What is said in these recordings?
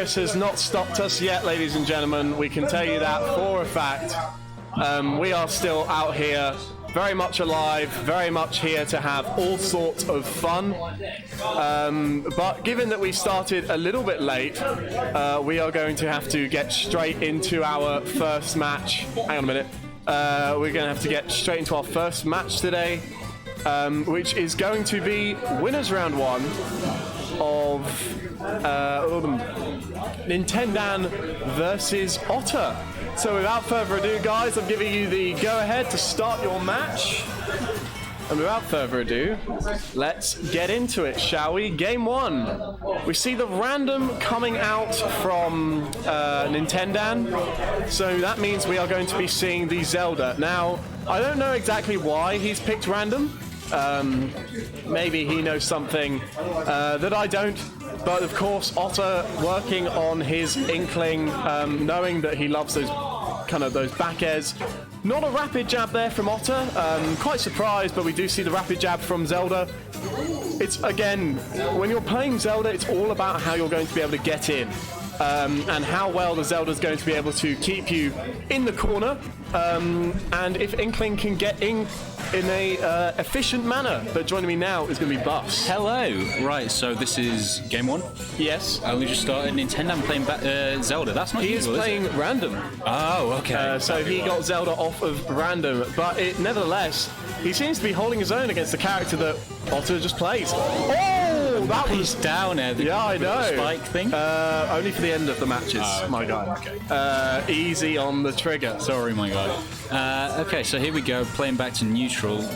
virus has not stopped us yet, ladies and gentlemen. We can tell you that for a fact. We are still out here, very much alive, very much here to have all sorts of fun. But given that we started a little bit late, we are going to have to get straight into our first match. Hang on a minute. We're going to have to get straight into our first match today, which is going to be winners round 1 of Nintendan versus Otter. So without further ado, guys, I'm giving you the go-ahead to start your match. And without further ado, let's get into it, shall we? Game 1. We see the random coming out from Nintendan. So that means we are going to be seeing the Zelda. Now, I don't know exactly why he's picked random. Maybe he knows something that I don't. But of course, Otter working on his Inkling, knowing that he loves those back airs. Not a rapid jab there from Otter. Quite surprised, but we do see the rapid jab from Zelda. It's, again, when you're playing Zelda, it's all about how you're going to be able to get in. And how well the Zelda's going to be able to keep you in the corner. And if Inkling can get in a efficient manner. But joining me now is going to be Buffs. Hello. Right, so this is game 1? Yes. We just started Nintendo. I'm playing Zelda. That's not usual, He is playing random. Oh, okay. So he got Zelda off of random. But nevertheless, he seems to be holding his own against the character that Otter just plays. Oh, that was down there. Yeah, I know. Spike thing? Only for the end of the matches, my guy. Okay. Easy on the trigger. Sorry, my guy. Okay, so here we go, playing back to neutral.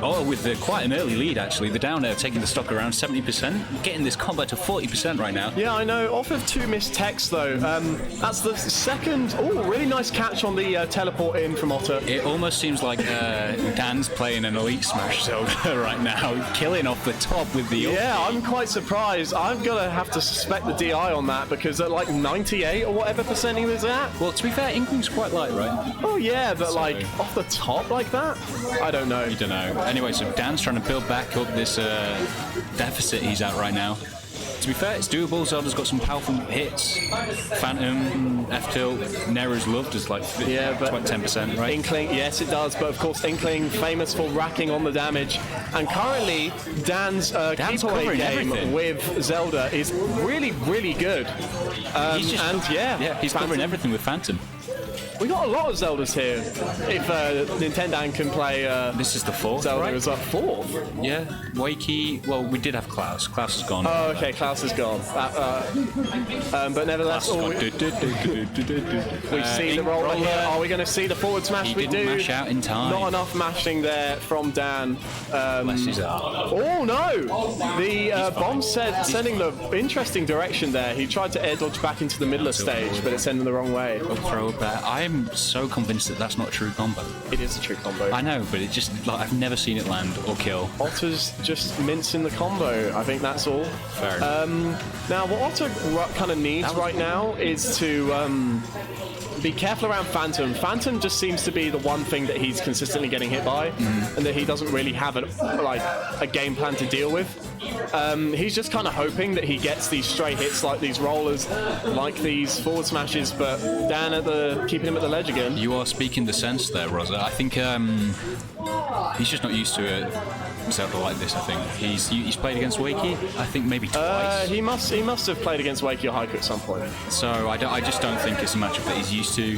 Oh, with quite an early lead, actually. The down air taking the stock around 70%. Getting this combo to 40% right now. Yeah, I know. Off of 2 missed techs, though. That's the second. Oh, really nice catch on the teleport in from Otter. It almost seems like Dan's playing an Elite Smash Zelda right now. Killing off the top with the... Yeah, I'm quite surprised. I'm going to have to suspect the DI on that because at like 98 or whatever percent he was at. Well, to be fair, Inkling's quite light, right? Oh, yeah, but like off the top like that? I don't know. You don't know. Anyway, so Dan's trying to build back up this deficit he's at right now. To be fair, it's doable. Zelda's got some powerful hits. Phantom, F-tilt, Nero's loved as like 10%, right? Inkling, yes it does, but of course Inkling famous for racking on the damage. And currently, Dan's keep-away game with Zelda is really, really good. He's covering everything with Phantom. We got a lot of Zeldas here. If Nintendo can play... this is the 4th, Zelda right? is up 4th. Yeah, Wakey... Well, we did have Klaus. Klaus is gone. Oh, okay, Klaus is gone. But nevertheless... we see the roller here. Are we going to see the forward smash? We do. Mash out in time. Not enough mashing there from Dan. Bless his heart. Oh, no! The bomb sending the interesting direction there. He tried to air dodge back into the middle of stage, but it's sending the wrong way. Throw back. I'm so convinced that that's not a true combo. It is a true combo. I know, but it just, like, I've never seen it land or kill. Otter's just mincing the combo. I think that's all. Fair enough. Now, what Otter kind of needs right now is to be careful around Phantom. Phantom just seems to be the one thing that he's consistently getting hit by, and that he doesn't really have a game plan to deal with. He's just kind of hoping that he gets these stray hits like these rollers, like these forward smashes, but Dan keeping him at the ledge again. You are speaking the sense there, Rosa. I think he's just not used to it. Zelda like this, I think. He's played against Wakey, I think maybe twice. He must have played against Wakey or Haiku at some point. So I just don't think it's a matchup that he's used to.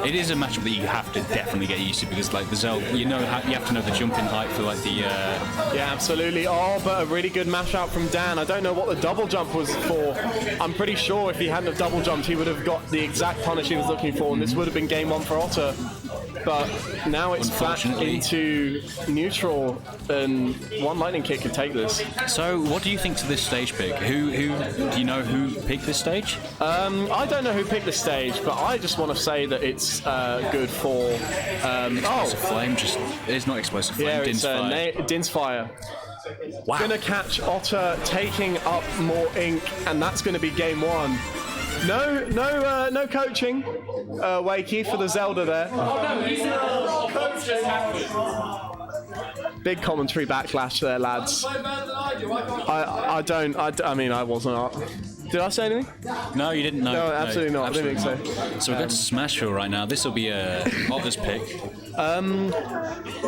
It is a matchup that you have to definitely get used to because, like, the Zelda, you have to know the jumping height for like the. Yeah, absolutely. Oh, but a really good mash out from Dan. I don't know what the double jump was for. I'm pretty sure if he hadn't have double jumped, he would have got the exact punish he was looking for, and this would have been game 1 for Otter. But now it's back into neutral, and one lightning kick could take this. So, what do you think to this stage pick? Who do you know who picked this stage? I don't know who picked the stage, but I just want to say that it's good for. Explosive Flame, it's not Explosive Flame. Yeah, Din's Fire. Din's Fire. Wow. Gonna catch Otter taking up more ink, and that's going to be game 1. No coaching, Wakey, for the Zelda there. Big commentary backlash there, lads. I mean, I wasn't. Did I say anything? No, you didn't know. No, absolutely not. I didn't think so. So we're going to Smashville right now. This will be Otter's pick.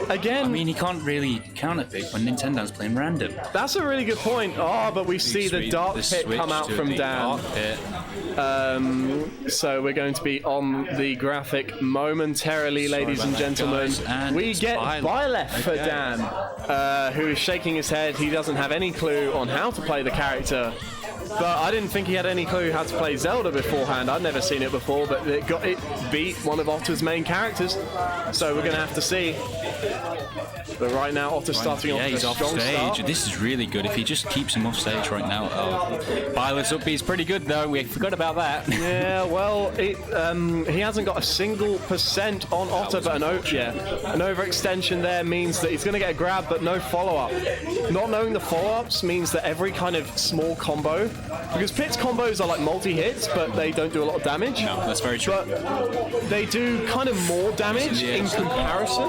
Again, I mean, he can't really counter-pick when Nintendo's playing random. that's a really good point. Oh, but we see the Dark Pit come out from Dan. So we're going to be on the graphic momentarily, ladies and gentlemen. And we get Byleth for Dan, who is shaking his head. He doesn't have any clue on how to play the character. But I didn't think he had any clue how to play Zelda beforehand. I'd never seen it before, but it beat one of Otter's main characters. So we're going to have to see. But right now, Otter's starting off with a he's off strong stage. start. This is really good. If he just keeps him off stage right now. Byleth's up. He's pretty good, though. We forgot about that. Yeah, well, he hasn't got a single % on Otter, but an overextension there means that he's going to get a grab, but no follow-up. Not knowing the follow-ups means that every kind of small combo, because Pit's combos are like multi-hits, but they don't do a lot of damage. No, that's very true. But they do kind of more damage in comparison.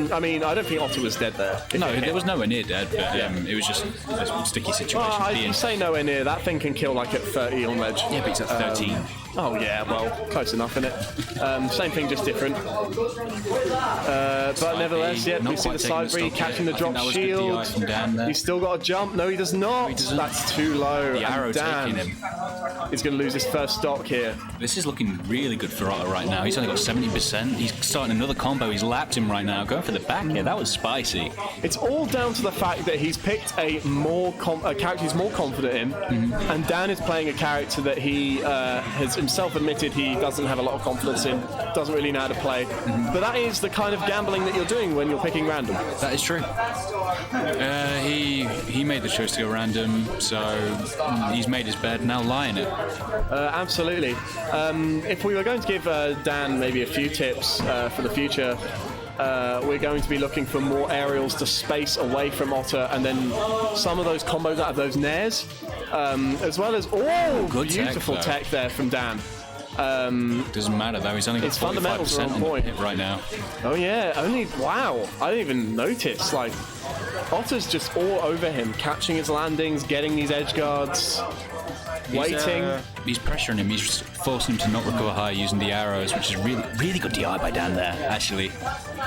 I mean, I don't think Otter was dead there. No, there was nowhere near dead, but it was just a sticky situation. I say nowhere near. That thing can kill like at 30 on ledge. Yeah, but he's at 13. Oh yeah, well, close enough, innit? Same thing, just different. But nevertheless, yeah, we see the side B catching the drop shield. He's still got a jump. No, he does not. That's too low. The arrow taking him. He's going to lose his first stock here. This is looking really good for Otter right now. He's only got 70%. He's starting another combo. He's lapped him right now. Going for the back here. That was spicy. It's all down to the fact that he's picked a character he's more confident in, and Dan is playing a character that he has himself admitted he doesn't have a lot of confidence in, doesn't really know how to play. But that is the kind of gambling that you're doing when you're picking random. That is true. He made the choice to go random, so he's made his bed. Now lie in it. Absolutely. If we were going to give Dan maybe a few tips for the future, we're going to be looking for more aerials to space away from Otter, and then some of those combos out of those nairs, as well as good beautiful tech there from Dan. Doesn't matter though. He's only got 45% on the pit right now. Oh yeah, wow! I didn't even notice. Like Otter's just all over him, catching his landings, getting these edge guards. Waiting. He's pressuring him. He's just forcing him to not recover high using the arrows, which is really, really good DI by Dan there, actually.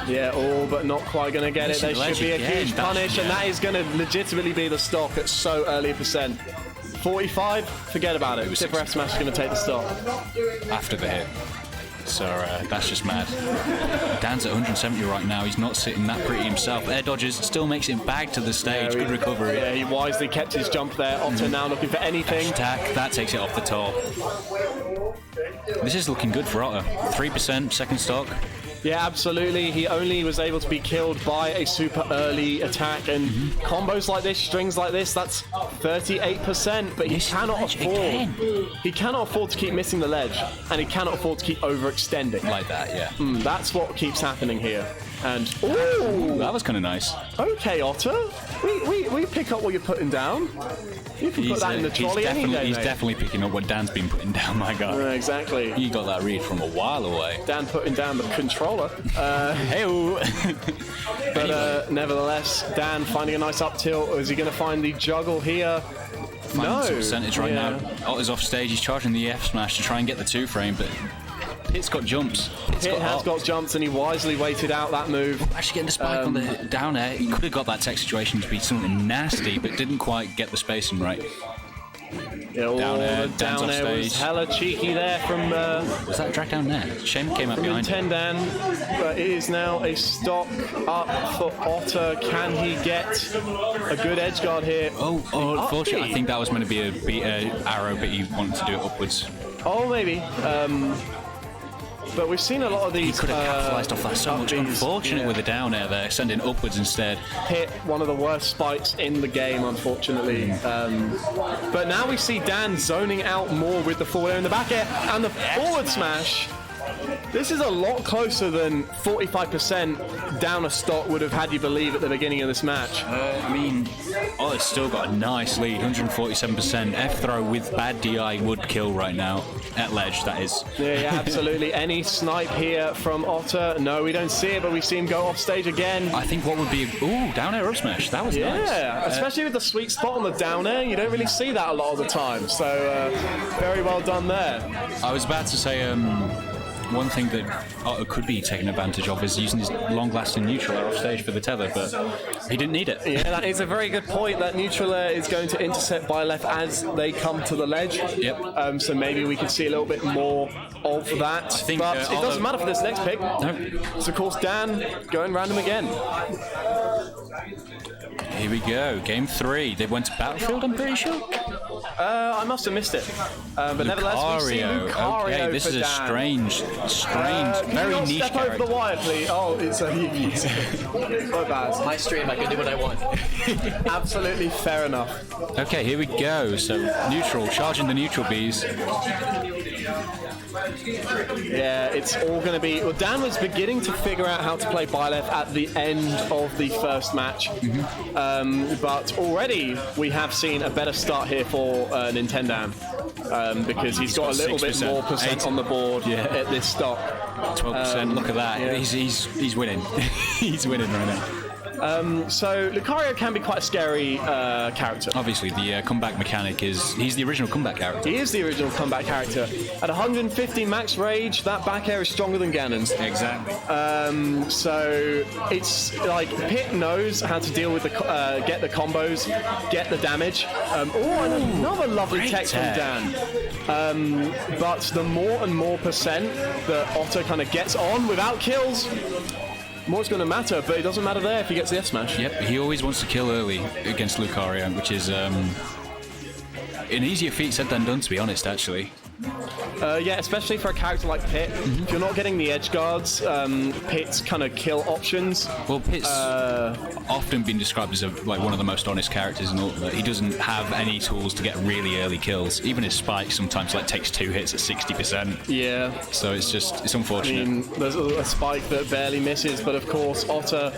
Yeah, but not quite going to get it. There should be a huge punish, and that is going to legitimately be the stock at so early a percent. 45, forget about it. Tip F Smash is going to take the stock. After the hit. So that's just mad. Dan's at 170 right now. He's not sitting that pretty himself. Air dodges still makes it back to the stage. Good recovery. Yeah, he wisely kept his jump there. Otter now looking for anything. Attack. That takes it off the top. This is looking good for Otter. 3% second stock. Yeah, absolutely. He only was able to be killed by a super early attack, and combos like this, strings like this, that's 38%, but he cannot afford. He cannot afford to keep missing the ledge, and he cannot afford to keep overextending. Like that, yeah. That's what keeps happening here. And that was kind of nice. Okay, Otter, we pick up what you're putting down. You can put that in the trolley any day, He's mate. definitely picking up what Dan's been putting down, my guy. Exactly. You got that read from a while away. Dan putting down the controller. Hey-o. But nevertheless, Dan finding a nice up tilt. Is he going to find the juggle here? Finding some percentage right now. Otter's off stage. He's charging the F smash to try and get the two frame, but Pit's got jumps. Pit has got jumps, and he wisely waited out that move. Actually getting the spike on the down air. He could have got that tech situation to be something nasty, but didn't quite get the spacing right. Yeah, down air was hella cheeky there from... was that drag down there? Shame came up behind him. Dan, but it is now a stock up for Otter. Can he get a good edge guard here? Unfortunately, I think that was meant to be a arrow, but he wanted to do it upwards. Oh, maybe. But we've seen a lot of these. He could have capitalised off that so much. Unfortunate with the down air there, sending upwards instead. Hit one of the worst spikes in the game, unfortunately. But now we see Dan zoning out more with the forward air in the back air and the forward smash. This is a lot closer than 45% down a stock would have had you believe at the beginning of this match. I mean, it's still got a nice lead, 147%. F-throw with bad DI would kill right now. At ledge, that is. Yeah, absolutely. Any snipe here from Otter? No, we don't see it, but we see him go off stage again. I think what would be... Ooh, down air up smash. That was nice. Yeah, especially with the sweet spot on the down air. You don't really see that a lot of the time. So, very well done there. I was about to say... one thing that Otto could be taking advantage of is using his long-lasting neutral air off stage for the tether, but he didn't need it. Yeah, that is a very good point. That neutral air is going to intercept Byleth as they come to the ledge. Yep. So maybe we could see a little bit more of that. I think, but it doesn't matter for this next pick. No. So, of course, Dan going random again. Here we go, game 3. They went to Battlefield, I'm pretty sure. I must have missed it. But nevertheless, we see Lucario. Okay, this is a strange, very can you niche step character. over the wire, please? Oh, it's a my bad. My stream, I can do what I want. Absolutely fair enough. Okay, here we go. So, neutral, charging the neutral bees. Yeah, it's all going to be... Well, Dan was beginning to figure out how to play Byleth at the end of the first match. But already we have seen a better start here for Nintendo. Because he's got a little 6%, bit more percent on the board at this stock. 12%, look at that. Yeah. He's winning. He's winning right now. So Lucario can be quite a scary character. Obviously, the comeback mechanic he's the original comeback character. He is the original comeback character. At 150 max rage, that back air is stronger than Ganon's. Exactly. So it's like Pit knows how to deal with the get the combos, get the damage. And another lovely tech from Dan. But the more and more percent that Otto kind of gets on without kills, more it's going to matter, but it doesn't matter there if he gets the F smash. Yep, he always wants to kill early against Lucario, which is an easier feat said than done, to be honest, actually. Yeah, especially for a character like Pit. If you're not getting the edge guards, Pit's kind of kill options. Well, Pit's often been described as one of the most honest characters in Ultimate. He doesn't have any tools to get really early kills. Even his spike sometimes takes 2 hits at 60%. Yeah. So it's unfortunate. I mean, there's a spike that barely misses, but of course, Otter,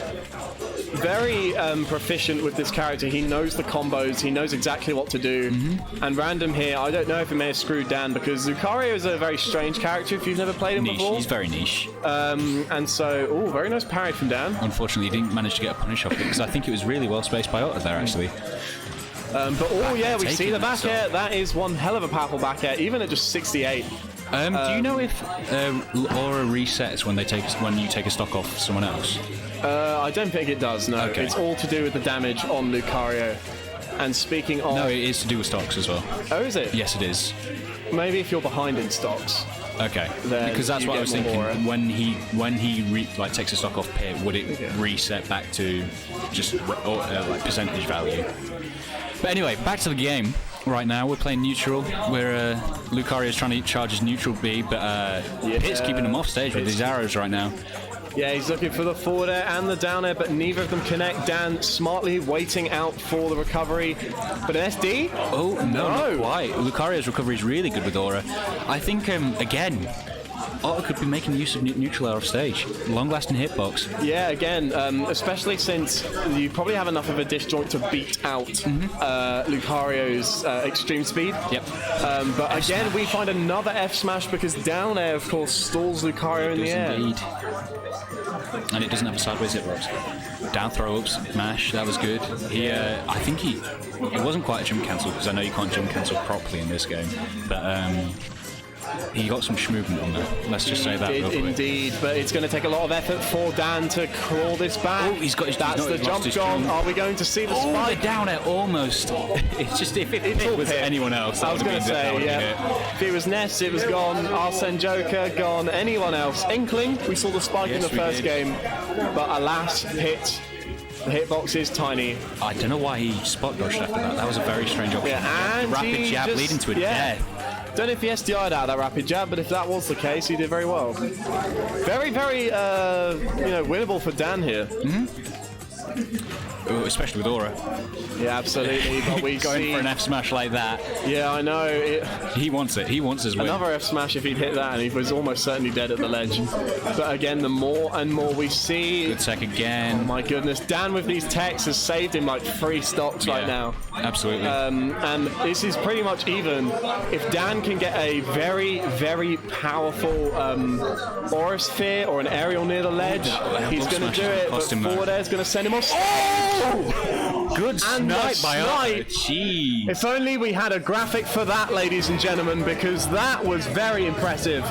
very proficient with this character. He knows the combos, he knows exactly what to do. And random here, I don't know if it may have screwed Dan, because Lucario is a very strange character if you've never played him before. He's very niche. And so, very nice parry from Dan. Unfortunately, he didn't manage to get a punish off it, because I think it was really well spaced by Otter there, actually. But yeah, we see the back air. That is one hell of a powerful back air, even at just 68. Do you know if Aura resets when you take a stock off someone else? I don't think it does, no. Okay. It's all to do with the damage on Lucario. And speaking of... No, it is to do with stocks as well. Oh, is it? Yes, it is. Maybe if you're behind in stocks. Okay. Then because that's you what I get was thinking. more. When he takes a stock off Pit, would it reset back to just percentage value? But anyway, back to the game. Right now, we're playing neutral. Where Lucario's trying to charge his neutral B, but Pit's keeping him off stage with his arrows right now. Yeah, he's looking for the forward air and the down air, but neither of them connect. Dan smartly waiting out for the recovery. But an SD? Oh, no, not quite. Lucario's recovery is really good with Aura. I think, again, Otto could be making use of neutral air off stage. Long-lasting hitbox. Yeah, again, especially since you probably have enough of a disjoint to beat out Lucario's extreme speed. Yep. But again, we find another F smash because down air, of course, stalls Lucario in the air. Indeed. And it doesn't have a sideways hitbox. Down throw ups, mash, that was good. I think it wasn't quite a jump cancel, because I know you can't jump cancel properly in this game, but he got some schmovement on there. Let's just say that real quick. Indeed, but it's going to take a lot of effort for Dan to crawl this back. Oh, he's got his... That's the jump gone. Are we going to see the spike? spike? The down air almost. It's just if it was anyone else, I was going to say, yeah. If it was Ness, it was gone. Arsene Joker, gone. Anyone else? Inkling, we saw the spike in the first game, but alas, Pit. The hitbox is tiny. I don't know why he spot dodged after that. That was a very strange option. Yeah, and rapid jab leading to a death. Don't know if he SDI'd out of that rapid jab, but if that was the case, he did very well. Very, very, winnable for Dan here. Ooh, especially with Aura. Yeah, absolutely. But we Going see for an F smash like that. Yeah, I know. He wants it. He wants his win. Another F smash if he'd hit that, and he was almost certainly dead at the ledge. But again, the more and more we see. Good tech again. Oh my goodness, Dan with these techs has saved him like 3 stocks right now. Absolutely. And this is pretty much even. If Dan can get a very, very powerful Aura Sphere or an aerial near the ledge, he's going to do it. But forward air is going to send him off. Oh! Good snipe by Otter. Gee. If only we had a graphic for that, ladies and gentlemen, because that was very impressive.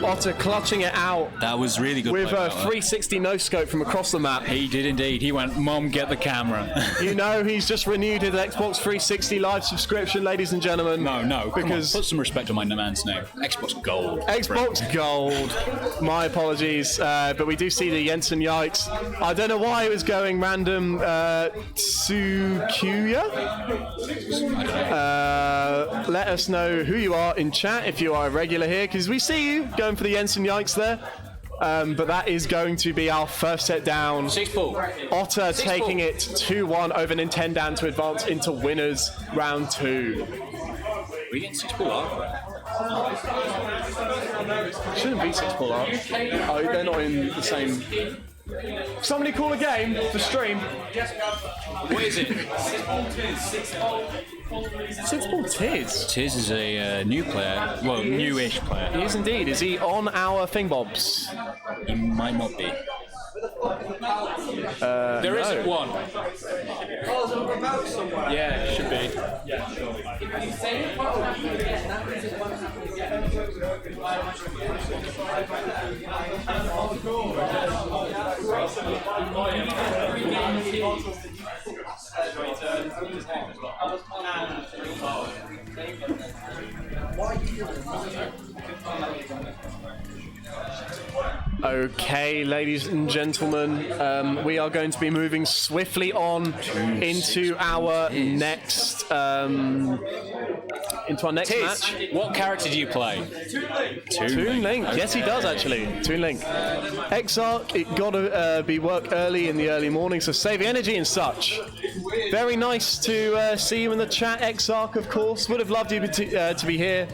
Otter clutching it out. That was really good. With a 360 no-scope from across the map. He did indeed. He went, Mom, get the camera. You know, he's just renewed his Xbox 360 Live subscription, ladies and gentlemen. No, because put some respect on my man's name. Xbox Gold. Xbox Gold. My apologies, but we do see the Jensen Yikes. I don't know why it was going random. Tsukuya? Let us know who you are in chat if you are a regular here, because we see you going for the Jensen Yikes there. But that is going to be our first set down. 6 ball. Otter taking it 2-1 over Nintendan to advance into winners round 2. We get 6 ball arc. Shouldn't be 6 ball arc. Oh, they're not in the same. Somebody call a game for stream. What is it? 6 ball Tiz. Tiz is a new player. Well, newish player. He is indeed. Is he on our thingbobs? He might not be. There isn't one. Yeah, it should be. Okay, ladies and gentlemen, we are going to be moving swiftly on into our next match. What character do you play? Toon Link. Yes, he does actually. Toon Link. Exarch, it got to be work early in the early morning, so save energy and such. Very nice to see you in the chat, Exarch, of course. Would have loved you to be here.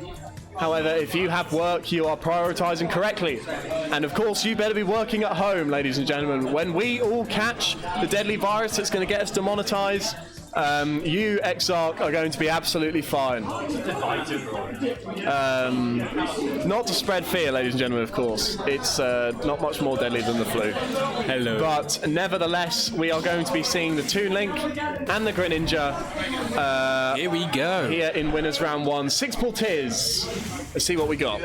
However, if you have work, you are prioritizing correctly. And of course, you better be working at home, ladies and gentlemen. When we all catch the deadly virus that's going to get us demonetized, you, Exarch, are going to be absolutely fine. Not to spread fear, ladies and gentlemen, of course. It's not much more deadly than the flu. Hello. But nevertheless, we are going to be seeing the Toon Link and the Greninja. Here we go. Here in winners round 1. 6 ball Tiz. Let's see what we got.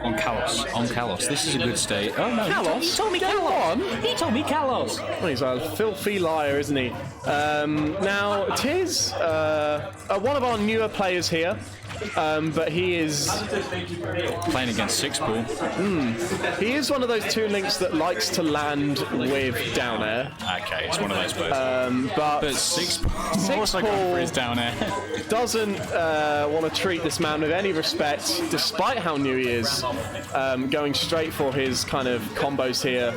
On Kalos. This is a good state. Oh no, Kalos? He told me Kalos. He told me Kalos. Well, he's a filthy liar, isn't he? Now, Tiz, one of our newer players here, but he is playing against 6 ball. He is one of those Toon Links that likes to land with down air. Okay, it's one of those players. But 6 ball also going for his down air. Doesn't want to treat this man with any respect, despite how new he is. Going straight for his kind of combos here.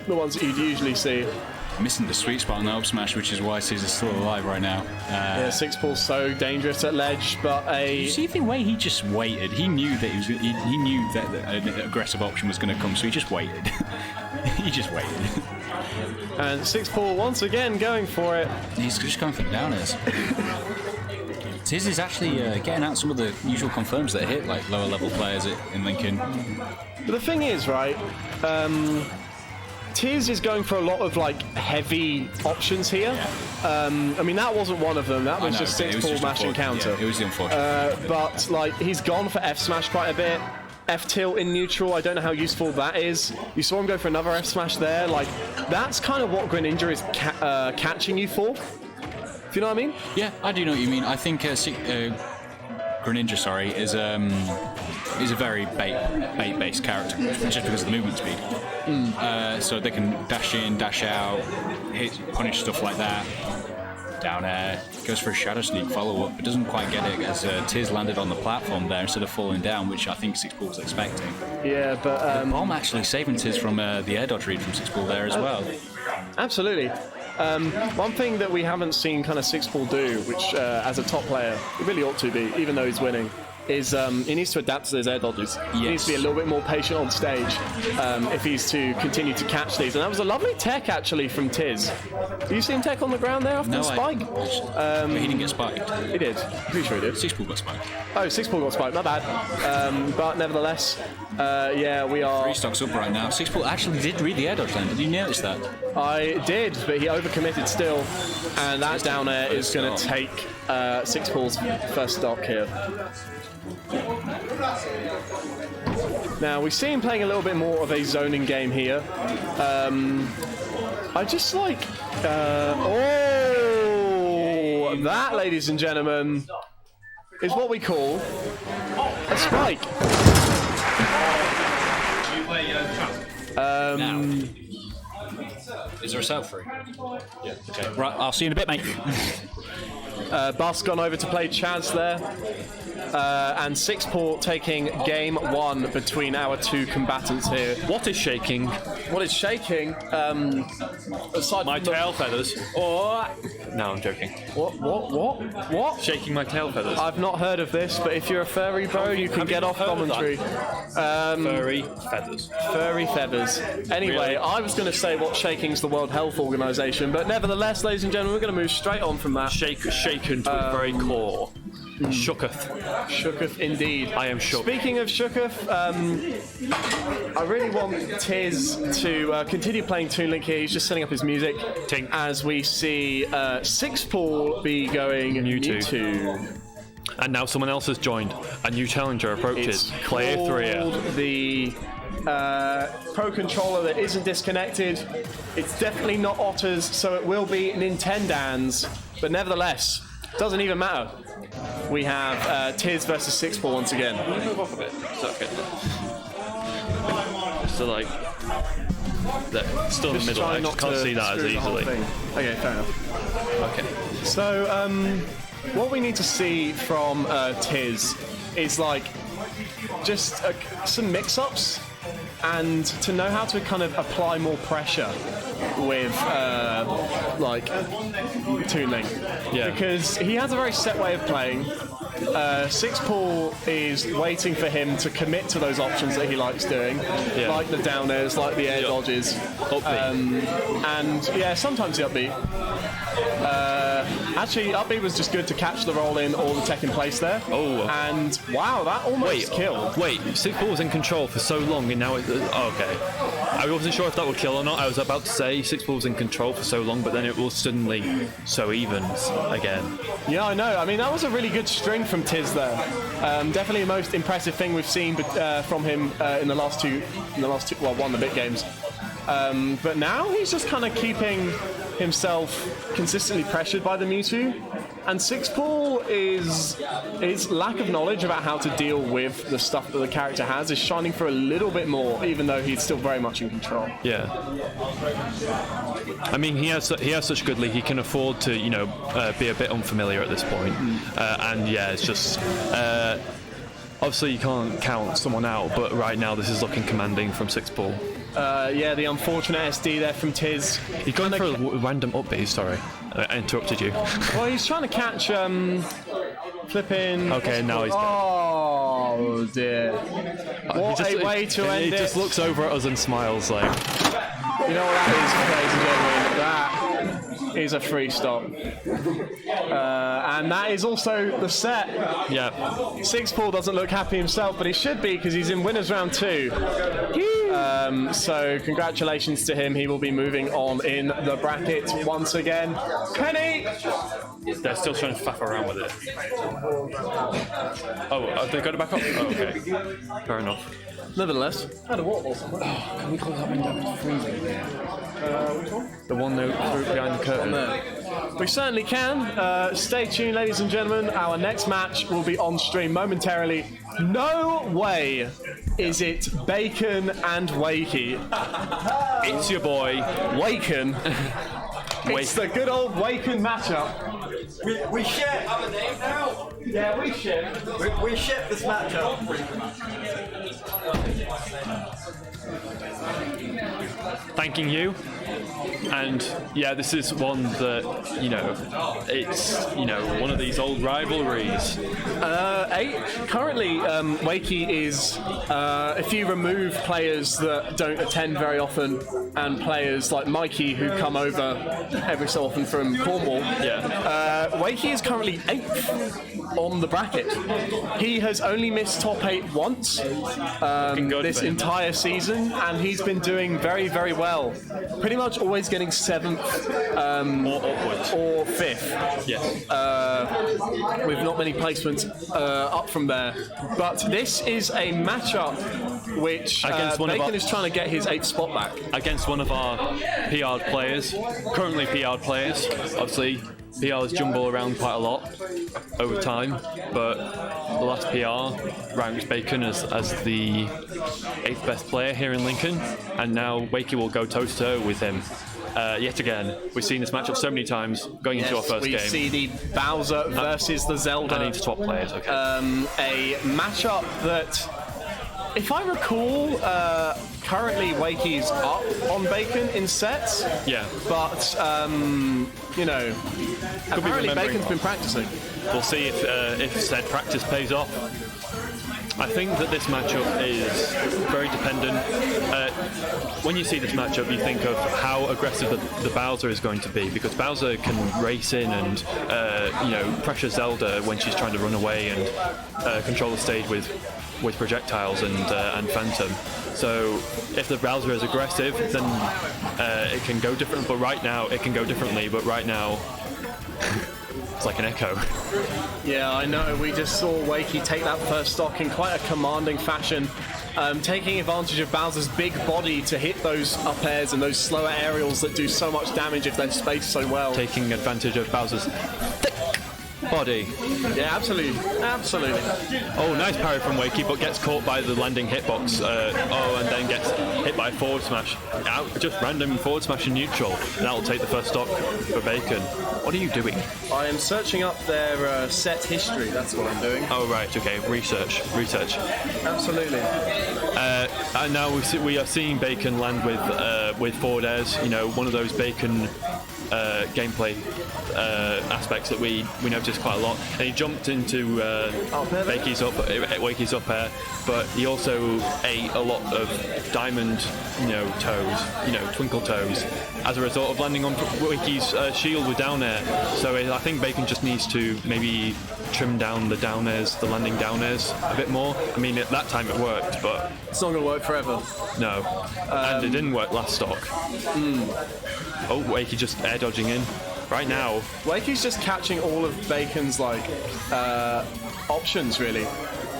The ones that you'd usually see. Missing the sweet spot on the up smash, which is why Tiz is still alive right now. Yeah, 6 ball's so dangerous at ledge, but You see the way he just waited. He knew that he knew that an aggressive option was going to come, so he just waited. He just waited. And 6 ball once again going for it. He's just going for the downers. Tiz is actually getting out some of the usual confirms that hit like lower level players in Lincoln. But the thing is, right? Tiz is going for a lot of like heavy options here. I mean, that wasn't one of them. That was just 6 ball mash and counter. Yeah, it was the unfortunate. But like, he's gone for F smash quite a bit. F tilt in neutral. I don't know how useful that is. You saw him go for another F smash there. Like, that's kind of what Greninja is catching you for. Do you know what I mean? Yeah, I do know what you mean. I think Greninja, is a very bait-based character, just because of the movement speed. So they can dash in, dash out, hit, punish stuff like that. Down air, goes for a Shadow Sneak follow-up, but doesn't quite get it as Tiz landed on the platform there instead of falling down, which I think 6 ball was expecting. Yeah, but the bomb actually saving Tiz from the air dodge read from 6 ball there as well. Absolutely. One thing that we haven't seen kind of Sixball do, which as a top player, he really ought to be, even though he's winning, is he needs to adapt to those air dodges. Yes. He needs to be a little bit more patient on stage if he's to continue to catch these. And that was a lovely tech, actually, from Tiz. Do you see him tech on the ground there after the spike? He didn't get spiked. He did. Pretty sure he did. Sixball got spiked. Oh, Sixball got spiked. My bad. But nevertheless, yeah, we are... 3 stocks up right now. Sixball actually did read the air dodge then. Did you notice that? I did, but he overcommitted still. And that down air is going to take Sixball's first stock here. Now, we see him playing a little bit more of a zoning game here. I just like... that, ladies and gentlemen, is what we call a spike. Now, is there a sell free? Yeah. Okay. Right, I'll see you in a bit, mate. Bus gone over to play Chaz there. And Sixport taking game 1 between our 2 combatants here. What is shaking? What is shaking? Aside My from tail feathers. Or No, I'm joking. what? Shaking my tail feathers. I've not heard of this, but if you're a furry bro, you can get off commentary. Furry feathers. Furry feathers. Anyway, Really? I was going to say what shaking's the World Health Organization, but nevertheless, ladies and gentlemen, we're going to move straight on from that. Shaken to its very core. Shooketh. Shooketh indeed. I am shook. Speaking of Shooketh, I really want Tiz to continue playing Toon Link here. He's just setting up his music. Tink. As we see Sixpool be going Mewtwo. And now someone else has joined. A new challenger approaches. It's Player called 3. the Pro Controller that isn't disconnected. It's definitely not Otter's, so it will be Nintendan's. But nevertheless, doesn't even matter. We have Tiz versus Sixball once again. Move off a bit. Is that okay? So like, still in the middle. I just can't see that as easily. Okay, fair enough. Okay. So what we need to see from Tiz is like just some mix-ups and to know how to kind of apply more pressure with like Toon Link. Yeah. Because he has a very set way of playing. Sixpool is waiting for him to commit to those options that he likes doing, like the down airs, like the air dodges, and yeah, sometimes the upbeat. Actually, upbeat was just good to catch the roll in or the tech in place there. Oh. And wow, that almost killed. Wait, Sixball was in control for so long and now okay. I wasn't sure if that would kill or not. I was about to say Sixball was in control for so long, but then it was suddenly so even again. Yeah, I know. I mean, that was a really good string from Tiz there. Definitely the most impressive thing we've seen from him in the last two, well, one of the big games. But now he's just kind of keeping himself consistently pressured by the Mewtwo. And Sixball his lack of knowledge about how to deal with the stuff that the character has is shining through a little bit more, even though he's still very much in control. Yeah. I mean, he has such good league. He can afford to, be a bit unfamiliar at this point. And yeah, it's just obviously you can't count someone out, but right now this is looking commanding from Sixball. Yeah, the unfortunate SD there from Tiz. He's going for a random upbeat. Sorry, I interrupted you. Well, he's trying to catch flipping. Okay, now he's dead. Oh dear! What a way to end it! He just looks over at us and smiles like. You know what that is, ladies and gentlemen? That is a free stop. And that is also the set. Yeah. Sixball doesn't look happy himself, but he should be because he's in winners round 2. So congratulations to him. He will be moving on in the bracket once again. Penny! They're still trying to faff around with it. Oh, they got it back up? Oh, okay. Fair enough. Nevertheless, I had a waterfall somewhere. Oh, can we close that window? It's freezing. Which one? The one behind the curtain. We certainly can. Stay tuned, ladies and gentlemen. Our next match will be on stream momentarily. No way is it Bacon and Wakey. It's your boy, Waken. It's the good old Waken matchup. We ship. Have a name now. Yeah, we ship. We ship this matchup. Thanking you. And yeah, this is one that, it's, one of these old rivalries. Currently, Wakey is, if you remove players that don't attend very often and players like Mikey who come over every so often from Cornwall, Wakey is currently 8th on the bracket. He has only missed top 8 once this entire season, and he's been doing very, very well. Pretty much always getting 7th Or upwards. or 5th. Yes. With not many placements up from there. But this is a matchup which Against one of Bacon our- is trying to get his 8th spot back. Against one of our PR'd players, currently PR'd players. Obviously, PRs jumble around quite a lot over time, but the last PR ranks Bacon as the 8th best player here in Lincoln, and now Wakey will go toe-to-toe with him. Yet again, we've seen this matchup so many times going into our first we game. see the Bowser versus the Zelda. I need to swap players, okay. A matchup that, if I recall, currently Wakey's up on Bacon in sets. Yeah. But, apparently remembering Bacon's wrong. been practicing. We'll see if said practice pays off. I think that this matchup is very dependent. When you see this matchup, you think of how aggressive the Bowser is going to be, because Bowser can race in and pressure Zelda when she's trying to run away and control the stage with projectiles and Phantom. So if the Bowser is aggressive, then it can go different. But right now, it can go differently. But right now, it's like an echo. Yeah, I know. We just saw Wakey take that first stock in quite a commanding fashion, taking advantage of Bowser's big body to hit those up airs and those slower aerials that do so much damage if they're spaced so well. Taking advantage of Bowser's thick body. Yeah, absolutely. Absolutely. Oh, nice parry from Wakey, but gets caught by the landing hitbox. And then gets hit by a forward smash. Just random forward smash in neutral. And that'll take the first stock for Bacon. What are you doing? I am searching up their set history. That's what I'm doing. Oh, right, okay. Research. Absolutely. And now we are seeing Bacon land with forward airs. One of those Bacon gameplay aspects that we noticed quite a lot. And he jumped into Wakey's up air, but he also ate a lot of diamond, toes, twinkle toes, as a result of landing on Wakey's shield with down air. So I think Bacon just needs to maybe trim down the down airs, the landing down airs a bit more. I mean, at that time it worked, but It's not going to work forever. no. And it didn't work last stock. Oh, Wakey just air dodging in. Right now, Wakey's just catching all of Bacon's options, really,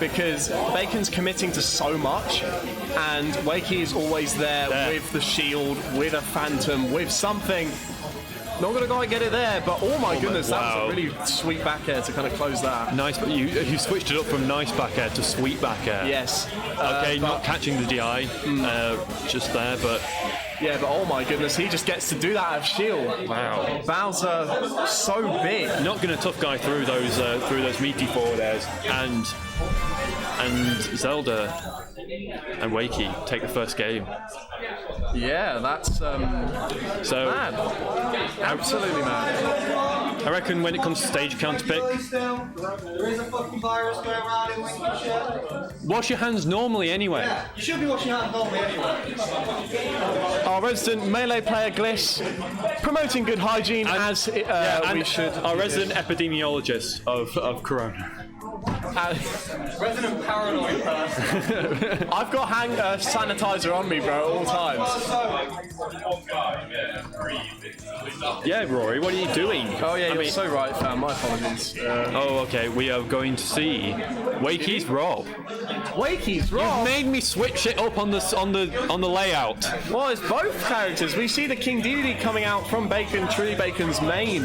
because Bacon's committing to so much, and Wakey is always there with the shield, with a Phantom, with something. Not gonna quite get it there, but oh my goodness, wow. that was a really sweet back air to kind of close that. nice, but you switched it up from nice back air to sweet back air. Yes. Okay, not catching the DI just there, but Yeah, but oh my goodness, he just gets to do that out of shield. wow. Bowser, so big. Not going to tough guy through those meaty forward airs, and Zelda and Wakey take the first game. Yeah, that's So mad. Absolutely mad. I reckon when it comes to stage counter pick, There is a fucking virus going around in Lincoln shit. wash your hands normally anyway. You should be washing your hands normally anyway. Our resident melee player Gliss promoting good hygiene as And we should. our resident epidemiologist of Corona. Resident paranoid person. I've got hand sanitizer on me, bro, at all times. Yeah, Rory, what are you doing? Oh yeah, you're mean- so right, fam. My apologies. Oh, okay. We are going to see Wakey's Rob. Wakey's You've wrong. made me switch it up on the layout. Well, it's both characters. We see the King Dedede coming out from Bacon, Truly Bacon's main,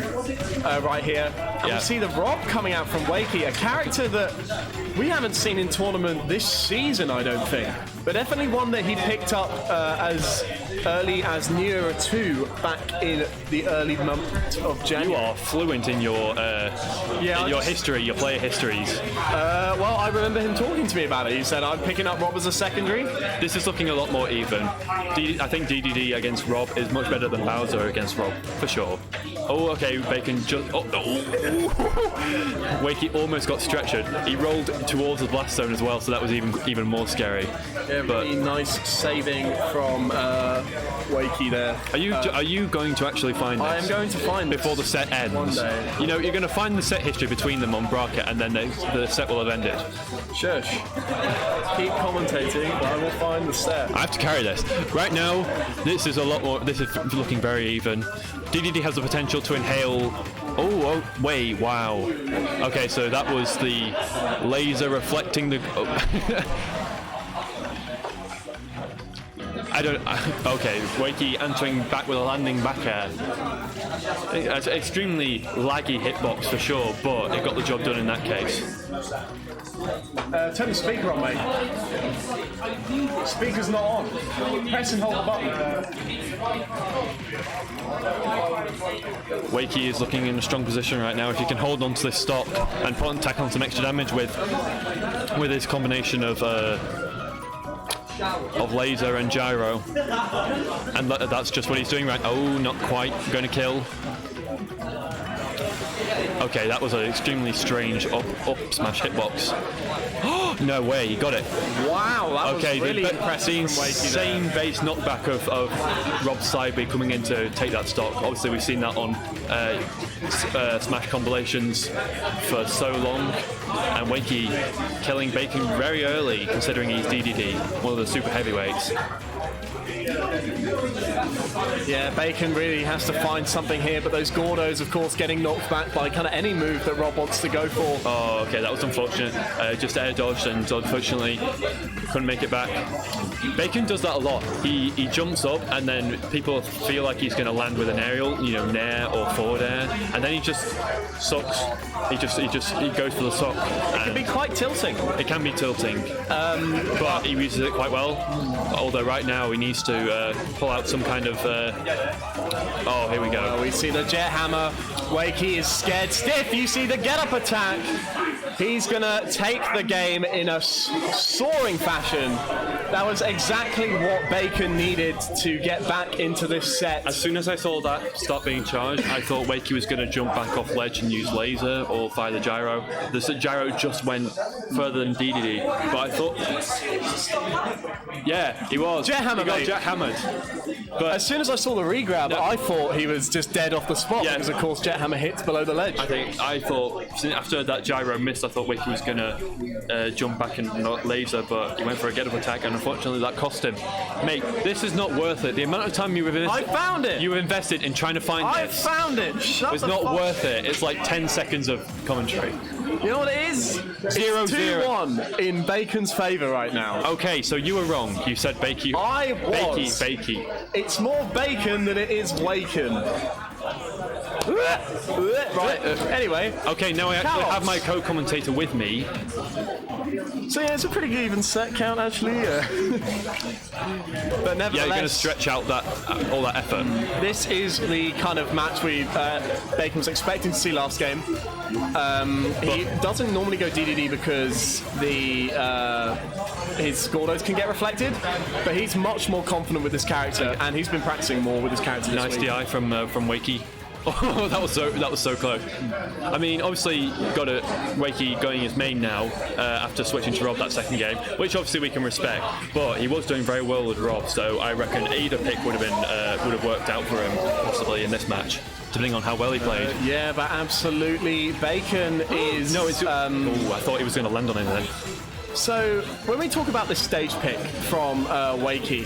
right here, and Yeah. we see the Rob coming out from Wakey, a character that we haven't seen in tournament this season, I don't think, but definitely one that he picked up as early as Nearer 2 back in the early month of January. You are fluent in your Yeah, history, your player histories. Well, I remember him talking to me about it. He said, I'm picking up Rob as a secondary. This is looking a lot more even. I think DDD against Rob is much better than Bowser against Rob, for sure. Oh, okay, Bacon just... Oh. Wakey almost got stretched. He rolled towards the blast zone as well, so that was even more scary. Yeah, really nice saving from Wakey there. Are you going to actually find this? I am going to find before the set ends. One day. You know, you're going to find the set history between them on bracket, and then the set will have ended. Shush. Keep commentating, but I will find the set. I have to carry this. Right now, this is a lot more. This is looking very even. DDD has the potential to inhale. Oh, wait, wow. Okay, so that was the laser reflecting the. Okay, Wakey entering back with a landing back air. It's an extremely laggy hitbox for sure, but it got the job done in that case. Turn the speaker on, mate. Speaker's not on. Press and hold the button. Wakey is looking in a strong position right now. If he can hold on to this stock and tack on some extra damage with his combination of laser and gyro, and that's just what he's doing right. Oh, not quite going to kill. Okay, that was an extremely strange up smash hitbox. No way, he got it. Wow, that was really impressive from Wakey. Same base knockback of Rob Sybee coming in to take that stock. Obviously, we've seen that on Smash compilations for so long. And Wakey killing Bacon very early, considering he's DDD, one of the super heavyweights. Yeah, Bacon really has to find something here, but those Gordos, of course, getting knocked back by kind of any move that Rob wants to go for. Oh, okay, that was unfortunate. Just air dodged and unfortunately couldn't make it back. Bacon does that a lot. He jumps up and then people feel like he's going to land with an aerial, you know, nair or forward air, and then he just sucks. He goes for the sock. It can be quite tilting. It can be tilting, but he uses it quite well. Although right now he needs to pull out some kind of. Oh, here we go. We see the jet hammer. Wakey is scared stiff. You see the get up attack. He's gonna take the game in a soaring fashion. That was exactly what Bacon needed to get back into this set. As soon as I saw that stop being charged, I thought Wakey was going to jump back off ledge and use laser or fire the gyro. The gyro just went further than DDD, but I thought, yeah, he was. Jet hammer, he got mate. jet hammered. But as soon as I saw the regrab, I thought he was just dead off the spot because, of course, jet hammer hits below the ledge. I thought after that gyro missed, I thought Wakey was going to jump back and not laser, but he went for a get up attack, and unfortunately that cost him. Mate, this is not worth it. The amount of time you invested in trying to find this. I found it. It's not worth it. It's like 10 seconds of commentary. You know what it is? 0-0 in Bacon's favour right now. Okay, so you were wrong. You said Bakey. I was. Bakey. It's more bacon than it is Waken. Right, anyway. Okay, now I actually have my co-commentator with me. So yeah, it's a pretty even set count actually. But nevertheless, yeah, you're going to stretch out that all that effort. This is the kind of match Bacon was expecting to see last game. He doesn't normally go DDD because his Gordos can get reflected, but he's much more confident with this character, and he's been practicing more with this character this week. Nice DI from Wakey. Oh, that was so close. I mean, obviously, got Wakey going his main now after switching to Rob that second game, which obviously we can respect. But he was doing very well with Rob, so I reckon either pick would have worked out for him possibly in this match, depending on how well he played. Yeah, but absolutely, Bacon is. No, it's. I thought he was going to land on him then. So when we talk about this stage pick from Wakey.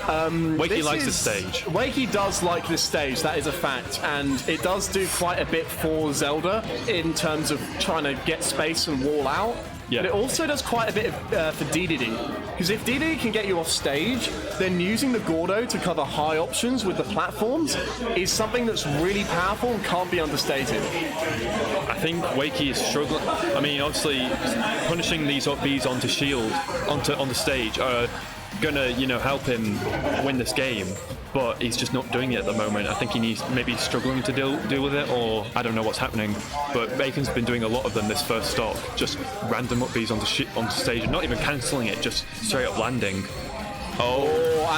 Wakey likes the stage. Wakey does like this stage, that is a fact, and it does do quite a bit for Zelda in terms of trying to get space and wall out. Yeah. But it also does quite a bit for DDD, because if DDD can get you off stage, then using the Gordo to cover high options with the platforms is something that's really powerful and can't be understated. I think Wakey is struggling. I mean, obviously, punishing these up Bs onto shield, on the stage, gonna, help him win this game, but he's just not doing it at the moment. I think maybe he's struggling to deal with it, or I don't know what's happening. But Bacon's been doing a lot of them this first stock, just random up Bs onto stage and not even cancelling it, just straight up landing. Oh,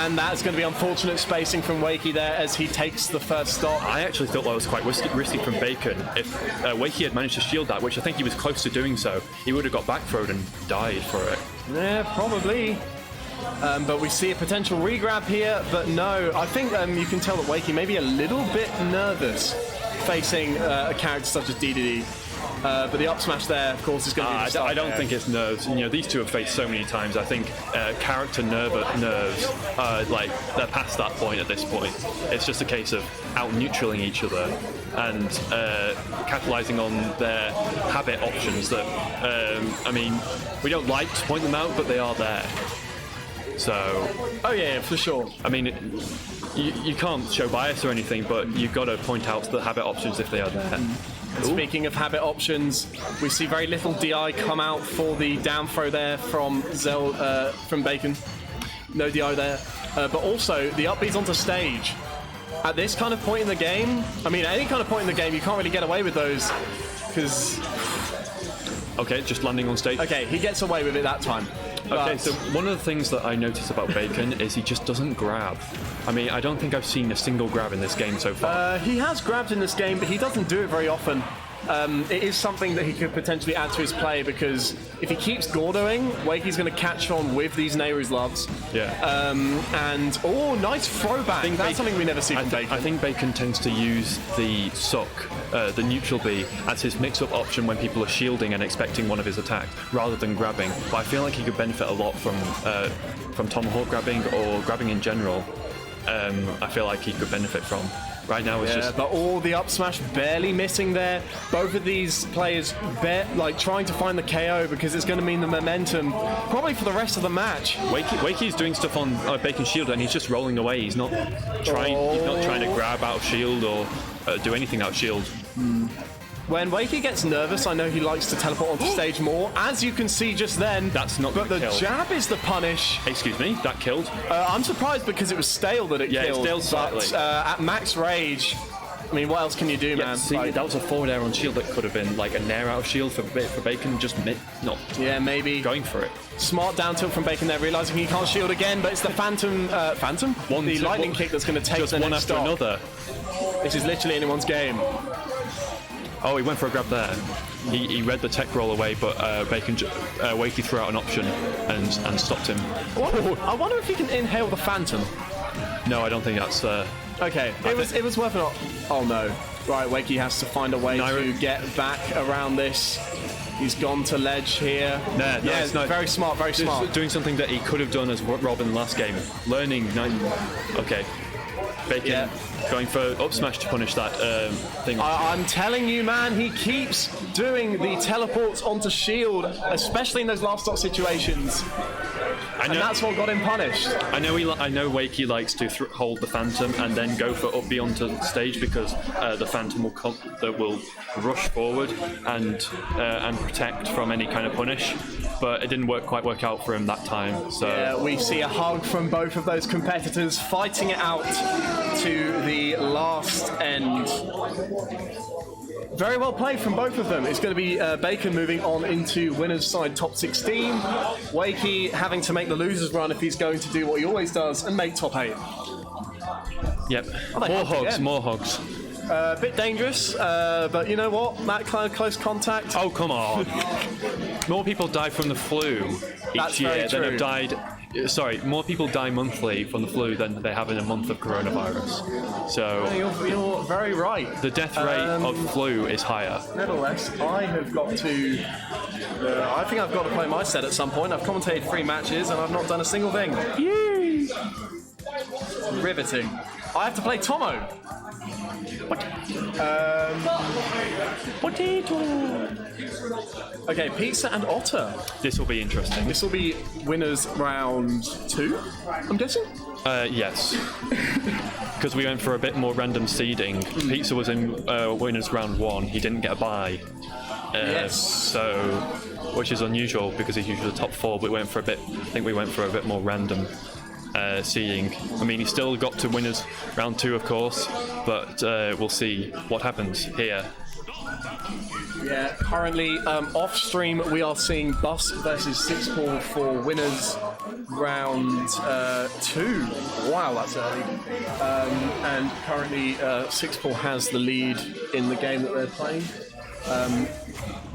and that's going to be unfortunate spacing from Wakey there as he takes the first stop. I actually thought that was quite risky from Bacon. If Wakey had managed to shield that, which I think he was close to doing so, he would have got back throwed and died for it. Yeah, probably. But we see a potential regrab here, but no. I think you can tell that Wakey may be a little bit nervous facing a character such as DDD. But the up smash there, of course, is going to be the start. I don't think it's nerves. These two have faced so many times. I think character nerves, they're past that point at this point. It's just a case of out-neutraling each other and capitalizing on their habit options that, we don't like to point them out, but they are there. So... Oh, yeah, for sure. You can't show bias or anything, but you've got to point out the habit options if they are there. And speaking of habit options, we see very little DI come out for the down throw there from from Bacon. No DI there. But also, the up B's onto stage. At this kind of point in the game, at any kind of point in the game, you can't really get away with those, because... Okay, just landing on stage. Okay, he gets away with it that time. Okay, so one of the things that I notice about Bacon is he just doesn't grab. I don't think I've seen a single grab in this game so far. He has grabbed in this game, but he doesn't do it very often. It is something that he could potentially add to his play, because if he keeps Gordoing, Wakey's going to catch on with these Nehru's loves. Yeah. Nice throwback. That's something we never see from Bacon. I think Bacon tends to use the suck, the neutral B, as his mix-up option when people are shielding and expecting one of his attacks, rather than grabbing. But I feel like he could benefit a lot from Tomahawk grabbing or grabbing in general. I feel like he could benefit from. Right now it's just... but all the up smash barely missing there. Both of these players trying to find the KO, because it's going to mean the momentum probably for the rest of the match. Wakey's doing stuff on Bacon's shield and he's just rolling away. He's not trying to grab out of shield or do anything out of shield. When Wakey gets nervous, I know he likes to teleport onto stage more, as you can see just then. That's not But the kill. jab is the punish. Excuse me, that killed. I'm surprised because it was stale that it killed. Yeah, it's stale slightly. But at max rage, what else can you do, man? See, that was a forward air on shield that could have been like a nair out of shield for Bacon, just not maybe going for it. Smart down tilt from Bacon there, realizing he can't shield again, but it's the Phantom? The lightning kick that's going to take just the one next after stop. another. This is literally anyone's game. Oh, he went for a grab there. He read the tech roll away, but Wakey threw out an option and stopped him. I wonder if he can inhale the Phantom. No, I don't think that's... Okay, it was worth it. Oh no. Right, Wakey has to find a way to get back around this. He's gone to ledge here. No, very smart, very smart. Doing something that he could have done as Robin last game. Learning. Okay. Bacon going for up smash to punish that thing. I'm telling you, man, he keeps doing the teleports onto shield, especially in those last stop situations. And that's what got him punished. I know Wakey likes to hold the Phantom and then go for up B onto the stage, because the Phantom will rush forward and protect from any kind of punish. But it didn't quite work out for him that time. So yeah, we see a hug from both of those competitors, fighting it out to the last end. Very well played from both of them. It's going to be Bacon moving on into winner's side top 16. Wakey having to make the loser's run if he's going to do what he always does and make top 8. Yep. More hugs. A bit dangerous, but you know what? That kind of close contact. Oh, come on. More people die from the flu each year than have died. Sorry, more people die monthly from the flu than they have in a month of coronavirus. So you're very right. The death rate of flu is higher. Nevertheless, I have got to. I think I've got to play my set at some point. I've commentated 3 matches and I've not done a single thing. Yay! Riveting. I have to play Tomo. Potato. Okay, Pizza and Otter. This will be interesting. This will be winners round 2, I'm guessing? Yes. Because we went for a bit more random seeding. Pizza was in winners round 1. He didn't get a bye. Yes. So which is unusual because he's usually the top 4. But we went for a bit. I think we went for a bit more random seeding. I mean, he still got to winners round 2, of course, but we'll see what happens here. Yeah, currently off stream we are seeing Bus versus Sixball for winners round 2. Wow, that's early. And currently Sixball has the lead in the game that they're playing.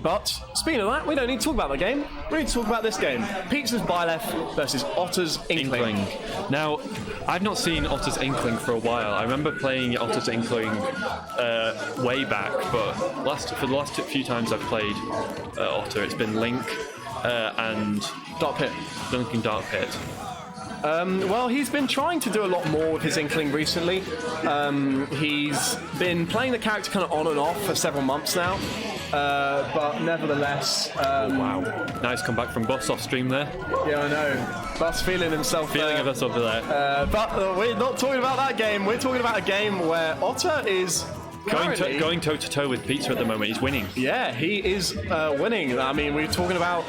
But speaking of that, we don't need to talk about the game. We need to talk about this game. Pizza's Byleth versus Otter's Inkling. Now, I've not seen Otter's Inkling for a while. I remember playing Otter's Inkling way back, but for the last few times I've played Otter, it's been Link and Dark Pit. Link and Dark Pit. Well, he's been trying to do a lot more with his Inkling recently. He's been playing the character kind of on and off for several months now. But nevertheless... wow. Nice comeback from Bus off stream there. Yeah, I know. Bus feeling himself over there. But we're not talking about that game. We're talking about a game where Otter is... Going toe-to-toe with Pizza at the moment. He's winning. Yeah, he is winning. I mean, we're talking about...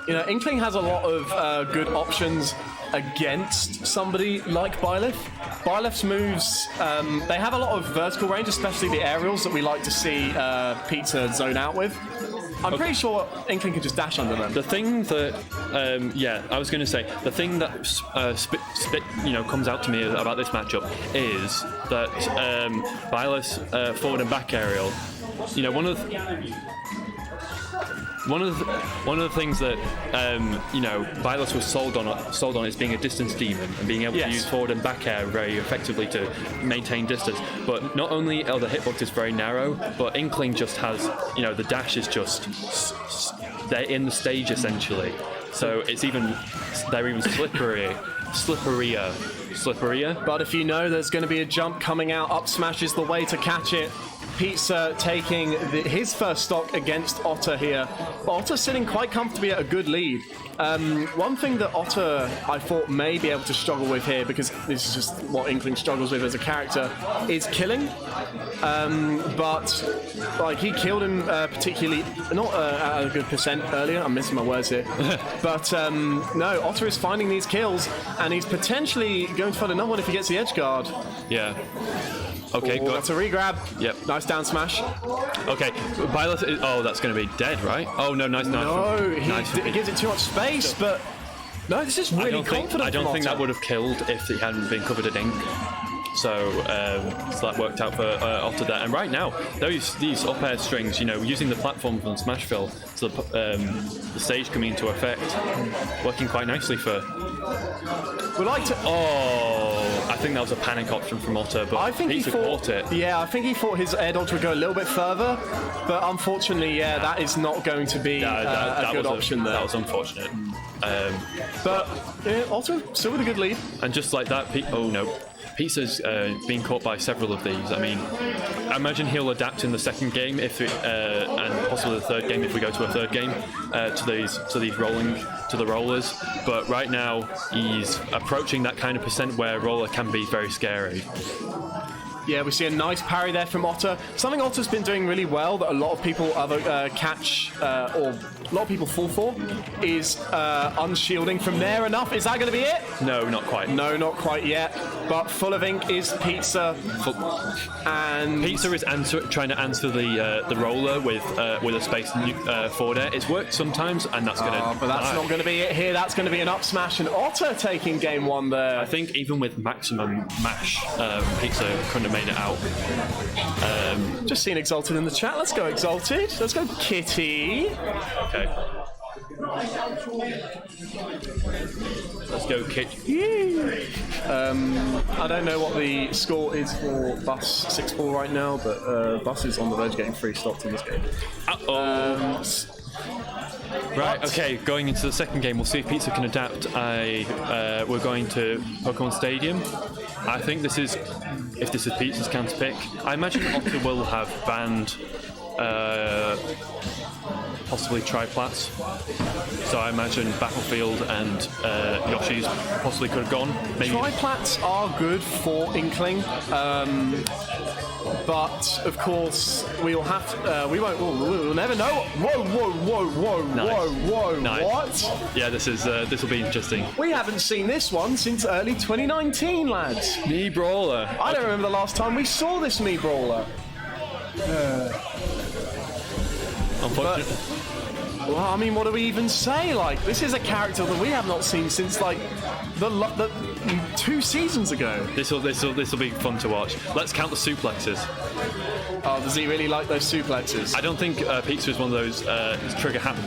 Inkling has a lot of good options against somebody like Byleth. Byleth's moves, they have a lot of vertical range, especially the aerials that we like to see Pizza zone out with. I'm pretty sure Inkling could just dash under them. The thing that, I was going to say, the thing that comes out to me about this matchup is that Byleth's forward and back aerial, one of the things that Byleth was sold on is being a distance demon and being able to use forward and back air very effectively to maintain distance. But not only are the hitbox is very narrow, but Inkling just has the dash is just they're in the stage essentially. So they're even slipperier. But if you know there's going to be a jump coming out, up smash is the way to catch it. Pizza taking his first stock against Otter here. But Otter sitting quite comfortably at a good lead. One thing that Otter, I thought, may be able to struggle with here, because this is just what Inkling struggles with as a character, is killing. But he killed him particularly, not at a good percent earlier. I'm missing my words here. But no, Otter is finding these kills, and he's potentially going to find another one if he gets the edge guard. Yeah. Okay, good. That's a regrab. Yep. Nice down smash. Okay, Byleth is... Oh, that's going to be dead, right? Oh, no, nice. No, he gives it too much space, but... No, this is really confident. I don't think that would have killed if he hadn't been covered in ink. So that worked out for Otter there. And right now, these up air strings, using the platform from Smashville, so the stage coming into effect, working quite nicely for... We'd like to... Oh, I think that was a panic option from Otter, but I think Pizza caught it. Yeah, I think he thought his air dodge would go a little bit further, but unfortunately, that is not going to be a good option there. That was unfortunate. But Otter still with a good lead. And just like that, oh no. Pizza's been caught by several of these. I mean, I imagine he'll adapt in the second game and possibly the third game if we go to a third game to the rollers. But right now he's approaching that kind of percent where roller can be very scary. Yeah, we see a nice parry there from Otter. Something Otter's been doing really well that a lot of people catch, or a lot of people fall for, is unshielding from there enough. Is that going to be it? No, not quite. No, not quite yet. But full of ink is Pizza. And Pizza is trying to answer the roller with a space forward air. It's worked sometimes, and that's going to... But that's not going to be it here. That's going to be an up smash, and Otter taking game one there. I think even with maximum mash, Pizza couldn't have made it out. Just seen Exalted in the chat. Let's go Exalted. Let's go Kitty. Okay. Let's go Kitty. I don't know what the score is for Bus 6-4 right now, but Bus is on the verge of getting 3 stops in this game. Right, okay, going into the second game, we'll see if Pizza can adapt. We're going to Pokemon Stadium. I think if this is Pizza's counter pick, I imagine Otter will have banned possibly triplats. So I imagine Battlefield and Yoshi's possibly could have gone. Maybe. Triplats are good for Inkling, but of course we'll have to, we'll never know. Whoa, Nice. what? Yeah, this will be interesting. We haven't seen this one since early 2019, lads. Mii Brawler. I don't remember the last time we saw this Mii Brawler. Unfortunately. Well, I mean, what do we even say? Like, this is a character that we have not seen since like the 2 seasons ago. This will be fun to watch. Let's count the suplexes. Oh, does he really like those suplexes? I don't think Pizza is one of those trigger happy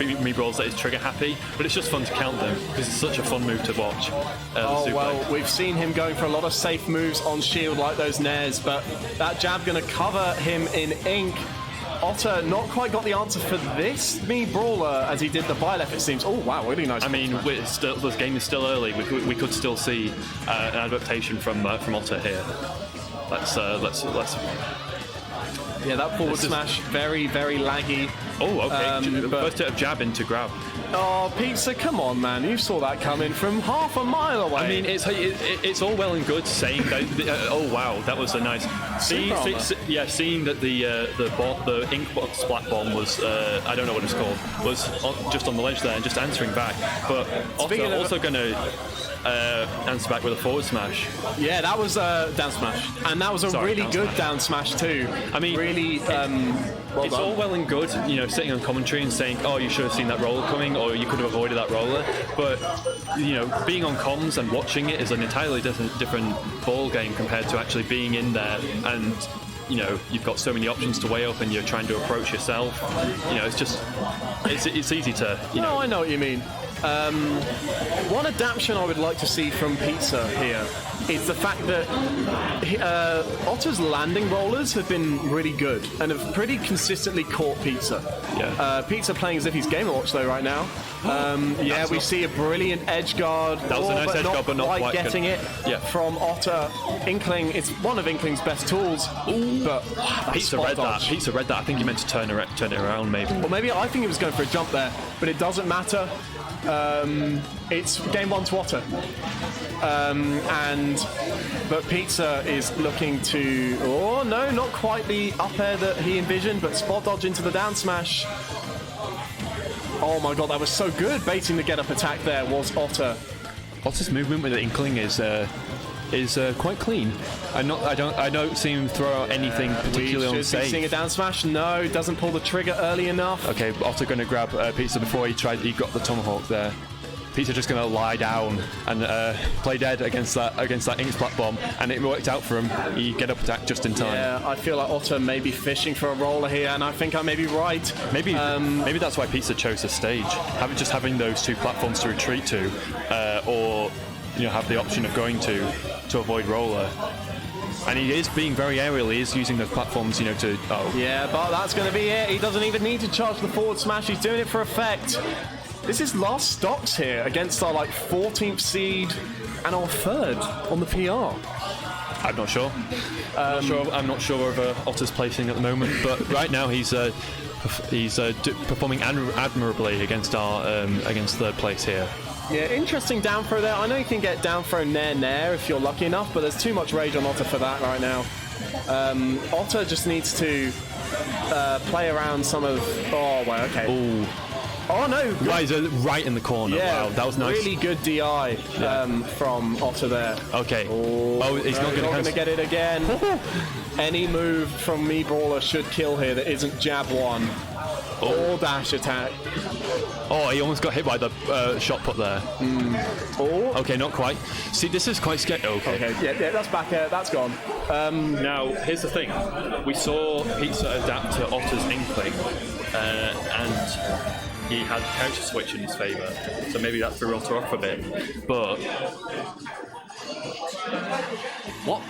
Mii Brawls that is trigger happy, but it's just fun to count them because it's such a fun move to watch. Oh, well, we've seen him going for a lot of safe moves on shield like those nairs, but that jab going to cover him in ink. Otter not quite got the answer for this Mii Brawler as he did the bile it seems. Oh wow, really nice. I mean, this game is still early. We could still see an adaptation from Otter here. Let's. Yeah, that forward smash very, very laggy. Oh, okay. First hit of jab into grab. Oh, Pizza, come on, man! You saw that coming from half a mile away. I mean, it's all well and good saying that. Oh wow, that was a nice. Seeing that the ink splat bomb was I don't know what it's called, was just on the ledge there and just answering back. But also going to answer back with a forward smash. Yeah, that was a down smash, and that was a really good down smash too. I mean, really. It's all well and good, sitting on commentary and saying, "Oh, you should have seen that roller coming, or you could have avoided that roller." But being on comms and watching it is an entirely different ball game compared to actually being in there and. You've got so many options to weigh up, and you're trying to approach yourself. It's easy to. No, I know what you mean. One adaptation I would like to see from Pizza here is the fact that Otter's landing rollers have been really good and have pretty consistently caught Pizza. Yeah. Pizza playing as if he's Game & Watch though right now. We see a brilliant edge guard. That was a nice edge guard, but not quite getting it from Otter. Inkling, it's one of Inkling's best tools. But Pizza read that. Pizza read that. I think he meant to turn it around, maybe. Or maybe I think he was going for a jump there, but it doesn't matter. It's game 1 to Otter. But Pizza is looking to... Oh, no, not quite the up air that he envisioned, but spot dodge into the down smash. Oh my god, that was so good. Baiting the get-up attack there was Otter. Otter's movement with the Inkling is quite clean. I don't see him throw out anything particularly unsafe. Seeing a down smash? No, doesn't pull the trigger early enough. Okay, Otter going to grab Pizza before he got the tomahawk there. Pizza just going to lie down and play dead against that ink splat bomb, and it worked out for him. He get up attack just in time. Yeah, I feel like Otter may be fishing for a roller here, and I think I may be right. Maybe that's why Pizza chose the stage, having those 2 platforms to retreat to, or have the option of going to avoid roller. And he is being very aerial. He is using those platforms, to. Oh. Yeah, but that's going to be it. He doesn't even need to charge the forward smash. He's doing it for effect. This is last stocks here against our 14th seed and our 3rd on the PR. I'm not sure. I'm not sure of Otter's placing at the moment, but right now he's performing admirably against our against 3rd place here. Yeah, interesting down throw there. I know you can get down throw nair if you're lucky enough, but there's too much rage on Otter for that right now. Otter just needs to play around some of... Oh, well, okay. Ooh. Oh, no. Right in the corner. Yeah, wow, that was nice. Really good DI from Otter there. Okay. He's not going to get it again. Any move from Mii Brawler should kill here that isn't jab 1. Or dash attack. Oh, he almost got hit by the shot put there. Okay, not quite. See, this is quite scary. Okay. Yeah, that's back air. That's gone. Now, here's the thing. We saw Pizza adapt to Otter's Inkling, and he had character switch in his favour. So maybe that threw Otter off a bit. But... What?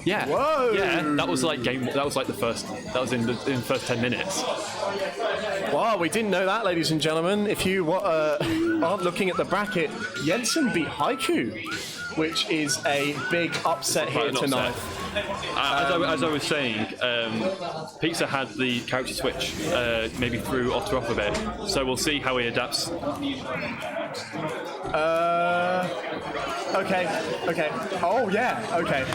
Yeah. Whoa. Yeah, that was like the first. That was in the first 10 minutes. Wow, we didn't know that, ladies and gentlemen. If you aren't looking at the bracket, Jensen beat Haiku. which is a big upset here Quite an tonight. As I was saying, Pizza had the character switch maybe threw Otter off a bit, so we'll see how he adapts. Okay. Oh yeah. Okay.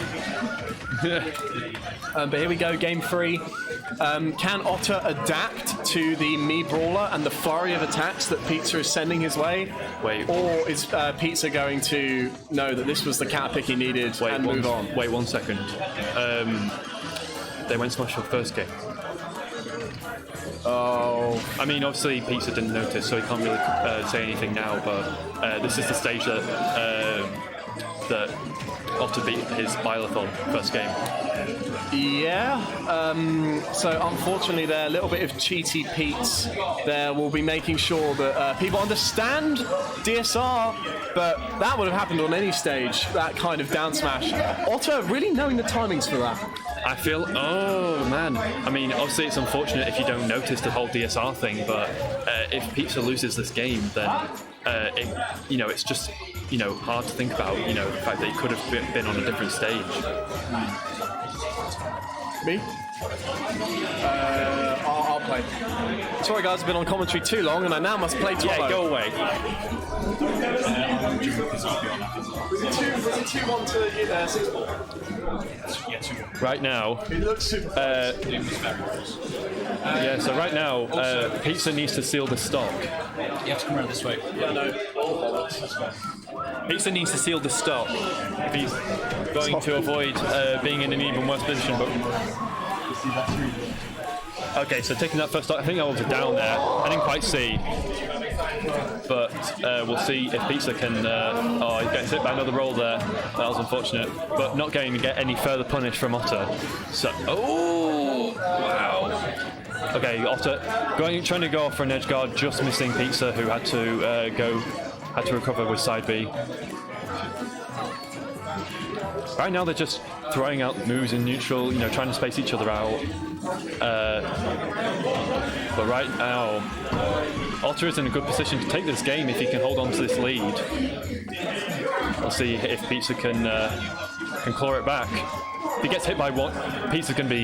But here we go, game 3. Can Otter adapt to the Mii Brawler and the flurry of attacks that Pizza is sending his way? Wait. Or is Pizza going to know that this was the cat pick he needed and move on? Wait 1 second. They went Smash for the first game. Oh. I mean, obviously Pizza didn't notice, so he can't really say anything now. But this is the stage that Otter beat his Bylethon first game. Yeah. So unfortunately, there a little bit of cheaty Pete's there will be making sure that people understand DSR, but that would have happened on any stage. That kind of down smash. Otter really knowing the timings for that. I feel, oh man. I mean, obviously it's unfortunate if you don't notice the whole DSR thing, but if Pizza loses this game, then it's just hard to think about. The fact that he could have been on a different stage. Me? I'll play. Sorry guys, I've been on commentary too long and I now must play Tomo. Yeah, go away. Was it 2-1 to 6-4? Right now, It looks super so right now, Pizza needs to seal the stock. You have to come around this way. Yeah, no. Pizza needs to seal the stock if he's going to avoid being in an even worse position. But okay, so taking that first stock, I think I was down there. I didn't quite see, but we'll see if Pizza can. He's getting hit by another roll there. That was unfortunate, but not going to get any further punish from Otter. So, wow. Okay, Otter trying to go off for an edge guard, just missing Pizza, who had to recover with side B. Right now they're just throwing out moves in neutral, trying to space each other out. But right now, Otter is in a good position to take this game if he can hold on to this lead. We'll see if Pizza can claw it back. If he gets hit by one, Pizza's going to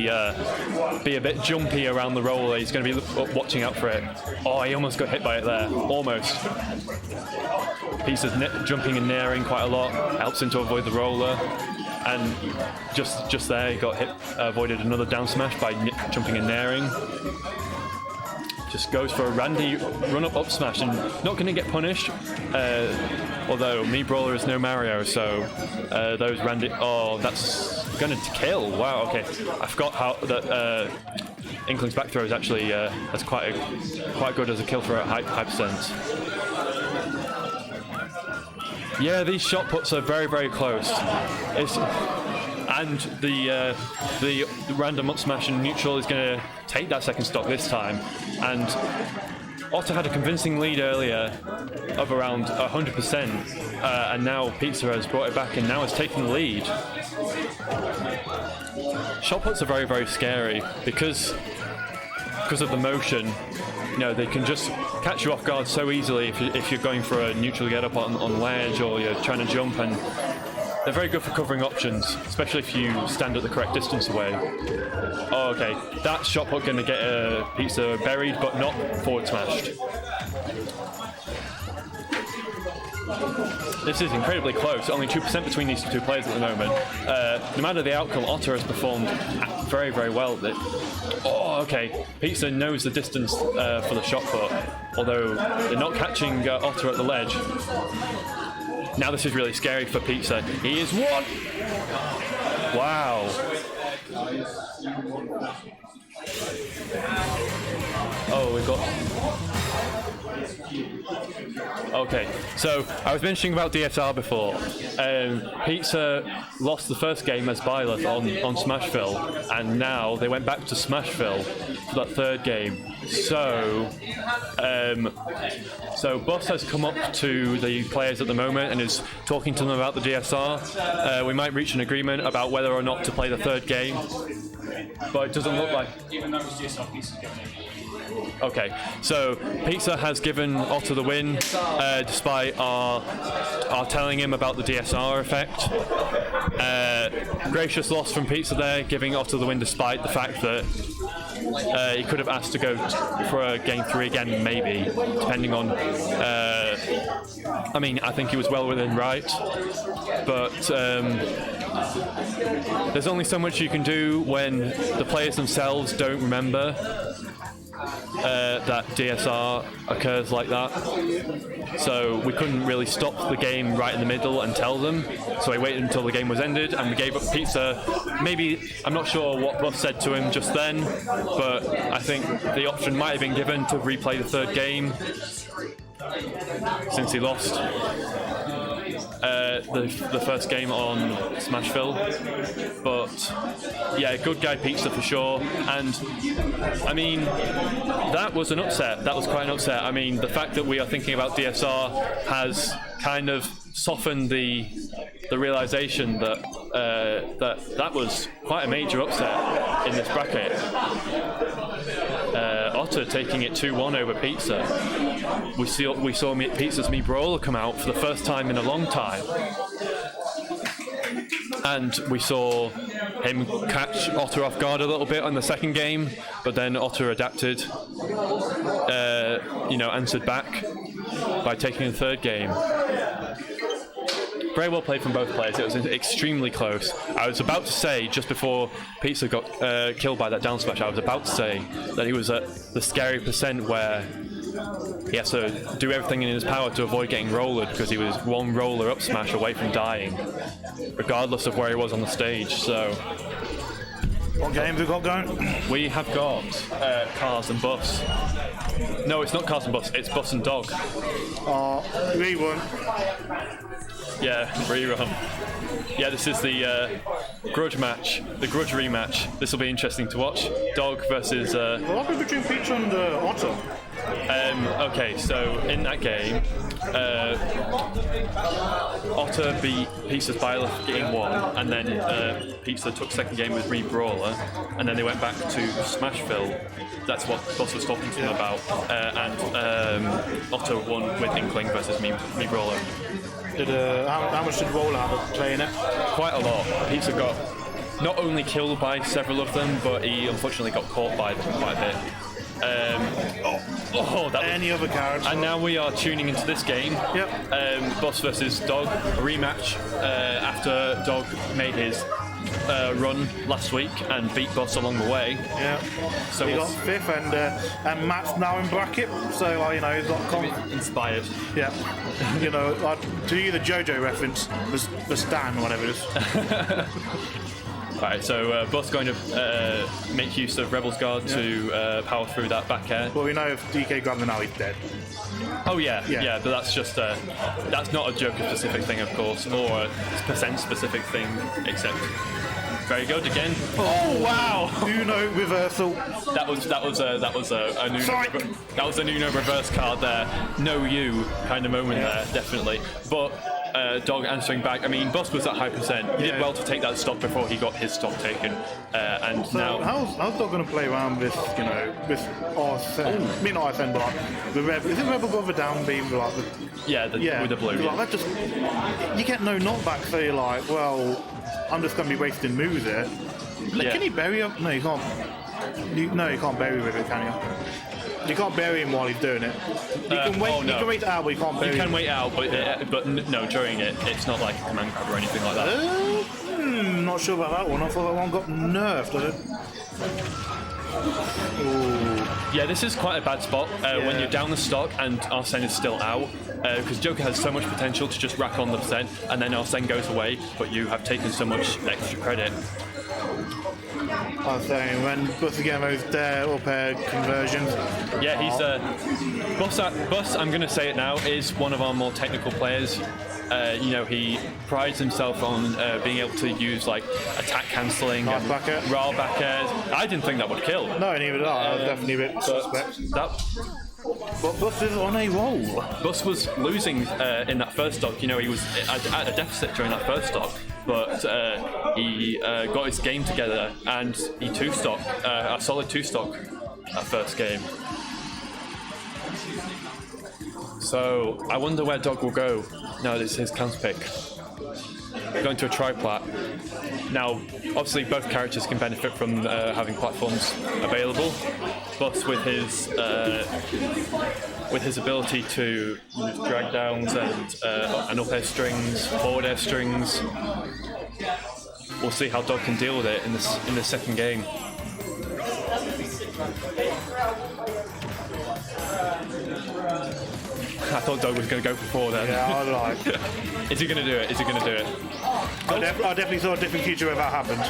be a bit jumpy around the roller. He's going to be watching out for it. Oh, he almost got hit by it there. Almost. Pizza's jumping and naring quite a lot. Helps him to avoid the roller. And just there, he got hit, avoided another down smash by jumping and naring. Just goes for a randy run-up up smash and not going to get punished. Although Mii Brawler is no Mario, so those randy. Oh, that's going to kill. Wow. Okay, I forgot how that Inkling's back throw is actually that's quite good as a kill throw at high percent. Yeah, these shot puts are very, very close. And the random up smash and neutral is going to take that second stock this time. And Otter had a convincing lead earlier of around 100%, and now Pizza has brought it back and now is taking the lead. Shot puts are very, very scary because of the motion. They can just catch you off guard so easily if you're going for a neutral get up on ledge or you're trying to jump, and they're very good for covering options, especially if you stand at the correct distance away. Oh, okay, that shot put going to get Pizza buried but not forward smashed. This is incredibly close, only 2% between these two players at the moment. No matter the outcome, Otter has performed very, very well. Oh, okay. Pizza knows the distance for the shot put, although they're not catching Otter at the ledge. Now this is really scary for Pizza. He is one! Wow. Oh, we've got... Okay, so I was mentioning about DSR before. Pizza lost the first game as Byleth on Smashville, and now they went back to Smashville for that third game. So Boss has come up to the players at the moment and is talking to them about the DSR. We might reach an agreement about whether or not to play the third game, but it doesn't look like... Even though it's DSR, Pizza's getting it. Okay, so Pizza has given Otto the win, despite our telling him about the DSR effect. Gracious loss from Pizza there, giving Otto the win despite the fact that he could have asked to go for a game 3 again, maybe, depending on... I mean, I think he was well within right, but there's only so much you can do when the players themselves don't remember that DSR occurs like that. So we couldn't really stop the game right in the middle and tell them. So I waited until the game was ended and we gave up Pizza. Maybe, I'm not sure what Buff said to him just then, but I think the option might have been given to replay the third game since he lost the first game on Smashville. But yeah, good guy Pizza for sure. And I mean, that was an upset. That was quite an upset. I mean, the fact that we are thinking about DSR has kind of softened the realization that that was quite a major upset in this bracket. Otter taking it 2-1 over Pizza. We saw Pizza's Me Brawler come out for the first time in a long time. And we saw him catch Otter off guard a little bit on the second game, but then Otter adapted, answered back by taking the third game. Very well played from both players. It was extremely close. I was about to say, just before Pizza got killed by that down smash, I was about to say that he was at the scary percent where he has to do everything in his power to avoid getting rollered, because he was one roller up smash away from dying, regardless of where he was on the stage. So, what games have we got going? We have got Cars and Bus. No, it's not Cars and Bus, it's Bus and Dog. Rerun. Yeah, rerun. Yeah, this is the grudge match, the grudge rematch. This will be interesting to watch. Dog versus... What happened between Pizza and Otto? Okay, so in that game, Otter beat Pizza's Byleth game 1, and then Pizza took second game with Me Brawler, and then they went back to Smashville. That's what Boss was talking to them about, and Otter won with Inkling versus Me Brawler. How much did Roller have to play in it? Quite a lot. Pizza got not only killed by several of them, but he unfortunately got caught by them quite a bit. Any other cards? And now we are tuning into this game. Yep. Boss versus Dog, a rematch after Dog made his run last week and beat Boss along the way. Yeah. So he got 5th, and Matt's now in bracket, so he's got inspired. Yeah. To you the JoJo reference, the Stan or whatever it is. Alright, so Boss going to make use of Rebel's Guard to power through that back air. Well, we know if DK grabbed him now, he's dead. Oh yeah, but that's just that's not a Joker-specific thing, of course, or a percent-specific thing, except very good again. Oh wow! Uno reversal. That was a Nuno. Sorry. That was a Nuno reverse card there. No you kind of moment there, definitely. But Dog answering back. I mean, Boss was at high percent. He did well to take that stock before he got his stock taken. And so now, how's Dog going to play around with with RSN? I mean not RSN, but like the Rebel. Is it Rebel Brother down beam? Like with the blue. Like, that you get no knockback. So you're like, well, I'm just going to be wasting moves here. Can he bury him? No, you can't. You can't bury with it, can you? You can't bury him while he's doing it. You can wait. You can wait out, but you can't bury him. You can wait out, but no, during it, it's not like a command grab or anything like that. Not sure about that one. I thought that one got nerfed. Yeah, this is quite a bad spot when you're down the stock and Arsene is still out, because Joker has so much potential to just rack on the percent, and then Arsene goes away, but you have taken so much extra credit. I was saying, when Bus again those up air conversions. Yeah, he's Bus, I'm going to say it now, is one of our more technical players. He prides himself on being able to use like attack cancelling, raw back airs. I didn't think that would kill. No, neither did I. was definitely a bit suspect. But Bus is on a roll. Bus was losing in that first stock. He was at a deficit during that first stock, but he got his game together and he two-stock, a solid two-stock that first game. So I wonder where Dog will go now that it's his counter pick. Going to a triplat. Now, obviously, both characters can benefit from having platforms available, but with his ability to use drag downs and up air strings, forward air strings, we'll see how Dog can deal with it in the second game. I thought Doug was going to go for 4 then. Yeah, I like. Is he going to do it? Is he going to do it? I definitely saw a different future if that happened.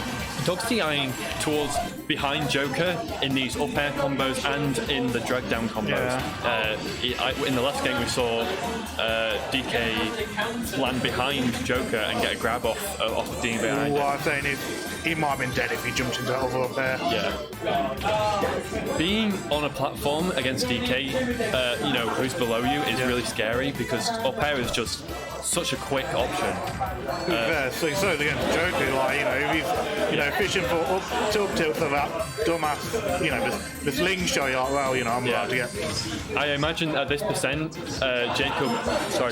Dog's eyeing towards behind Joker in these up air combos and in the drag down combos. Yeah. In the last game we saw DK land behind Joker and get a grab off of Dean behind What him. I'm saying is, he might have been dead if he jumped into that over up there. Yeah. Being on a platform against DK, who's below you, is really scary because up air is just such a quick option. So against Joker, if he's, fishing for up tilt for that dumbass, the slingshot, you're like, well, I'm about to get. I imagine at this percent,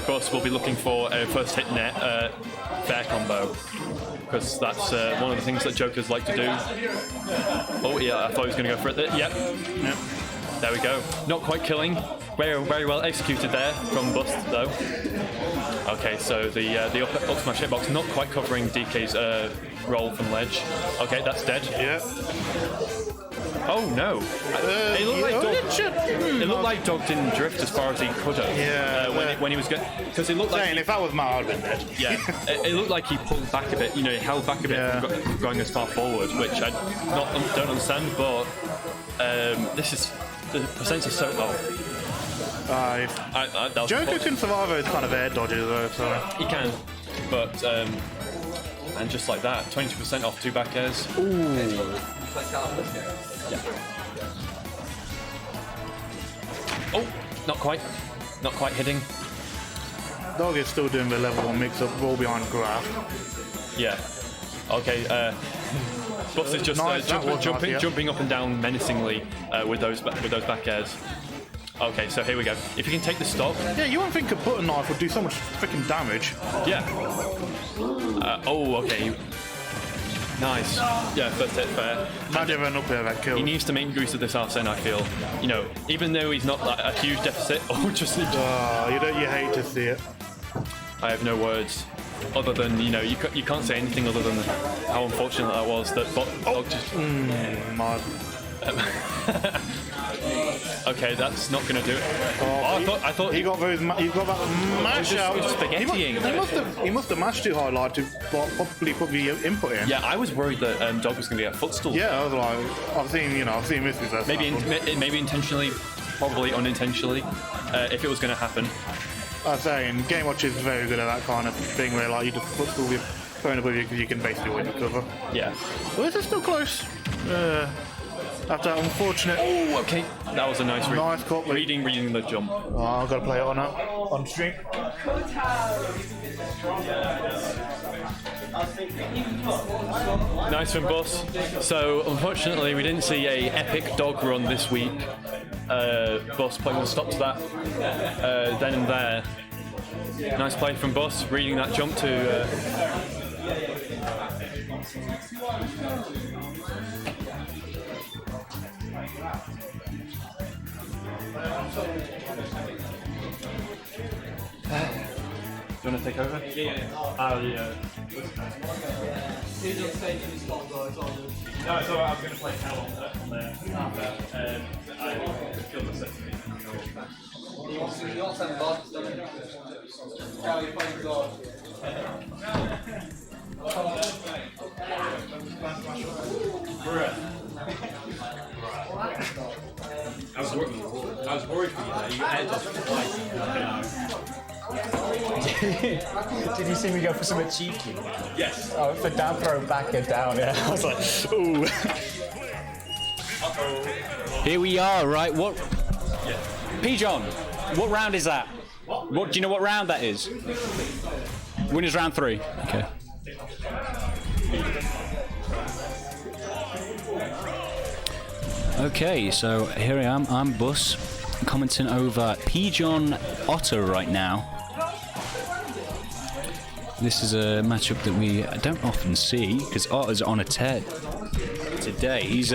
Boss will be looking for a first hit net fair combo. Because that's one of the things that Jokers like to do. Oh yeah, I thought he was going to go for it. Yep. There we go. Not quite killing. Very, very well executed there from Bust though. Okay, so the up smash hitbox not quite covering DK's roll from ledge. Okay, that's dead. Yeah. Oh no! It looked like Dog didn't drift as far as he could have. Yeah. When he was because it looked like if that was Matt, I'd have been dead. Yeah, it looked like he pulled back a bit. He held back a bit from going as far forward, which I don't understand. But this is the percents are so low. Joker can survive those kind of air dodges though, so he can, but and just like that, 20% off 2 back airs. ooh. Yeah. Oh, not quite hitting. Dog is still doing the level 1 mix up, roll behind graph. Yeah. Okay. Bus is just jumping up and down menacingly with those back airs. Okay, so here we go. If you can take the stock. Yeah, you wouldn't think a butter knife would do so much freaking damage. Yeah. Okay. Nice. Yeah, first hit fair. Imagine an up there that kill. He needs to make use of this Arsene, I feel. Even though he's not a huge deficit, you hate to see it. I have no words. Other than, you can't say anything other than how unfortunate that was. That Dog just... Okay, that's not going to do it. I thought he got those. He got that mash out. He must have mashed too hard, like to probably put the input in. Yeah, I was worried that Dog was going to get footstool. Yeah, I was like, I've seen misses. Maybe intentionally, probably unintentionally, if it was going to happen. I'm saying Game Watch is very good at that kind of thing where like you just footstool your phone above you because you can basically win the cover. Yeah. Well, this is still close. After that unfortunate. Oh, okay. That was a nice read. Nice cut. Reading the jump. Oh, I've got to play it on stream. Nice from Boss. So, unfortunately, we didn't see a epic Dog run this week. Boss putting a stop to that then and there. Nice play from Boss, reading that jump to... Do you want to take over? Yeah. Oh, yeah. No, it's alright, I was going to play Hell on there. I killed the second. You're 10 bucks, don't you? How you playing God? I was worried for you there. You aired off twice. Did you see me go for something cheeky? Yes. Oh, for down throw back and down, yeah. I was like, ooh. Here we are, right? What? Yeah. P-John, what round is that? What? Do you know what round that is? Winners round 3. Okay. Okay, so here I am. I'm Bus. commenting over Pigeon Otter right now. This is a matchup that we don't often see because Otter's on a tear today. He's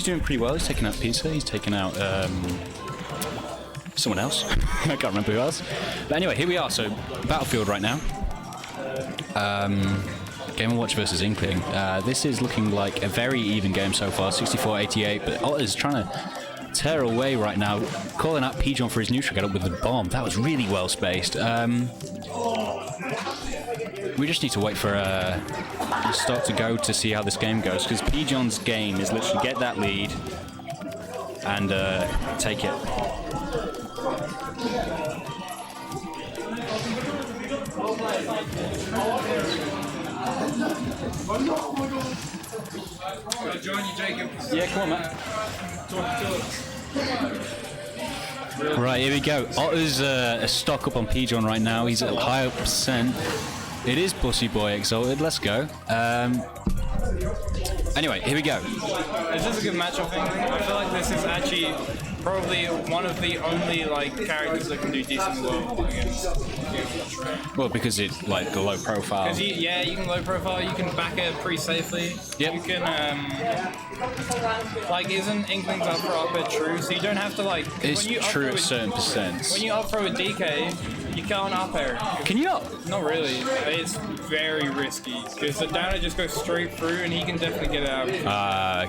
doing pretty well. He's taking out Pizza. He's taking out someone else. I can't remember who else. But anyway, here we are. So Battlefield right now. Game & Watch versus Inkling. This is looking like a very even game so far, 64-88, but Otter's trying to tear away right now, calling out Pigeon for his neutral get up with the bomb. That was really well spaced. We just need to wait for the start to go to see how this game goes, because Pigeon's game is literally get that lead and take it. Yeah, come on, man. Right, here we go. Otter's a stock up on Pigeon right now. He's at a higher percent. It is Pussy Boy Exalted. Let's go. Anyway, here we go. This is a good matchup thing. I feel like this is actually probably one of the only characters that can do decent well against. Well, because it's like a low profile. Because you can low profile. You can back it pretty safely. Yep. You can isn't Inkling's up for up air true? So you don't have to It's when you true at up certain percents. When you up throw a DK, you can't up air. Can you not? Not really. It's very risky because the downer just goes straight through, and he can definitely get out.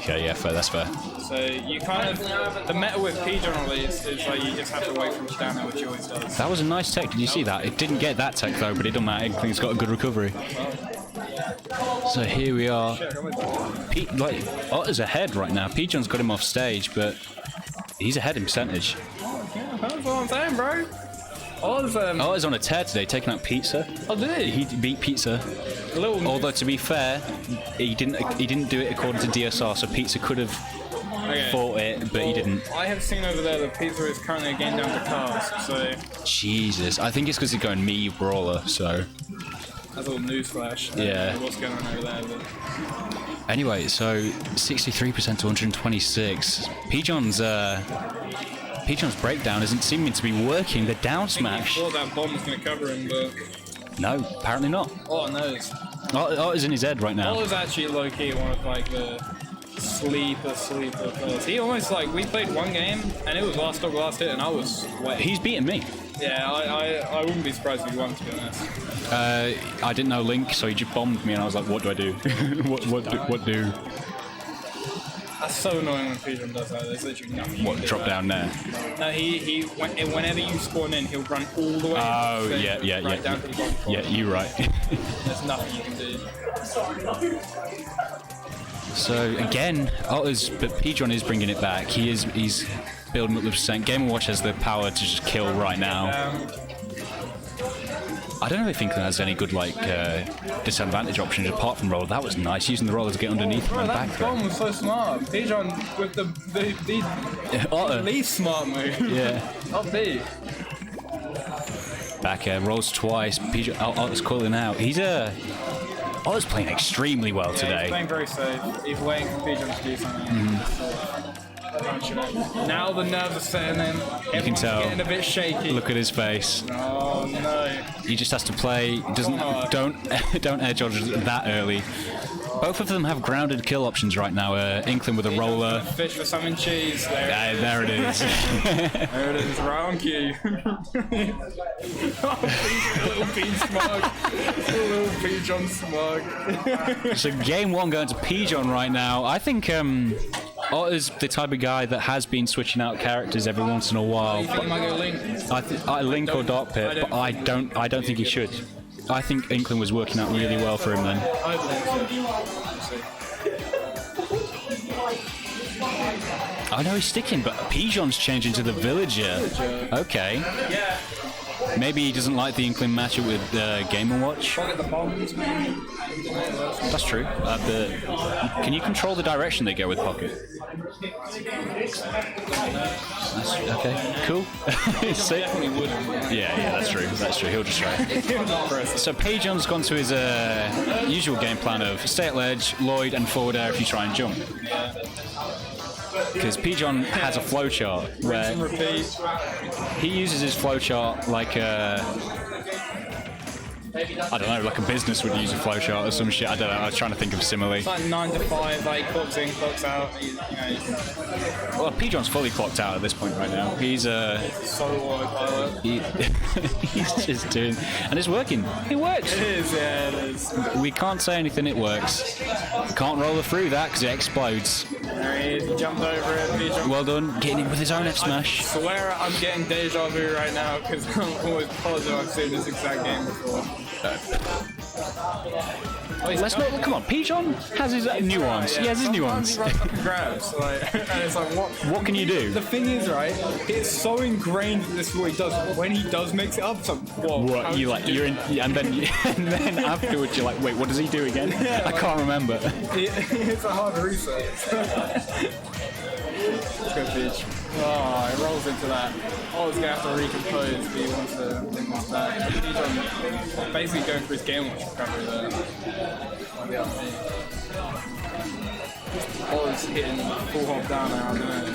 Okay, yeah, fair. That's fair. So you kind of the meta with Pigeon at least is you just have to wait for his downer, which he always does. That was a nice tech. Did you see that? It didn't get that tech though, but it doesn't matter. Inkling's got a good recovery. So here we are. Otter's ahead right now. Pigeon's got him off stage, but he's ahead in percentage. Yeah, that's what I'm saying, bro. Otter's on a tear today, taking out Pizza. Oh, did he? He beat Pizza. Although to be fair, he didn't do it according to DSR, so Pizza could have fought it, but he didn't. I have seen over there that Pizza is currently again down to cast, so. Jesus, I think it's because he's going me brawler, so. That's a little newsflash. Yeah. What's going on over there? But... Anyway, so 63% to 126. Pigeon's breakdown isn't seeming to be working. The down smash. I thought that bomb was going to cover him, but. No, apparently not. Oh, no. Otter's in his head right now. Otter's actually low key one of the sleeper players. He almost we played one game and it was last dog last hit and I was sweating. He's beaten me. Yeah, I wouldn't be surprised if he won, to be honest. I didn't know Link, so he just bombed me and I was like, what do I do? what do? That's so annoying when Pigeon does that. There's literally nothing. What, drop down there? No, whenever you spawn in, he'll run all the way. Oh, down to the bottom. Yeah, you're right. There's nothing you can do. So again, but Pigeon is bringing it back. He's building up the percent. Game & Watch has the power to just kill right now. I don't know if Inkling has any good disadvantage options apart from roller. That was nice, using the roller to get underneath and back. That bomb was so smart. Pigeon with the least smart move. Yeah. Up B. Back air, rolls twice. Pigeon, Otter's calling out. Otter's playing extremely well today. He's playing very safe. He's waiting for Pigeon to do something. Now the nerves are setting in. You can tell. Getting a bit shaky. Look at his face. Oh no. He just has to play. Don't air dodge that early. Both of them have grounded kill options right now. Inkling with a roller. Fish for salmon cheese. There it is. There it is, round key. Little Pigeon smug. Little Pigeon smug. So game one going to Pigeon right now. I think Otter's the type of guy that has been switching out characters every once in a while. You think he might go Link? I Link or Dark Pit, but I don't think he should. I think Inkling was working out really well for him then. I believe I know he's sticking, but Pigeon's changing to the Villager. Okay. Yeah. Maybe he doesn't like the Inkling matchup with Game & Watch. That's true. Can you control the direction they go with Pocket? Okay, cool. Definitely wouldn't. Yeah, that's true. That's true. He'll just try. So Pigeon's gone to his usual game plan of stay at ledge, Lloyd, and forward air if you try and jump. because Pigeon has a flowchart where he uses his flowchart like a, I don't know, like a business would use a flowchart or some shit. I don't know. I was trying to think of a simile. It's like 9 to 5, like clocks in, clocks out. Well, Pigeon's fully clocked out at this point right now. He's Solo autopilot. he's just doing, and it's working. It works. It is, yeah, it is. We can't say anything. It works. Can't roll her through that because it explodes. There he is. He jumped over it. Pigeon. Well done, getting him with his own F smash. I swear I'm getting deja vu right now because I'm always positive I've seen this exact game before. Let's not. Come on, Pigeon has his nuance. He has his nuance. Sometimes he runs up and grabs, like, and it's like, What can you do? The thing is, right? It's so ingrained that this is what he does. When he does mix it up, it's like, whoa. What you like? You're in, and then afterwards you're like, wait, what does he do again? I can't remember. It's a hard reset. Good bitch. Oh, it rolls into that. Oh, he's gonna have to recompose, but he wants to bring this back. He's basically going for his game watch recovery there. Oh, he's hitting full hop down around there.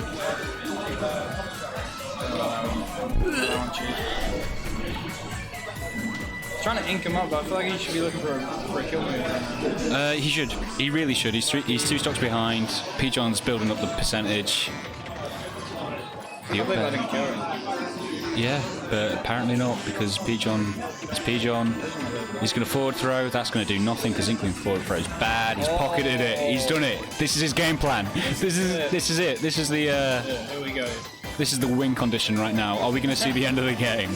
Trying to ink him up, but I feel like he should be looking for a kill move. He should. He really should. He's 2 stocks behind. Pigeon's building up the percentage. They let him kill him. Yeah, but apparently not, because Pigeon is Pigeon. He's going to forward throw. That's going to do nothing because Inkling forward throw is bad. He's pocketed it. He's done it. This is his game plan. This is it. This is the. Here we go. This is the win condition right now. Are we going to see the end of the game?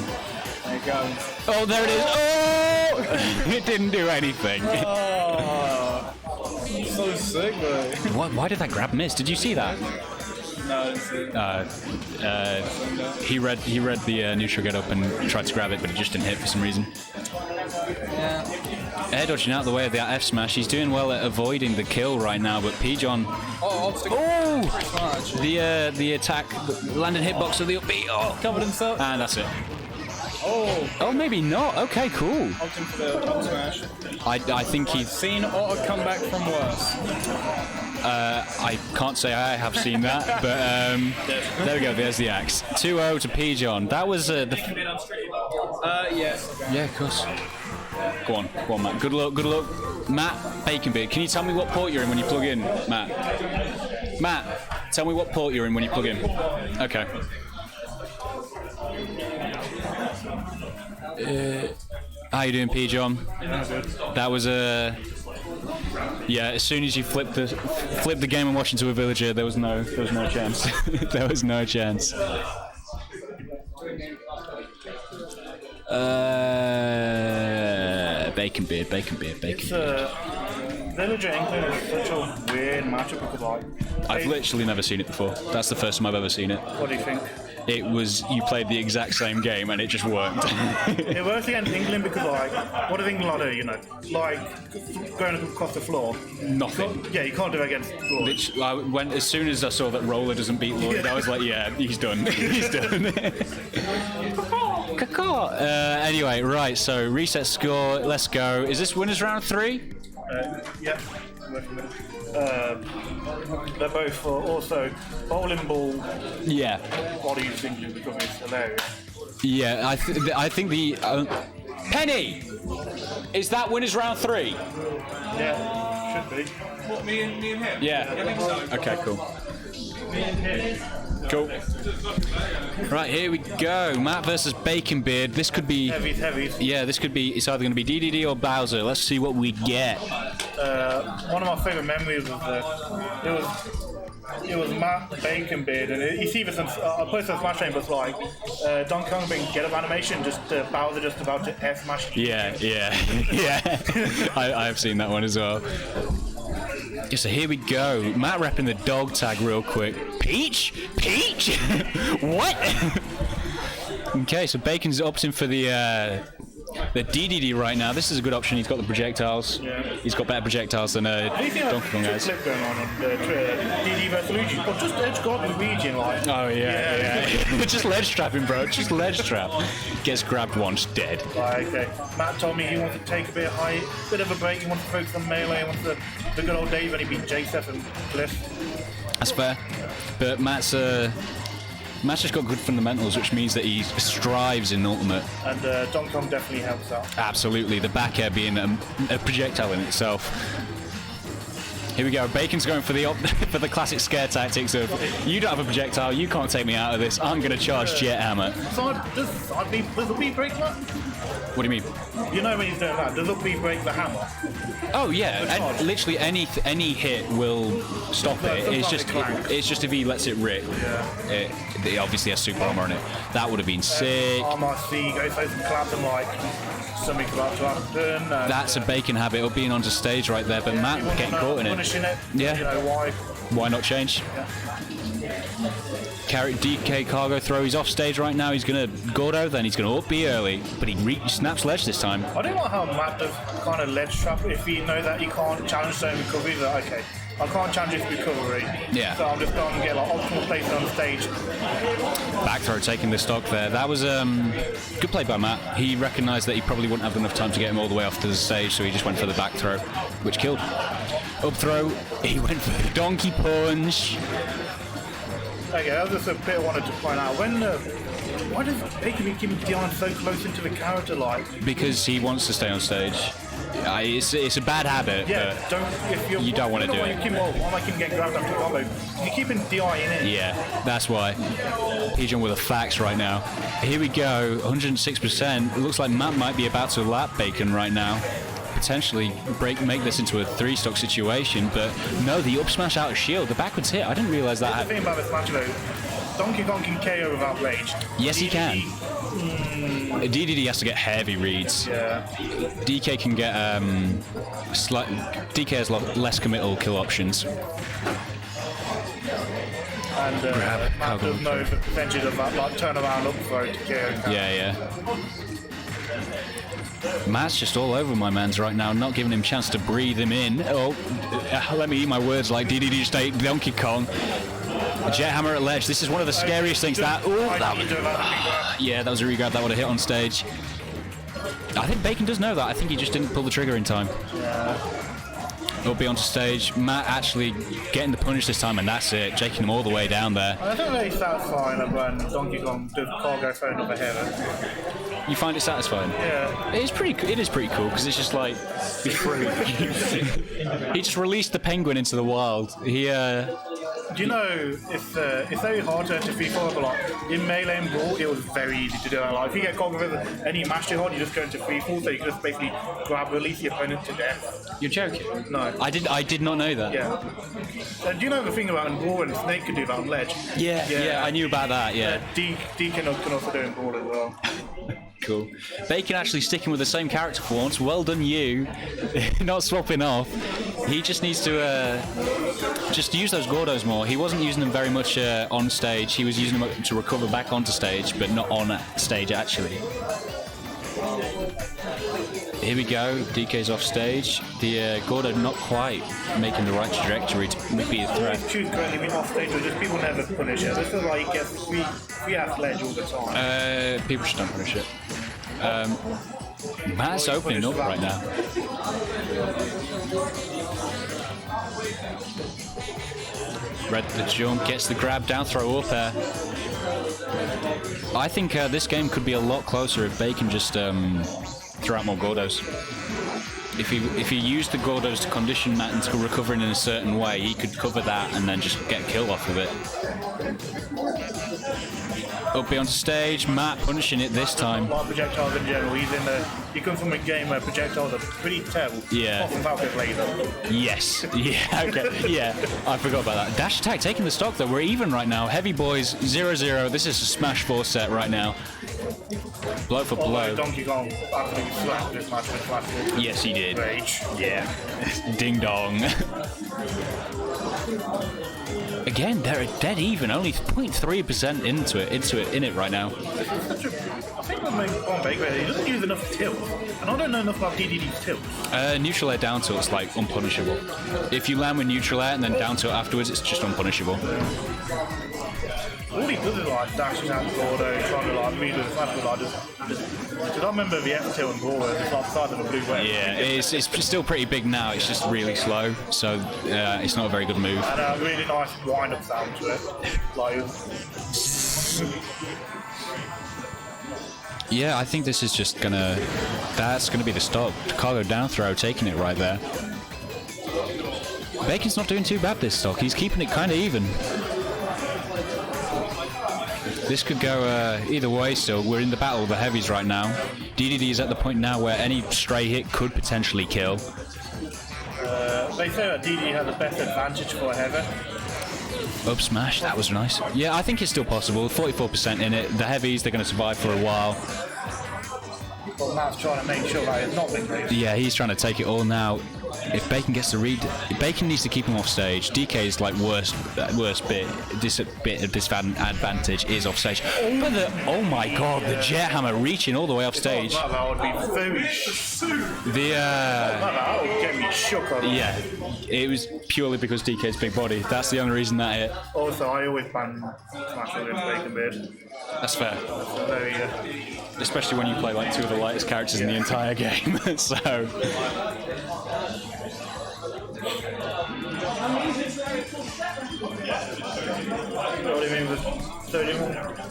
There it goes. Oh, there it is. Oh! It didn't do anything. Oh, so sick, though. Why did that grab miss? Did you see that? No, He read the neutral get up and tried to grab it, but it just didn't hit for some reason. yeah. Air dodging out of the way of that F smash. He's doing well at avoiding the kill right now, but Pigeon. Oh, obstacle. Oh! The attack, the landing hitbox of the up B. Oh, Covered himself. and that's it. Oh, Maybe not. Okay, cool. opting for the up smash. I think he's. Seen Otter come back from worse. I can't say I have seen that, but there we go. There's the axe. 2-0 to Pigeon. That was the. Yes. Okay. Yeah, of course. Go on, Matt. Good luck. Matt Baconbeard, can you tell me what port you're in when you plug in, Matt? Matt, tell me what port you're in when you plug in. Okay. How you doing, Pigeon? That was a. Yeah, as soon as you flipped the game and watched into a villager, there was no chance. There was no chance. Bacon beard. Villager Inkling is such a weird matchup because, like, I've literally never seen it before. That's the first time I've ever seen it. what do you think? It was, you played the exact same game and it just worked. It works against England because, like, what does England do? You know, like going across the floor. Nothing. Yeah, you can't do it against Lloyd. As soon as I saw that Roller doesn't beat Lloyd, I was like, yeah, he's done. He's done. Anyway, right, so reset score, let's go. Is this winners round 3? Yeah. They're both for also bowling ball. Yeah. Bodies England because it's hilarious. Yeah, I think the Penny, is that winners round 3? Yeah, should be. What, me and him? Yeah. I think so. Okay, cool. Cool. Right, here we go. Matt versus Baconbeard. This could be. Heavies. Yeah, this could be. It's either going to be DDD or Bowser. Let's see what we get. One of my favourite memories was it was Matt Baconbeard, and you see this. I posted a Smash game, but it's like Donkey Kong being get up animation, just Bowser just about to F smash. Yeah. I have seen that one as well. Yeah, so here we go. Matt repping the dog tag real quick. Peach? What? Okay, so Bacon's opting for the DDD right now. This is a good option. He's got the projectiles. Yeah. He's got better projectiles than Donkey Kong has. Clip going on DD versus Luigi, but just edge guard with Luigi in like. Oh yeah. Just ledge trapping, bro. Just ledge trap. Gets grabbed once, dead. Okay. Matt told me he wants to take a bit of a break. He wants to focus on melee. He wants the good old days when he beat J7 Bliss. That's fair. But Matt's just got good fundamentals, which means that he strives in Ultimate. And Donkey Kong definitely helps out. Absolutely. The back air being a projectile in itself. Here we go. Bacon's going for the for the classic scare tactics of, you don't have a projectile, you can't take me out of this, I'm going to charge Jet Hammer. Does up B break that? What do you mean? You know when he's doing that, does up B break the hammer? Oh yeah, and literally any hit will stop it. It's just if he lets it rip. Yeah. It obviously has super armor on it. That would have been sick. RMRC goes for some claps and like something about to happen. That's a Bacon habit of being onto stage right there, but Matt getting caught in it. Yeah. You know why? Why not change? Yeah. Carrot DK cargo throw. He's off stage right now. He's going to Gordo, then he's going to up B early, but he snaps ledge this time. I don't know how Matt does kind of ledge trap if he knows that he can't challenge zone recovery. Like, okay, I can't challenge his recovery. Yeah. So I'm just going to get like optimal placement on stage. Back throw taking the stock there. That was good play by Matt. He recognised that he probably wouldn't have enough time to get him all the way off to the stage, so he just went for the back throw, which killed. Up throw, he went for the donkey punch. Okay, that was just a bit I wanted to point out. Why does Bacon keep Dion so close into the character like? Because he wants to stay on stage. It's a bad habit. Yeah, you don't want to do it. Why am I keep getting grabbed after combo? You're keeping DI in it. Yeah, that's why. Pigeon with a fax right now. Here we go, 106%. It looks like Matt might be about to lap Bacon right now. Potentially make this into a 3-stock situation, but no, the up smash out of shield, the backwards hit. I didn't realise that. The thing about this match though, Donkey Kong can KO without rage. Yes, he can. DDD has to get heavy reads. Yeah. DK can get DK has less committal kill options. And Matt does know the percentage of that like turnaround up throw to KO. Yeah. Matt's just all over my man's right now, not giving him a chance to breathe him in. Oh, let me eat my words like DDD State Donkey Kong. Jet Hammer at ledge. This is one of the scariest things. Yeah, that was a regrab that would have hit on stage. I think Bacon does know that. I think he just didn't pull the trigger in time. Yeah. He'll be onto stage. Matt actually getting the punish this time, and that's it. Jaking him all the way down there. I don't really satisfying when Donkey Kong does cargo phone over here. You find it satisfying? Yeah. It is pretty cool because it's just like he just released the penguin into the wild. Do you know, it's very hard to free fall, but like, in Melee and Brawl, it was very easy to do that. Like, if you get caught with any mash too hard, you just go into free fall, so you can just basically release the opponent to death. You're joking? No. I did not know that. Yeah. Do you know the thing about in Brawl and Snake could do that on ledge? Yeah, I knew about that, yeah. D can also do in Brawl as well. Cool. Bacon actually sticking with the same character for once. Well done, you. Not swapping off. He just needs to just use those Gordos more. He wasn't using them very much on stage. He was using them to recover back onto stage, but not on stage actually. Here we go. DK's off stage. The Gordo not quite making the right trajectory to be a threat. Choose currently being off stage, or just people never punish it. This is like he gets free half ledge all the time. People just don't punish it. Matt's opening up right now. Red the jump, gets the grab, down throw up air. I think this game could be a lot closer if Bacon just throw out more Gordos. If he used the Gordos to condition Matt into recovering in a certain way, he could cover that and then just get a kill off of it. Up onto stage, Matt punishing it this time. Like projectiles in general, he comes from a game where projectiles are pretty terrible. Yeah. Often without his laser. Yes. Yeah, okay. Yeah, I forgot about that. Dash attack taking the stock though. We're even right now. Heavy boys, 0-0. This is a Smash 4 set right now. Blow for blow. Donkey Kong absolutely slapped this match with Flash 4. Yes, he did. Rage. Yeah. Ding dong. Again, they're dead even, only 0.3% in it right now. I think what makes Bon Baker, he doesn't use enough tilt. And I don't know enough about DDD's tilt. Neutral air down tilt's like unpunishable. If you land with neutral air and then down tilt afterwards, it's just unpunishable. all he does is like dashing out Gordo, trying to like read the smash, but like just. Because I remember the F2 and Gordo just like the side of the blue wave. Yeah, it's still pretty big now. It's just really slow, so it's not a very good move. And a really nice wind up sound to it. Like. Yeah, I think this is just that's gonna be the stop. Cargo down throw, taking it right there. Bacon's not doing too bad this stock. He's keeping it kind of even. This could go either way still. We're in the battle of the heavies right now. DDD is at the point now where any stray hit could potentially kill. They say that DDD has a better advantage for a heavy. Up smash, that was nice. Yeah, I think it's still possible. 44% in it. The heavies, they're going to survive for a while. But Matt's trying to make sure that it's not been raised. Yeah, he's trying to take it all now. If Bacon gets the read, Bacon needs to keep him off stage. DK's like worst bit of disadvantage is off stage. But oh my god, the jet hammer reaching all the way off stage. That would be very. That would get me shook on. Yeah, it was purely because DK's big body. That's the only reason that hit. Also, I always ban smash against Bacon Beard. That's fair. Very. Especially when you play like two of the lightest characters in the entire game. So. What do you mean with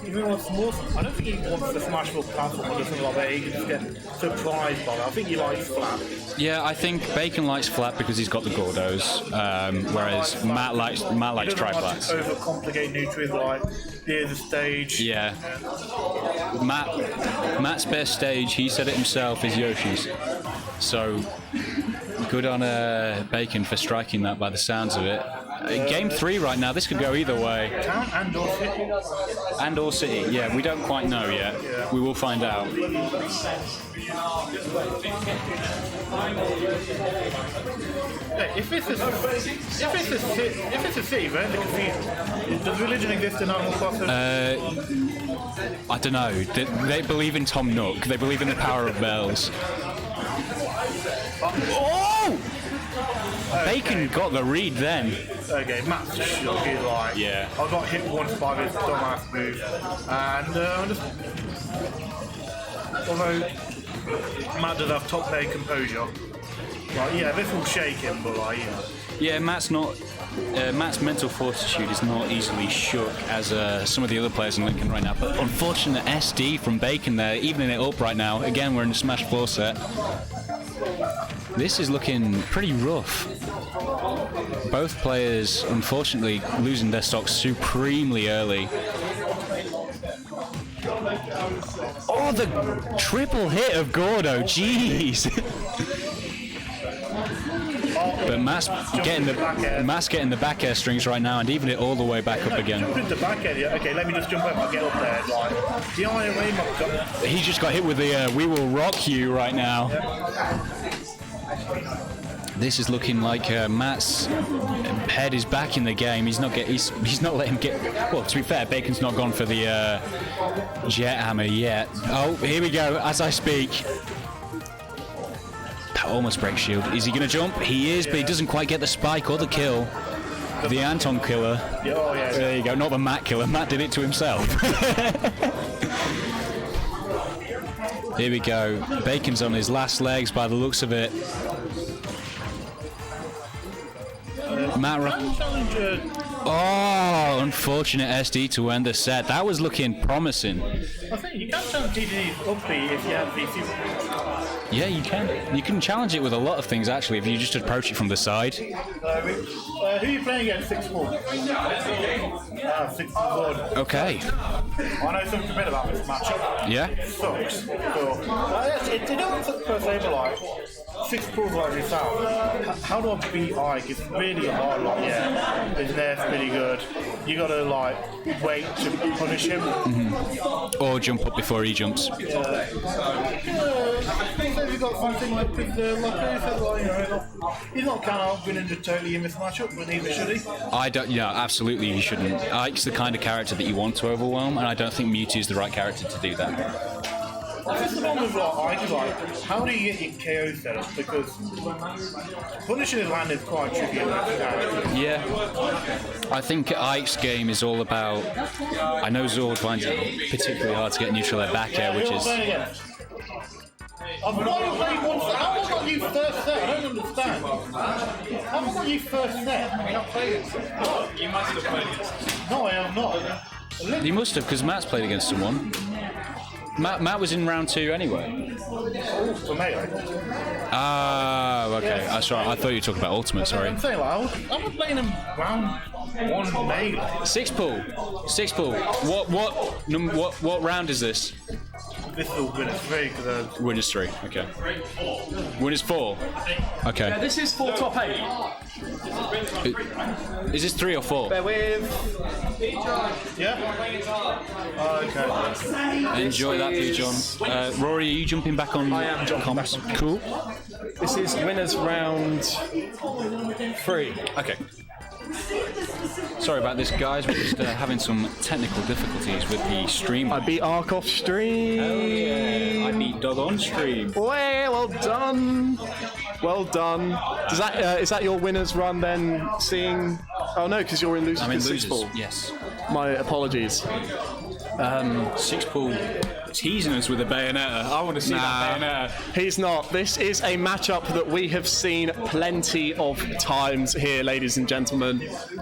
even what's more? I don't think he wants the smashable platform or something like that. He can just get surprised by that. I think he likes flat. Yeah, I think Bacon likes flat because he's got the Gordos, whereas Matt likes tri-flats. Overcomplicate neutral like here's the stage. Yeah. Matt's best stage, he said it himself, is Yoshi's. So good on Bacon for striking that by the sounds of it. Game 3 right now, this could go either way. Town and or city. And or city, yeah, we don't quite know yet. Yeah. We will find out. If it's a city, right? Does religion exist in Animal Crossing? I don't know. They believe in Tom Nook. They believe in the power of bells. Oh! Bacon got the read then. Okay, Matt's shook. He's like, yeah. I got hit once by this dumbass move, and although Matt does have top player composure, like yeah, this will shake him, but like yeah, Matt's mental fortitude is not easily shook as some of the other players in Lincoln right now. But unfortunate SD from Bacon there, evening it up right now. Again, we're in the Smash 4 set. This is looking pretty rough. Both players, unfortunately, losing their stocks supremely early. Oh, the triple hit of Gordo, jeez! But Matt's getting the back air strings right now and even it all the way back up again. Jump into back air, yeah. Okay, let me just jump up and get up there. Like, the iron way, he just got hit with the "We will rock you" right now. Yeah. This is looking like Matt's head is back in the game. He's not letting him get. Well, to be fair, Bacon's not gone for the jet hammer yet. Oh, here we go. As I speak. That almost breaks shield. Is he going to jump? He is, but he doesn't quite get the spike or the kill. The Anton killer. Oh, yeah. There you go. Not the Matt killer. Matt did it to himself. Here we go. Bacon's on his last legs by the looks of it. Matt. Oh, unfortunate SD to end the set. That was looking promising. I think you can challenge DDD's upbeat if you have VC. Yeah, you can. You can challenge it with a lot of things actually if you just approach it from the side. Who are you playing against? 6-4. 6-4. Okay. I know something a bit about this matchup. Yeah. It sucks. It don't suck per se, but like 6 pulls like this out. How do I beat Ike? It's really hard. Like yeah, his nerf's pretty good. You gotta like wait to punish him. Mm-hmm. Or jump up before he jumps. Yeah. He's got something like with the locker. He's not kind of winning totally in this matchup, but neither should he. I don't. Yeah, absolutely, he shouldn't. Ike's the kind of character that you want to overwhelm, and I don't think Mewtwo's the right character to do that. That's the one with like, how do you get your KO set up? Because punishing his land is quite tricky. Yeah. I think Ike's game is all about. I know Zord finds it particularly hard to get neutral air back air, which is. I've not played once. How was that you first set? I don't understand. How was that you first set? Have you not played it? No. You must have played it. No, I have not. You must have, because Matt's played against someone. Matt was in round 2 anyway. Oh, for melee. Ah, okay. That's right. I thought you were talking about Ultimate, sorry. I'm saying, I was playing him round 1 melee. Six pool. What round is this? This is winners 3 because Winners 3. Okay. Winners 4. Okay. Yeah, this is for top 8. Is this 3 or 4? Bear with. yeah. Okay. Enjoy that, please, John. Rory, are you jumping back on? I am jumping comms? back on. Cool. This is winners round 3. Okay. Sorry about this, guys. We're just having some technical difficulties with the stream. I beat Ark off stream. Oh yeah, I beat Dog on stream. Well done. Well done. Does that is that your winners run then? Seeing? Oh no, because you're in losers. I'm in Six losers. ball. Yes. My apologies. Six pool teasing us with a Bayonetta. I want to see that Bayonetta. He's not. This is a matchup that we have seen plenty of times here, ladies and gentlemen.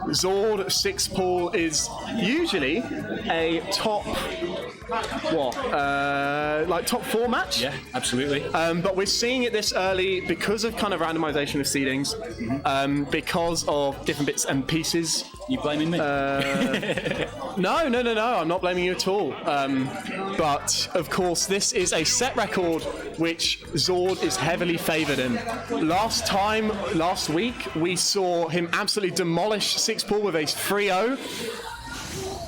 Zord Six Pool is usually a top like top 4 match. Yeah, absolutely. But we're seeing it this early because of kind of randomization of seedings, because of different bits and pieces. You blaming me? No, I'm not blaming you at all. But of course, this is a set record which Zord is heavily favoured in. Last week, we saw him absolutely demolish Six Pool with a 3-0,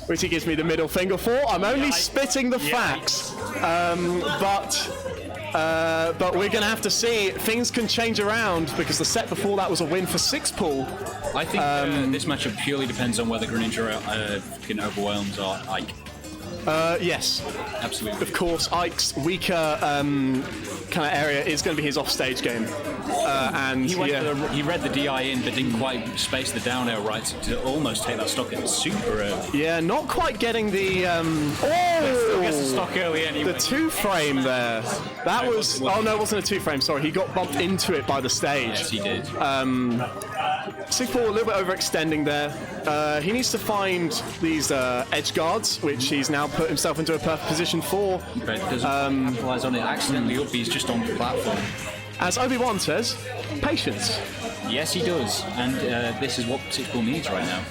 which he gives me the middle finger for. I'm only spitting the facts. But we're going to have to see. Things can change around because the set before that was a win for Six Pool. I think this matchup purely depends on whether Greninja overwhelms Ike. Yes. Absolutely. Of course, Ike's weaker kind of area is going to be his offstage game. And he read the DI in but didn't quite space the down air right to almost take that stock in super early. Yeah, not quite getting the Still gets the stock early anyway. the 2-frame there. That was it wasn't a 2-frame, sorry. He got bumped into it by the stage. Yes, he did. Six Pool a little bit overextending there. He needs to find these edge guards, which he's now put himself into a perfect position for. But doesn't capitalize on it accidentally up, he's just on the platform. As Obi-Wan says, patience. Yes, he does, and this is what Six Pool needs right now.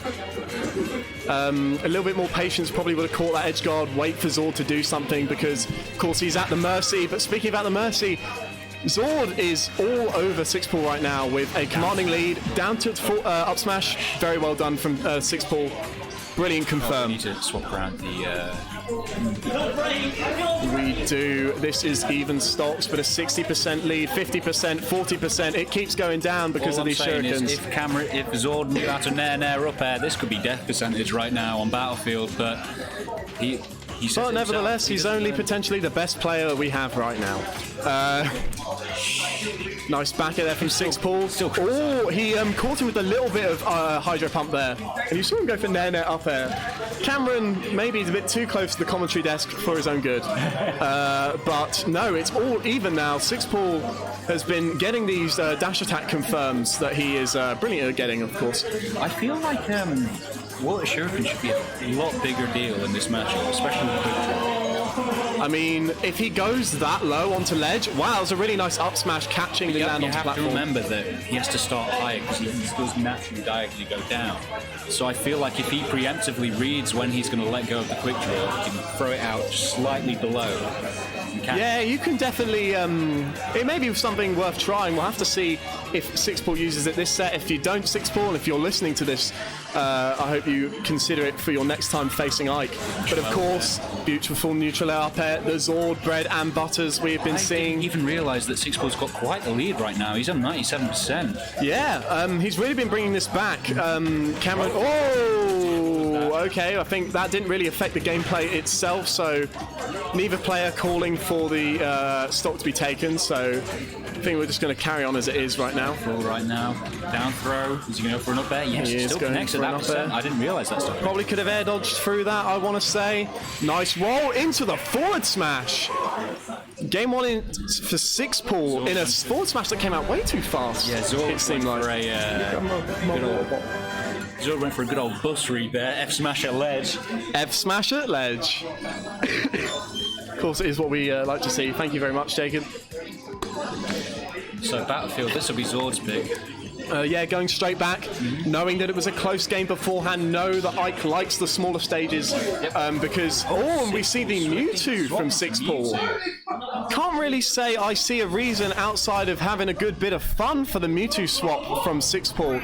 A little bit more patience probably would have caught that edge guard, wait for Zord to do something because, of course, he's at the mercy. But speaking about the mercy, Zord is all over Six Pool right now with a commanding lead, down to up smash. Very well done from Six Pool. Brilliant confirm. We need to swap around the... We do. This is even stocks, but a 60% lead, 50%, 40%. It keeps going down because of these shurikens. If Zord knew how to nair up air, this could be death percentage right now on Battlefield, but he says But it nevertheless, himself, he he's doesn't only know. potentially the best player that we have right now. Nice back there from Six Pool. Oh, he caught him with a little bit of hydro pump there. And you saw him go for nair up air. Cameron maybe is a bit too close to the commentary desk for his own good. But no, it's all even now. Six Pool has been getting these dash attack confirms that he is brilliant at getting, of course. I feel like Water Shuriken should be a lot bigger deal in this matchup, especially with quick draw. I mean, if he goes that low onto ledge, wow, it's a really nice up smash catching the land You onto have platform. to remember that he has to start higher because he does naturally diagonally go down. So I feel like if he preemptively reads when he's going to let go of the quick draw, he can throw it out slightly below. Yeah, you can definitely. It may be something worth trying. We'll have to see if Six Pool uses it this set. If you don't, Six Pool, if you're listening to this, I hope you consider it for your next time facing Ike. But of course, beautiful neutral air up air, the Zord bread and butters we have been seeing. I didn't even realise that Six Pool's got quite the lead right now. He's on 97%. Yeah, he's really been bringing this back. Cameron, okay, I think that didn't really affect the gameplay itself, so neither player calling for the stock to be taken, so I think we're just going to carry on as it is right now. Full right now. Down throw. Is he going to go for an up air? Yes, He is still going connects for at an that up air. percent. I didn't realise that stuff. Probably could have air dodged through that, I want to say. Nice roll into the forward smash. Game 1 for 6-pool in a forward smash that came out way too fast. Yeah, Zord it seemed like. Zord went for a good old bus read there. F smash at ledge. F smash at ledge. Of course, it is what we like to see. Thank you very much, Jacob. So Battlefield, this will be Zord's pick. Yeah, going straight back, knowing that it was a close game beforehand, know that Ike likes the smaller stages because, and we see the Mewtwo from 6-pool. Can't really say I see a reason outside of having a good bit of fun for the Mewtwo swap from 6-pool,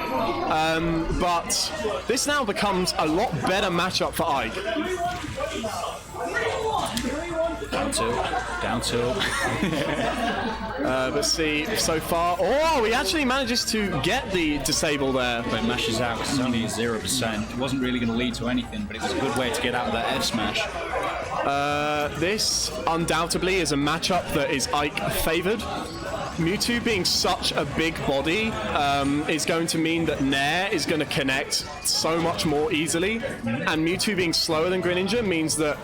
but this now becomes a lot better matchup for Ike. Down tilt. But see, so far, he actually manages to get the disable there. But it mashes out because it's only 0%. It wasn't really going to lead to anything, but it was a good way to get out of that F smash. This undoubtedly is a matchup that is Ike favoured. Mewtwo being such a big body is going to mean that Nair is going to connect so much more easily, and Mewtwo being slower than Greninja means that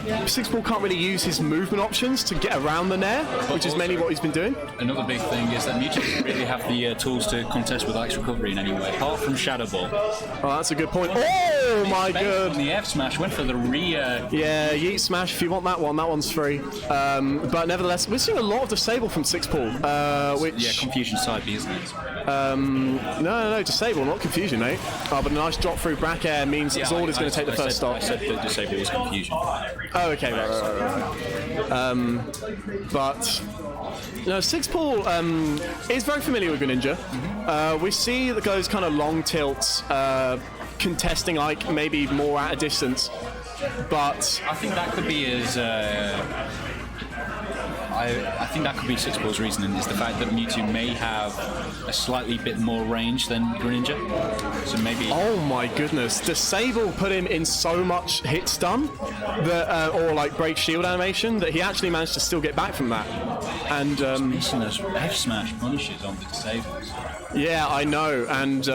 6-pool can't really use his movement options to get around the Nair, which is mainly what he's been doing. Another big thing is that Mewtwo doesn't really have the tools to contest with Ike's recovery in any way, apart from Shadow Ball. Oh, that's a good point. Oh my god! On the F smash, went for the Yeah, Yeet Smash if you want that one. That one's free. But nevertheless, we're seeing a lot of disable from 6-pool, which... Yeah, confusion side B, isn't it? No, disable, not confusion, mate. Oh, but a nice drop through back air means Zord is going to take the first stop. I said that disable was confusion. Oh, okay, right. But no, 6-pool is very familiar with Greninja. We see that those kind of long tilts contesting Ike maybe more at a distance, but I think that could be his. I think that could be 6-pool's reasoning, is the fact that Mewtwo may have a slightly bit more range than Greninja. So maybe... Oh my goodness, Disable put him in so much hit stun, that, or like break shield animation, that he actually managed to still get back from that. And missing those F smash punishes on the Disables. Yeah, I know, and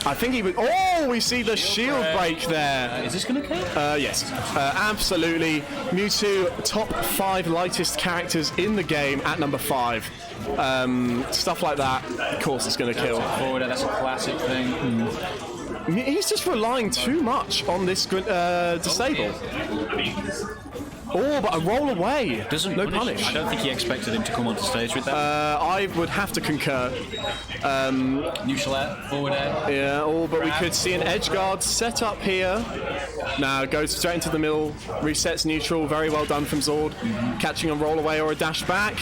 I think he would... Oh, we see the shield break there. Is this going to kill? Yes, absolutely. Mewtwo, top 5 lightest characters in the game at number 5. Stuff like that, of course, it's going to kill. Forward, that's a classic thing. He's just relying too much on this disable. Oh, but a roll away. No punish. I don't think he expected him to come onto stage with that. I would have to concur. Neutral air, forward air. Yeah, but we could see an edge guard set up here. Now goes straight into the middle, resets neutral. Very well done from Zord. Catching a roll away or a dash back.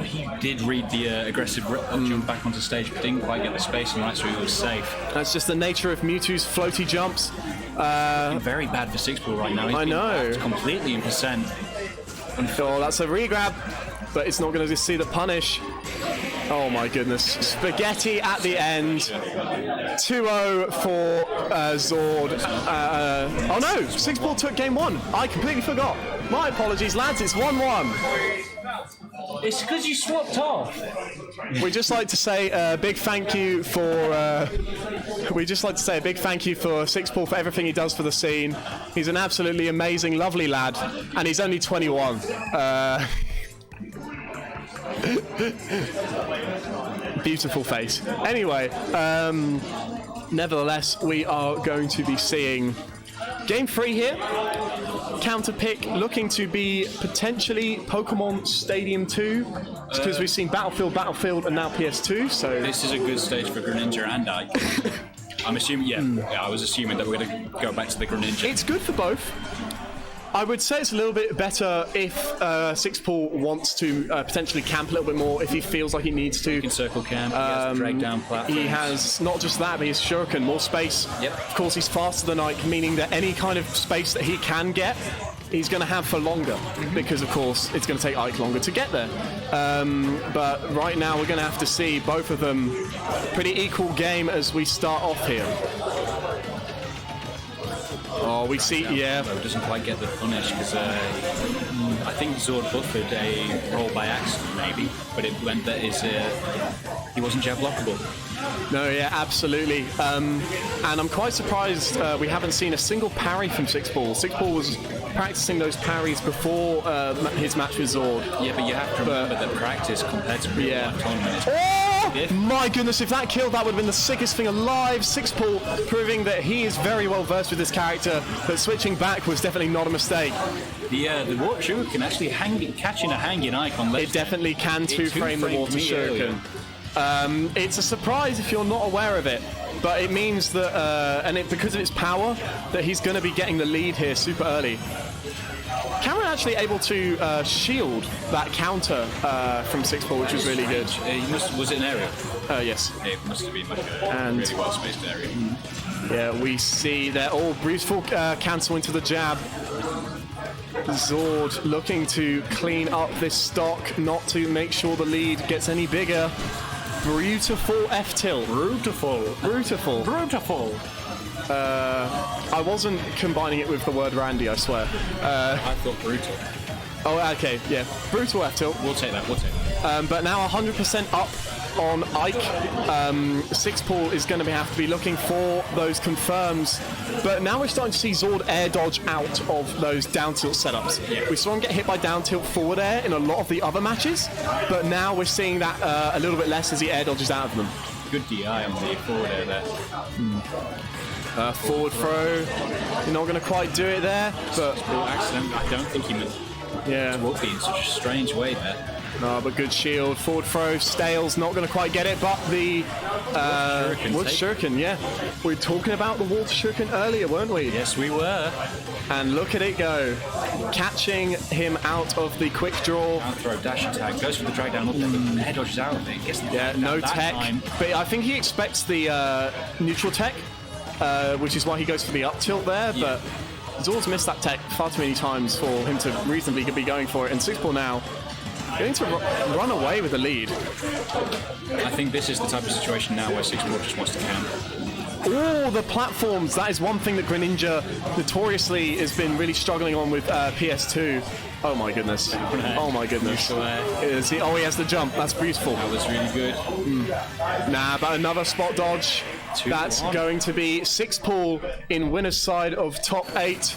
He did read the aggressive jump back onto stage, but didn't quite get the space and right, so he was safe. That's just the nature of Mewtwo's floaty jumps. Very bad for 6-pool right now. I know. Completely in percent. Oh, that's a re-grab, but it's not going to see the punish. Oh my goodness. Spaghetti at the end. 2-0 for Zord. Oh no, 6-pool took game 1. I completely forgot. My apologies, lads, it's 1-1. It's because you swapped off. We'd just like to say a big thank you for 6-pool for everything he does for the scene. He's an absolutely amazing, lovely lad, and he's only 21. Beautiful face. Anyway, nevertheless, we are going to be seeing game 3 here. Counter pick looking to be potentially Pokemon Stadium 2, because we've seen Battlefield, and now PS2. So this is a good stage for Greninja and Ike. I'm assuming, I was assuming that we're going to go back to the Greninja. It's good for both. I would say it's a little bit better if 6-pool wants to potentially camp a little bit more if he feels like he needs to. He can circle camp, he has drag down platforms. He has not just that, but he has Shuriken, more space. Yep. Of course, he's faster than Ike, meaning that any kind of space that he can get, he's going to have for longer, because of course it's going to take Ike longer to get there. But right now we're going to have to see both of them pretty equal game as we start off here. Oh, we see, yeah. Doesn't quite get the punish because I think Zord buffered a roll by accident, maybe, but it meant that he wasn't jab blockable. No, yeah, absolutely. And I'm quite surprised we haven't seen a single parry from Sixball. Sixball was practicing those parries before his match with Zord. Yeah, but you have to remember that practice compared to real life tournament is my goodness, if that killed, that would have been the sickest thing alive. Sixball proving that he is very well versed with this character, that switching back was definitely not a mistake. The water shuriken can actually catching a hanging icon. It definitely can two-frame the water shuriken. It's a surprise if you're not aware of it, but it means that, because of its power, that he's going to be getting the lead here super early. Cameron actually able to shield that counter from Sixball, which was really good. Was it an area? Yes. It must have been like a really well-spaced area. Yeah, we see they're all beautiful cancel into the jab. Zord looking to clean up this stock, not to make sure the lead gets any bigger. Beautiful F-tilt. Beautiful. I wasn't combining it with the word Randy, I swear. I thought brutal. Oh, okay, yeah. Brutal F-tilt. We'll take that. But now 100% up on Ike. Sixball is going to have to be looking for those confirms. But now we're starting to see Zord air dodge out of those down tilt setups. Yeah. We saw him get hit by down tilt forward air in a lot of the other matches, but now we're seeing that a little bit less as he air dodges out of them. Good DI on the forward air there. Forward throw. You're not going to quite do it there, but accident. I don't think he meant to walk in such a strange way there. No, but good shield. Forward throw. Stale's not going to quite get it, but the water shuriken, yeah. We were talking about the water shuriken earlier, weren't we? Yes, we were. And look at it go. Catching him out of the quick draw. Down throw, dash attack. Goes for the drag down up there, but head dodges out of it. Gets no tech. But I think he expects the neutral tech, which is why he goes for the up tilt there, but Zord's missed that tech far too many times for him to reasonably be going for it. And Sixball now going to run away with the lead. I think this is the type of situation now where Sixball just wants to camp. Oh, the platforms. That is one thing that Greninja notoriously has been really struggling on with PS2. Oh my goodness. Oh my goodness. He has the jump. That's beautiful. That was really good. Nah, but another spot dodge. That's going to be Sixball in winner's side of top 8.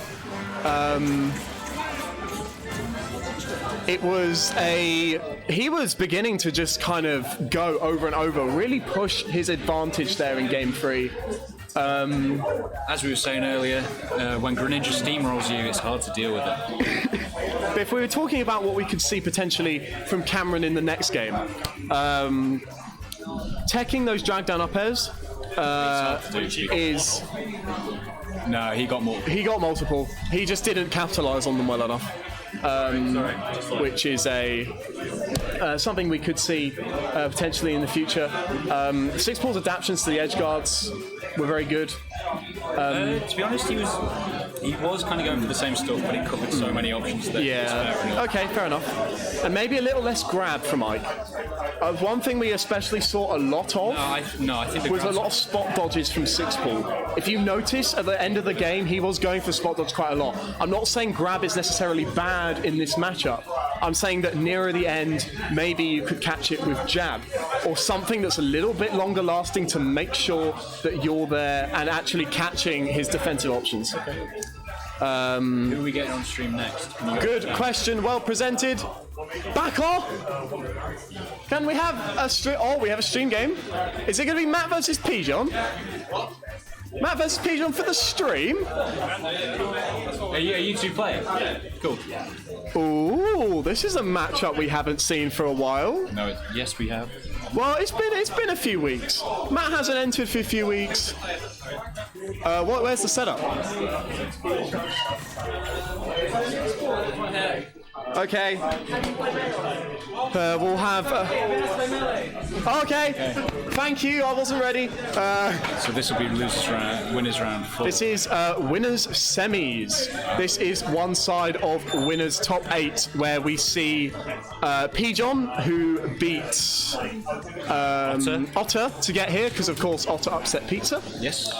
He was beginning to just kind of go over and over, really push his advantage there in game 3. As we were saying earlier, when Greninja steamrolls you, it's hard to deal with it. But if we were talking about what we could see potentially from Cameron in the next game, teching those drag down up airs is... No, he got multiple. He got multiple. He just didn't capitalize on them well enough. Which is something we could see potentially in the future. Sixball's adaptations to the edge guards were very good. To be honest, he was kind of going for the same stuff, but it covered so many options that okay, fair enough. And maybe a little less grab from Ike. One thing we especially saw a lot of I think was a lot of spot dodges from Sixball. If you notice, at the end of the game, he was going for spot dodge quite a lot. I'm not saying grab is necessarily bad in this matchup. I'm saying that nearer the end, maybe you could catch it with jab or something that's a little bit longer lasting to make sure that you're there and actually catching his defensive options. Okay. Who are we getting on stream next? Good question, well presented. Back off! Can we have a stream? Oh, we have a stream game. Is it going to be Matt versus Pigeon? Matt versus Pigeon for the stream? Are you two playing? Yeah. Cool. Ooh, this is a matchup we haven't seen for a while. No, yes, we have. Well, it's been a few weeks. Matt hasn't entered for a few weeks. Where's the setup? Okay. We'll have... okay. Thank you, I wasn't ready. So this will be winners round 4. This is winners semis. This is one side of winners top 8, where we see Pigeon, who beat Otter to get here, because of course Otter upset Pizza. Yes.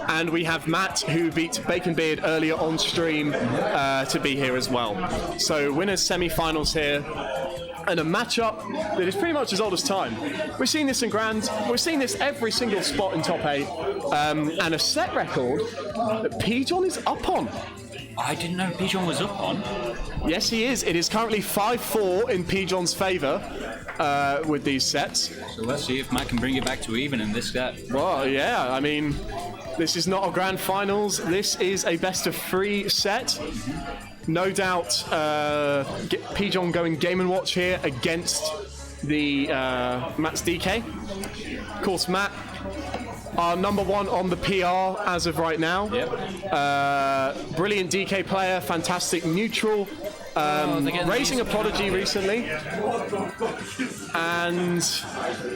and we have Matt, who beat Bacon Beard earlier on stream, to be here as well. So winners semi-finals here, and a matchup that is pretty much as old as time. We've seen this in Grand, we've seen this every single spot in top 8, and a set record that Pigeon is up on. I didn't know Pigeon was up on. Yes, he is. It is currently 5-4 in Pigeon's favour with these sets. So let's see if Matt can bring it back to even in this set. Well, yeah, I mean, this is not a grand finals. This is a best of 3 set. No doubt, Pigeon going Game & Watch here against the Matt's DK. Of course, Matt, our number 1 on the PR as of right now. Yep. Brilliant DK player, fantastic neutral. Raising a prodigy recently. And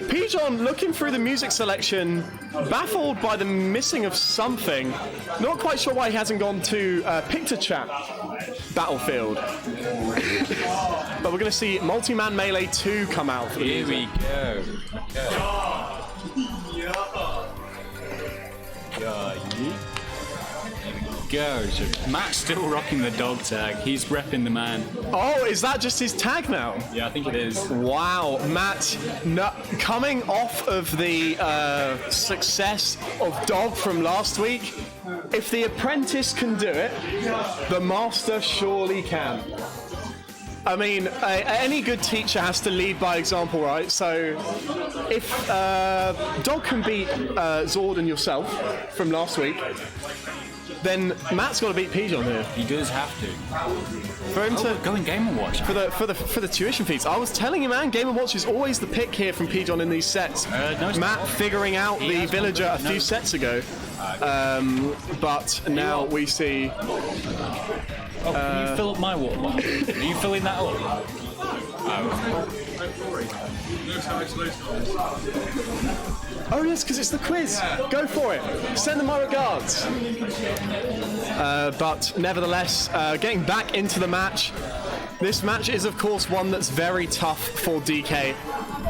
Pigeon looking through the music selection, baffled by the missing of something. Not quite sure why he hasn't gone to Picture Chat Battlefield. But we're going to see Multi-Man Melee 2 come out. For the Here music. we go. Go. So Matt's still rocking the dog tag. He's repping the man. Oh, is that just his tag now? Yeah, I think it is. Wow, Matt, coming off of the success of Dog from last week, if the apprentice can do it, the master surely can. I mean, any good teacher has to lead by example, right? So, if Dog can beat Zord and yourself from last week, then Matt's got to beat Pigeon here. He does have to. For him to go in Game & Watch. for the tuition fees. I was telling you, man, Game & Watch is always the pick here from Pigeon in these sets. No, it's Matt not. figuring out the villager a few sets ago, but now we see. Oh, can you fill up my water bottle? Are you filling that up? Oh yes, because it's the quiz. Go for it. Send them my regards. But nevertheless, getting back into the match. This match is, of course, one that's very tough for DK.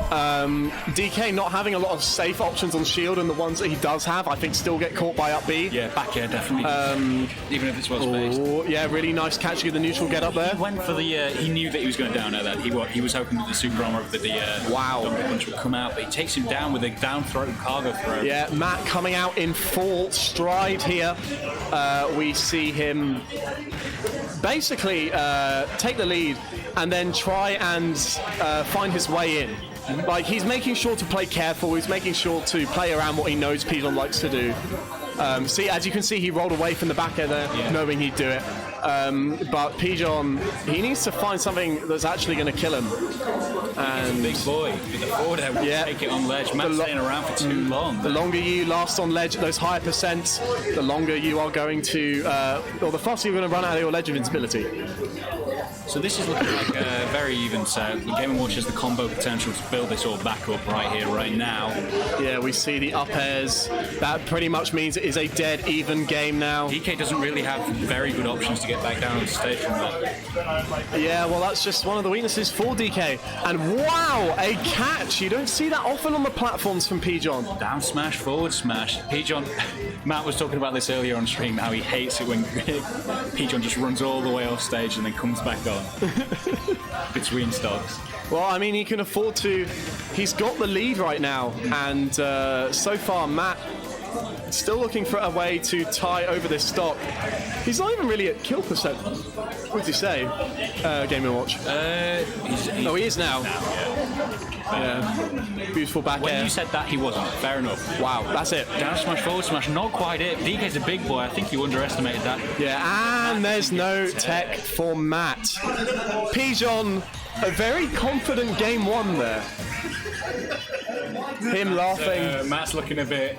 DK not having a lot of safe options on shield, and the ones that he does have, I think, still get caught by up B. Yeah, back air definitely. Even if it's well spaced. Oh, yeah, really nice catching of the neutral get up there. He went for the. He knew that he was going down at that. He was hoping that the super armor of the Donkey Punch would come out, but he takes him down with a down throw cargo throw. Yeah, Matt coming out in full stride here. We see him basically take the lead and then try and find his way in. Like, he's making sure to play careful, he's making sure to play around what he knows Pigeon likes to do. See, as you can see, he rolled away from the back end there, knowing he'd do it. But Pigeon, he needs to find something that's actually going to kill him. And Big boy with the forward air will take it on ledge. Matt's staying around for too long. The longer you last on ledge at those higher percents, the longer you are going to, or the faster you're going to run out of your ledge of invincibility. So this is looking like a very even set. Game & Watch has the combo potential to build this all back up right here, right now. Yeah, we see the up airs. That pretty much means it is a dead even game now. DK doesn't really have very good options to get back down on the stage from that. Yeah, well, that's just one of the weaknesses for DK. And wow, a catch! You don't see that often on the platforms from Pigeon. Down smash, forward smash. Pigeon, Matt was talking about this earlier on stream, how he hates it when Pigeon just runs all the way off stage and then comes back on between stocks. Well, I mean, he can afford to. He's got the lead right now, and so far, Matt still looking for a way to tie over this stock. He's not even really at kill percent. What would you say, Game & Watch? He is now. Yeah. Beautiful back When air. you said that, he wasn't. Fair enough. Wow, that's it. Down smash, forward smash, not quite it. DK's a big boy. I think you underestimated that. Yeah, and there's no tech for Matt. Pigeon, a very confident game one there. Him laughing. Matt's looking a bit.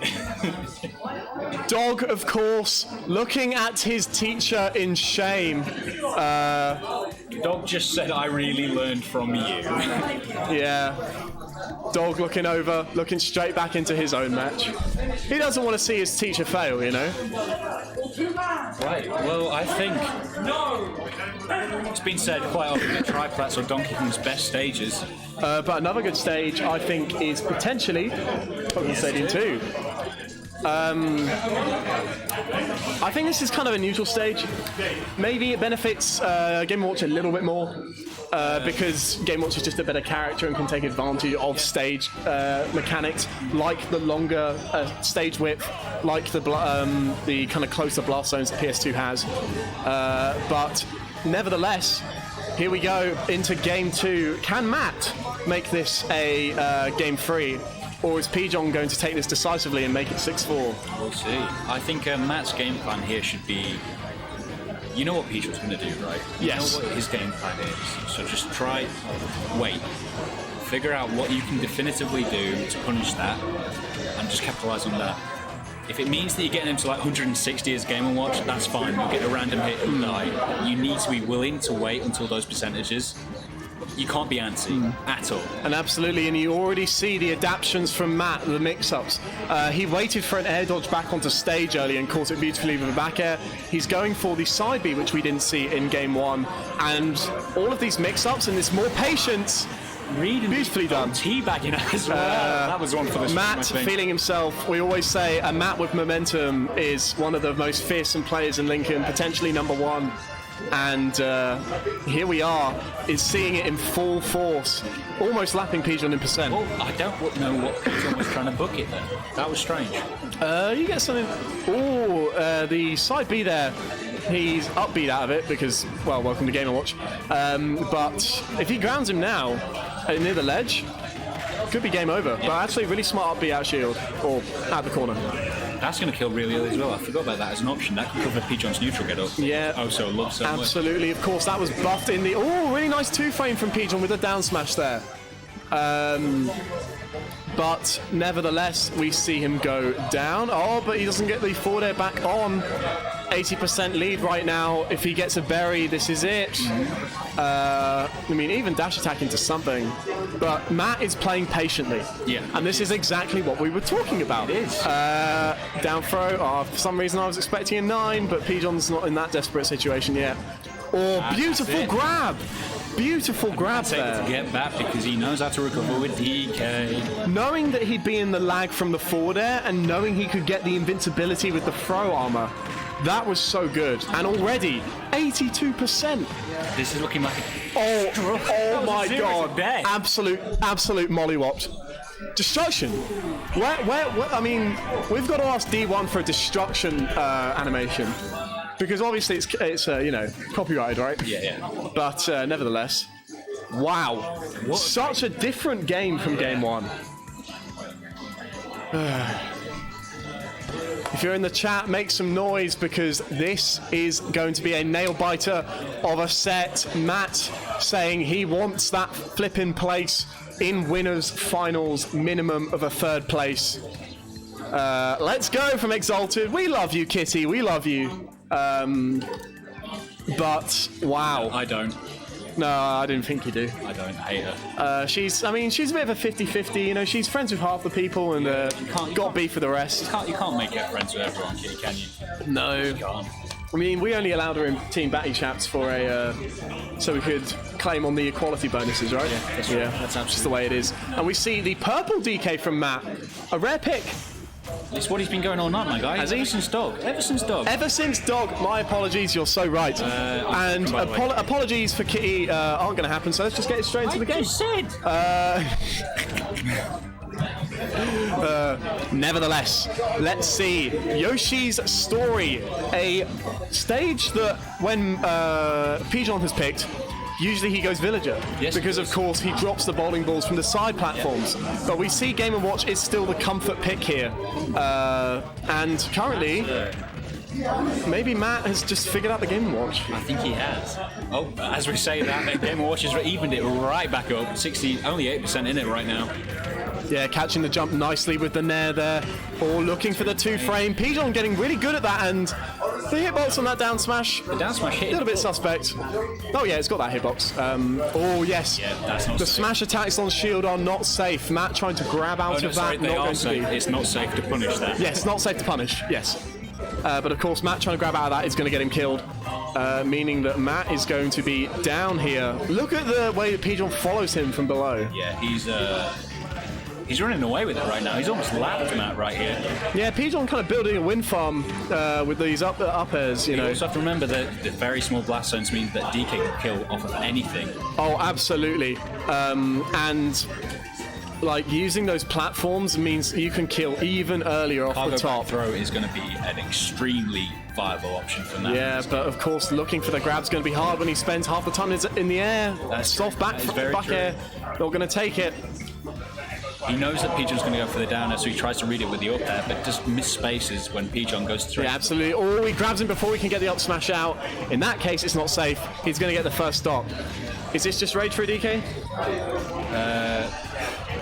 Dog, of course, looking at his teacher in shame. Dog just said, I really learned from you. Yeah. Dog looking over, looking straight back into his own match. He doesn't want to see his teacher fail, you know? Right, well, I think it's been said quite often that Triplats or Donkey Kong's best stages. But another good stage, I think, is potentially Pokemon Stadium 2. I think this is kind of a neutral stage. Maybe it benefits Game & Watch a little bit more because Game & Watch is just a better character and can take advantage of stage mechanics like the longer stage width, like the kind of closer blast zones that PS2 has. But nevertheless, here we go into Game 2. Can Matt make this a Game 3? Or is Pigeon going to take this decisively and make it 6-4? We'll see. I think Matt's game plan here should be... You know what Pigeon's going to do, right? Yes. You know what his game plan is. So just try... Wait. Figure out what you can definitively do to punish that, and just capitalise on that. If it means that you're getting him to like 160 as Game & Watch, that's fine. You'll get a random hit and die. You need to be willing to wait until those percentages. You can't be antsy at all. And absolutely, and you already see the adaptations from Matt, the mix-ups. He waited for an air dodge back onto stage early and caught it beautifully with a back air. He's going for the side B, which we didn't see in Game 1. And all of these mix-ups and this more patience, beautifully done. Teabagging as well. That was one for the Matt feeling himself. We always say a Matt with momentum is one of the most fearsome players in Lincoln, potentially number one. And here we are, is seeing it in full force, almost lapping Pigeon in percent. Well, I don't know what Pigeon was trying to book it there. That was strange. You get something. Oh, the side B there. He's upbeat out of it because, well, welcome to Game & Watch. But if he grounds him now near the ledge, could be game over. But actually, really smart upbeat out shield or out the corner. That's going to kill really early as well. I forgot about that as an option. That could cover Pigeon's neutral get up. Yeah. Oh, so love so much. Absolutely. Of course, that was buffed in the... Oh, really nice two-frame from Pigeon with a down smash there. But nevertheless, we see him go down. Oh, but he doesn't get the forward air back on. 80% lead right now. If he gets a berry, this is it. I mean, even dash attack into something. But Matt is playing patiently. Yeah. And this is exactly what we were talking about. It is. Down throw. Oh, for some reason, I was expecting a 9, but Pigeon's not in that desperate situation yet. Oh, beautiful grab. Beautiful grab there. To get back because he knows how to recover with DK. Knowing that he'd be in the lag from the forward air and knowing he could get the invincibility with the throw armor, that was so good. And already, 82%. This is looking like oh my god. Absolute mollywop. Destruction. Where, I mean, we've got to ask D1 for a destruction animation. Because obviously it's you know, copyrighted, right? Yeah. But nevertheless, wow. What? Such a different game from Game 1. If you're in the chat, make some noise because this is going to be a nail-biter of a set. Matt saying he wants that flipping place in winners finals, minimum of a third place. Let's go from Exalted. We love you, Kitty. We love you. But wow. I don't. No, I didn't think you do. I don't hate her. She's a bit of a 50-50, you know, she's friends with half the people and got beef with the rest. You can't make her friends with everyone, can you? No. You can't. I mean, we only allowed her in Team Batty Chaps for so we could claim on the equality bonuses, right? Yeah, that's right. That's just the way it is. And we see the purple DK from Matt, a rare pick. It's what he's been going all night, my guy. Ever since Dog. Ever since Dog. My apologies, you're so right. And apologies for Kitty aren't going to happen, so let's just get straight into the game. Nevertheless, let's see Yoshi's Story, a stage that when Pigeon has picked, usually he goes Villager, because of course he drops the bowling balls from the side platforms. But we see Game & Watch is still the comfort pick here. And currently, maybe Matt has just figured out the Game & Watch. I think he has. Oh, as we say that, Game & Watch has evened it right back up. 60, only 8% in it right now. Yeah, catching the jump nicely with the nair there. Or looking for the two-frame. Pigeon getting really good at that, and the hitbox on that down smash. The down smash hit. A little bit suspect. Oh yeah, it's got that hitbox. Oh yes. Yeah, that's not the safe. Smash attacks on shield are not safe. Matt trying to grab out of that. They are safe. It's not safe to punish that. Yes, not safe to punish. Yes. But of course, Matt trying to grab out of that is going to get him killed. Meaning that Matt is going to be down here. Look at the way that Pigeon follows him from below. Yeah, he's He's running away with it right now. He's almost lapped Matt right here. Yeah, Pigeon kind of building a wind farm with these up airs, you know. You also have to remember that the very small blast zones mean that DK can kill off of anything. Oh, absolutely. And like using those platforms means you can kill even earlier off Cargo the top. back throw is going to be an extremely viable option for Matt. Yeah, but of course, looking for the grab's going to be hard when he spends half the time in the air. That's soft back true. air. Not going to take it. He knows that Pigeon's going to go for the downer, so he tries to read it with the up air, but just miss spaces when Pigeon goes through. Yeah, absolutely. Or he grabs him before he can get the up smash out. In that case, it's not safe. He's going to get the first stop. Is this just rage for a DK?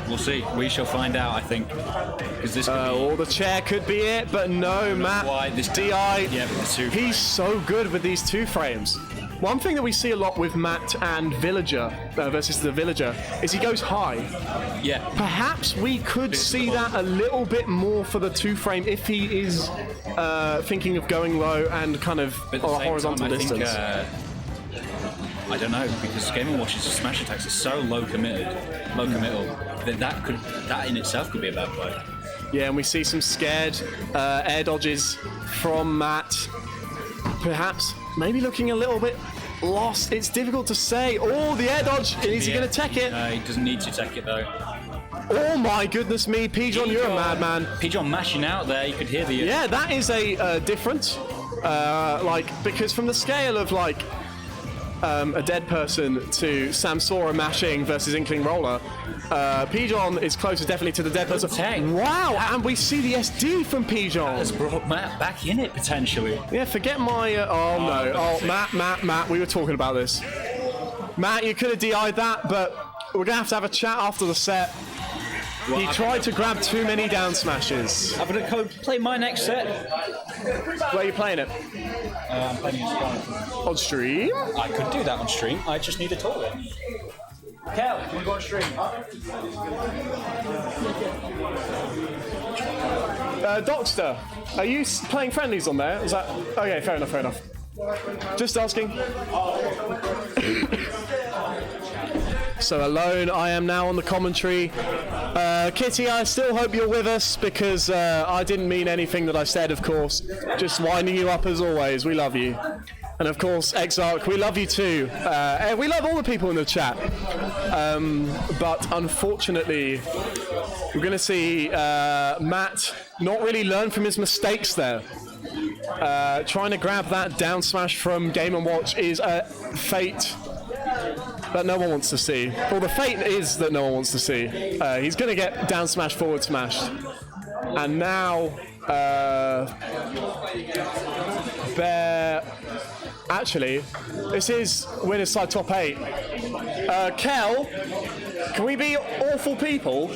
We'll see. We shall find out, I think. Because this could be... Or the chair could be it, but no, Matt. Why this DI, yeah, with the two he's so good with these 2 frames. One thing that we see a lot with Matt and Villager versus the Villager is he goes high. Yeah. Perhaps we could see that a little bit more for the 2 frame if he is thinking of going low and kind of But at on the a same horizontal time, distance. I don't know, because Game & Watch's smash attacks are so low committal, that in itself could be a bad play. Yeah, and we see some scared air dodges from Matt. Perhaps, maybe looking a little bit lost. It's difficult to say. Oh, the air dodge. Is he going to tech it? No, he doesn't need to tech it though. Oh my goodness me, Pigeon, you're a madman. Pigeon mashing out there, you could hear the... Yeah, that is a difference. Because from the scale of like a dead person to Samsora mashing versus Inkling Roller, Pigeon is closer definitely to the dead person. tech. Wow, and we see the SD from Pigeon. Has brought Matt back in it potentially. Yeah, forget my... Matt, we were talking about this. Matt, you could have DI'd that, but we're going to have a chat after the set. He tried to grab too many down smashes. I'm going to play my next set. Where are you playing it? I'm playing it On stream? I could do that on stream, I just need a toilet. Kel, can we go on stream? Dockster, are you playing friendlies on there? Is that... Okay, fair enough. Just asking. So alone, I am now on the commentary. Kitty, I still hope you're with us because I didn't mean anything that I said, of course. Just winding you up as always. We love you. And of course, Exarch, we love you too. And we love all the people in the chat. But unfortunately, we're going to see Matt not really learn from his mistakes there. Trying to grab that down smash from Game & Watch is a fate that no one wants to see. Well, the fate is that no one wants to see. He's going to get down smash, forward smashed. And now, actually, this is winner's side top 8. Kel, can we be awful people?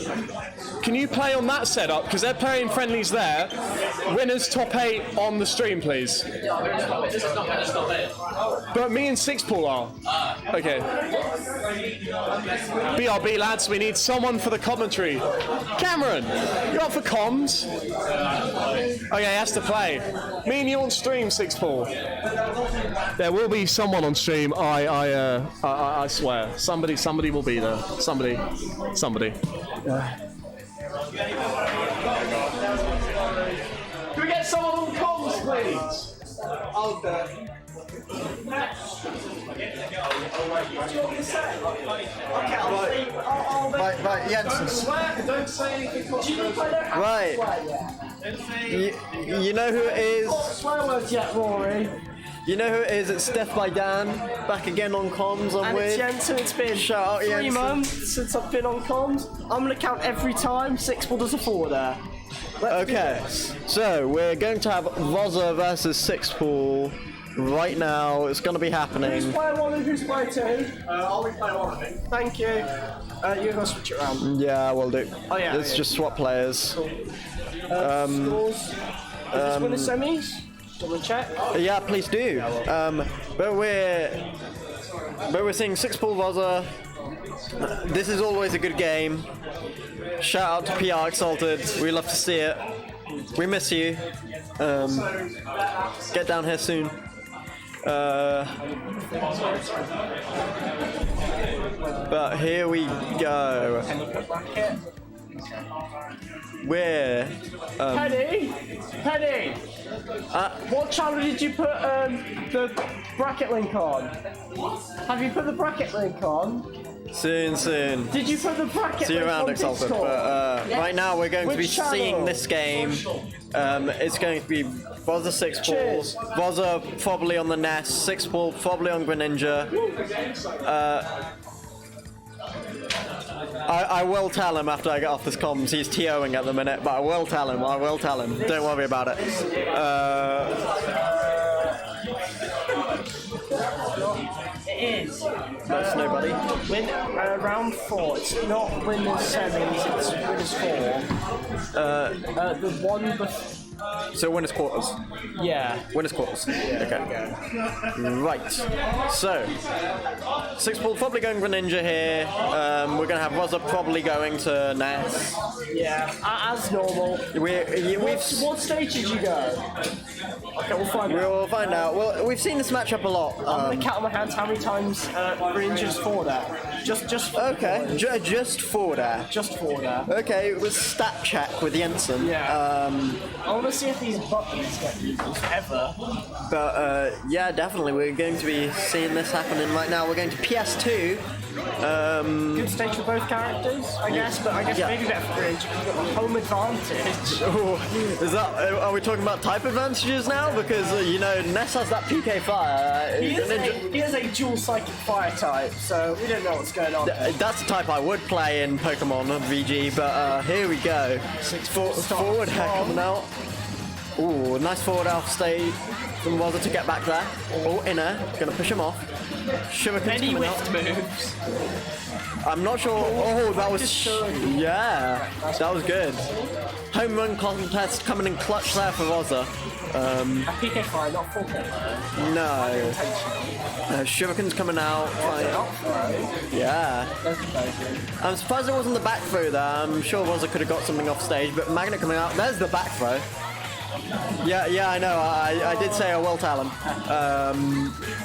Can you play on that setup? Because they're playing friendlies there. Winners top 8 on the stream, please. But me and Sixpool are. Okay. BRB lads, we need someone for the commentary. Cameron, you're up for comms? Okay, has to play. Me and you on stream, Sixpool. There will be someone on stream. I swear. Somebody will be there. Somebody. Can we get someone on comms, please? Okay. Right, Jensen. Don't say anything. Right. You know who it is? Swear words yet, Rory. You know who it is? It's Steph by Dan, back again on comms. I'm And with. it's Jensen. It's been Shout out 3 Jensen. months since I've been on comms. I'm gonna count every time. Sixpool does a 4 there. Let's do Okay, this. so we're going to have Vozza versus Sixpool right now. It's going to be Who's happening. player 1 and who's player 2? I'll be player 1, I think. Thank you. You're gonna switch it around. Yeah, we'll do. Oh, yeah, Let's yeah. just swap players. Scores. Is this winner semis? Double check. Yeah, please do. But we're seeing Sixpool Vozza. This is always a good game. Shout out to PR Exalted. We love to see it. We miss you. Get down here soon. But here we go. We're Penny! What channel did you put the bracket link on? Have you put the bracket link on? soon. Did you put the bracket See you link around, on Exalted. Discord? But right now we're going to be Which channel? seeing this game. It's going to be Vozza 6 Cheers. Ball, Vozza probably on the Ness, 6 Ball probably on Greninja. I will tell him after I get off this comms. He's TOing at the minute, but I will tell him. Don't worry about it. It is. That's nobody. Round 4. It's not winners semis. It's winners 4. The one. So winners quarters. Yeah. Winners quarters. Okay. Right. So 6 Ball probably going Greninja here. We're gonna have Vozza probably going to Ness. Yeah. As normal. What stage did you go? Okay, we'll find out. We'll find out. Well, we've seen this matchup a lot. I'm gonna count on my hands how many times Greninja's forward there. Just Okay, just forward air. Just forward there. Okay, it was stat check with Jensen. Yeah. I want to see if these buttons get used ever. But yeah, definitely, we're going to be seeing this happening right now. We're going to PS2. Good stage for both characters, I guess, but I guess maybe better for Greninja because you've got the home advantage. Oh, is that? Are we talking about type advantages now? Because you know, Ness has that PK fire. He is a dual psychic fire type, so we don't know what's going on. That's the type I would play in Pokemon VG, but here we go. Forward air coming out. Ooh, nice forward off stage from Vozza to get back there. Oh, in air, gonna push him off. Shuriken's coming out. Moves. I'm not sure. Oh, that was yeah, that was good. Home run contest coming in clutch there for Vozza. A PK fire, not full PK. No. Shuriken's coming out. Yeah. I'm surprised it wasn't the back throw there. I'm sure Vozza could have got something off stage, but Magnet coming out. There's the back throw. Yeah, I know. I did say I will tell him.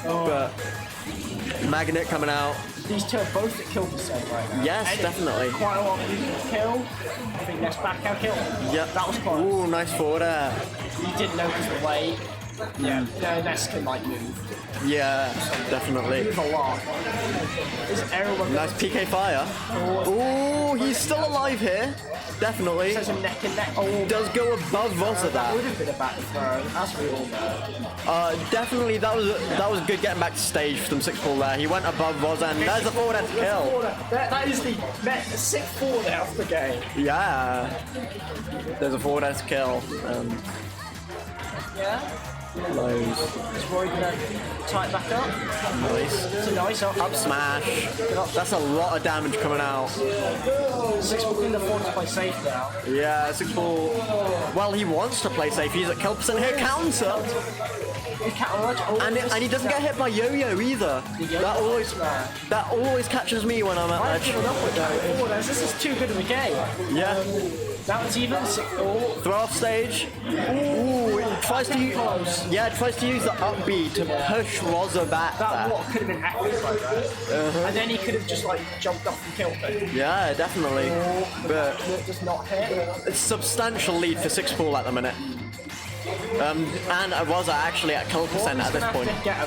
But Magnet coming out. These two are both at kill percent right now. Yes, definitely. Quite a lot of kill. I think that's backhand kill. Yep. That was close. Ooh, nice forward air. You didn't notice the weight. Yeah. No, Ness can like move. Yeah, definitely. Move a lot. Nice PK fire. Ooh, he's still alive here. Definitely. There's a neck and neck. Oh, does go above Vozza that there. would have been a back throw, as we all know. Definitely, that was good getting back to stage from 6 Ball there. He went above Vozza, and there's a forward air to kill. That is the 6 forward out of the game. Yeah. There's a forward air to kill. Yeah. Lows. Is Roy gonna tie it back up? Nice. It's a nice up smash. That's a lot of damage coming out. 6 Ball can afford to play safe now. Yeah, 6 Ball. Well, he wants to play safe. He's at kill percent here. Counter. And he doesn't get hit by Yo-Yo either. That always catches me when I'm at edge. This is too good of a game. Yeah. That was even 6 Ball. Throw off stage. Ooh, tries to use the up B to push Vozza back. That could have been epic like that. And then he could have just like jumped off and killed him. Yeah, definitely. But just not hit. It's a substantial lead for 6 Ball at the minute. And Vozza actually at kill percent at this point. Get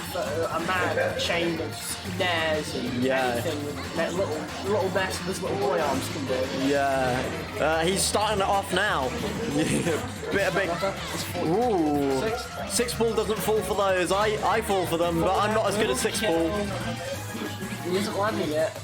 a mad chain of snares and anything that little mess this little boy arms can do. Yeah. He's starting it off now. big. Ooh. 6 Ball doesn't fall for those. I fall for them, but I'm not as good as 6 Ball. He isn't landing yet.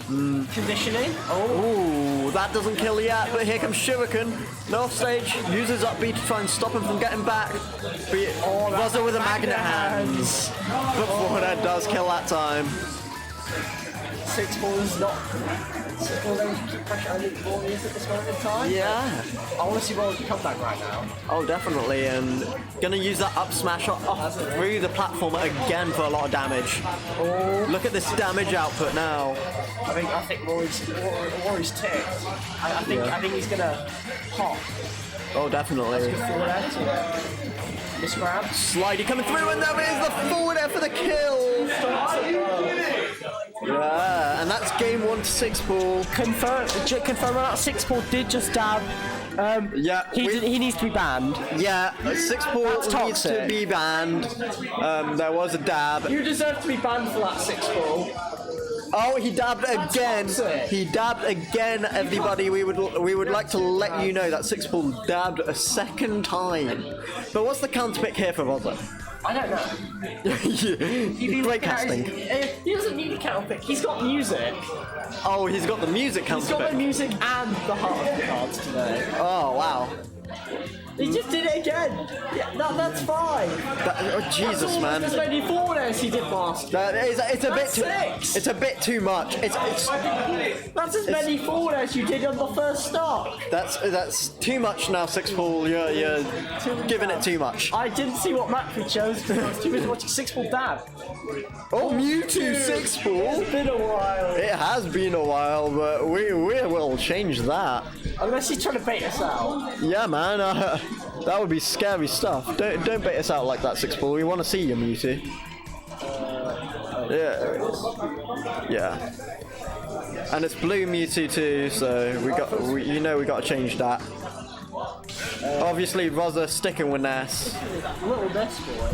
Conditioning. Ooh, that doesn't kill yet, but here comes Shuriken. No off stage, uses up B to try and stop him from getting back. Vozza with the magnet hands. But forward air does kill that time. 6 Ball is not. 6 Ball don't keep pressure on the ball is at this moment in time. Yeah. I want to see Ball's comeback right now. Oh, definitely, and gonna use that up smash off through the platform again for a lot of damage. Oh, look at this damage output now. I think Rory's ticked. I think he's gonna pop. Oh, definitely. Miss grab. Slidey coming through, and there is the forward air for the kill. Yeah, and And that's game 1 to 6-Ball. Confirm that 6-Ball did just dab. Yeah, he needs to be banned. Yeah, 6-Ball needs to be banned. There was a dab. You deserve to be banned for that 6-Ball. Oh, he dabbed again. He dabbed again, everybody. We would like to let you know that 6-Ball dabbed a second time. But what's the counter pick here for Vozza? I don't know. Great casting. He doesn't need a counter pick. He's got music. Oh, he's got the music counter pick. He's got the music and the heart of the cards today. Oh, wow. He just did it again. Yeah, that's fine. Jesus, man. There's many forward airs he did last. It's a bit too much. That's as many forward airs you did on the first start. That's too much now, 6-Ball. You're giving it too much. I didn't see what map we chose because I was too busy watching 6-Ball dab. Oh, Mewtwo 6-Ball. It's been a while. It has been a while, but we will change that. Unless he's trying to bait us out. Yeah, man. That would be scary stuff. Don't bait us out like that, 6-Ball. We want to see your Mewtwo. Yeah. And it's blue Mewtwo too, so we got to change that. Obviously, Vozza sticking with Ness. Little Ness boy.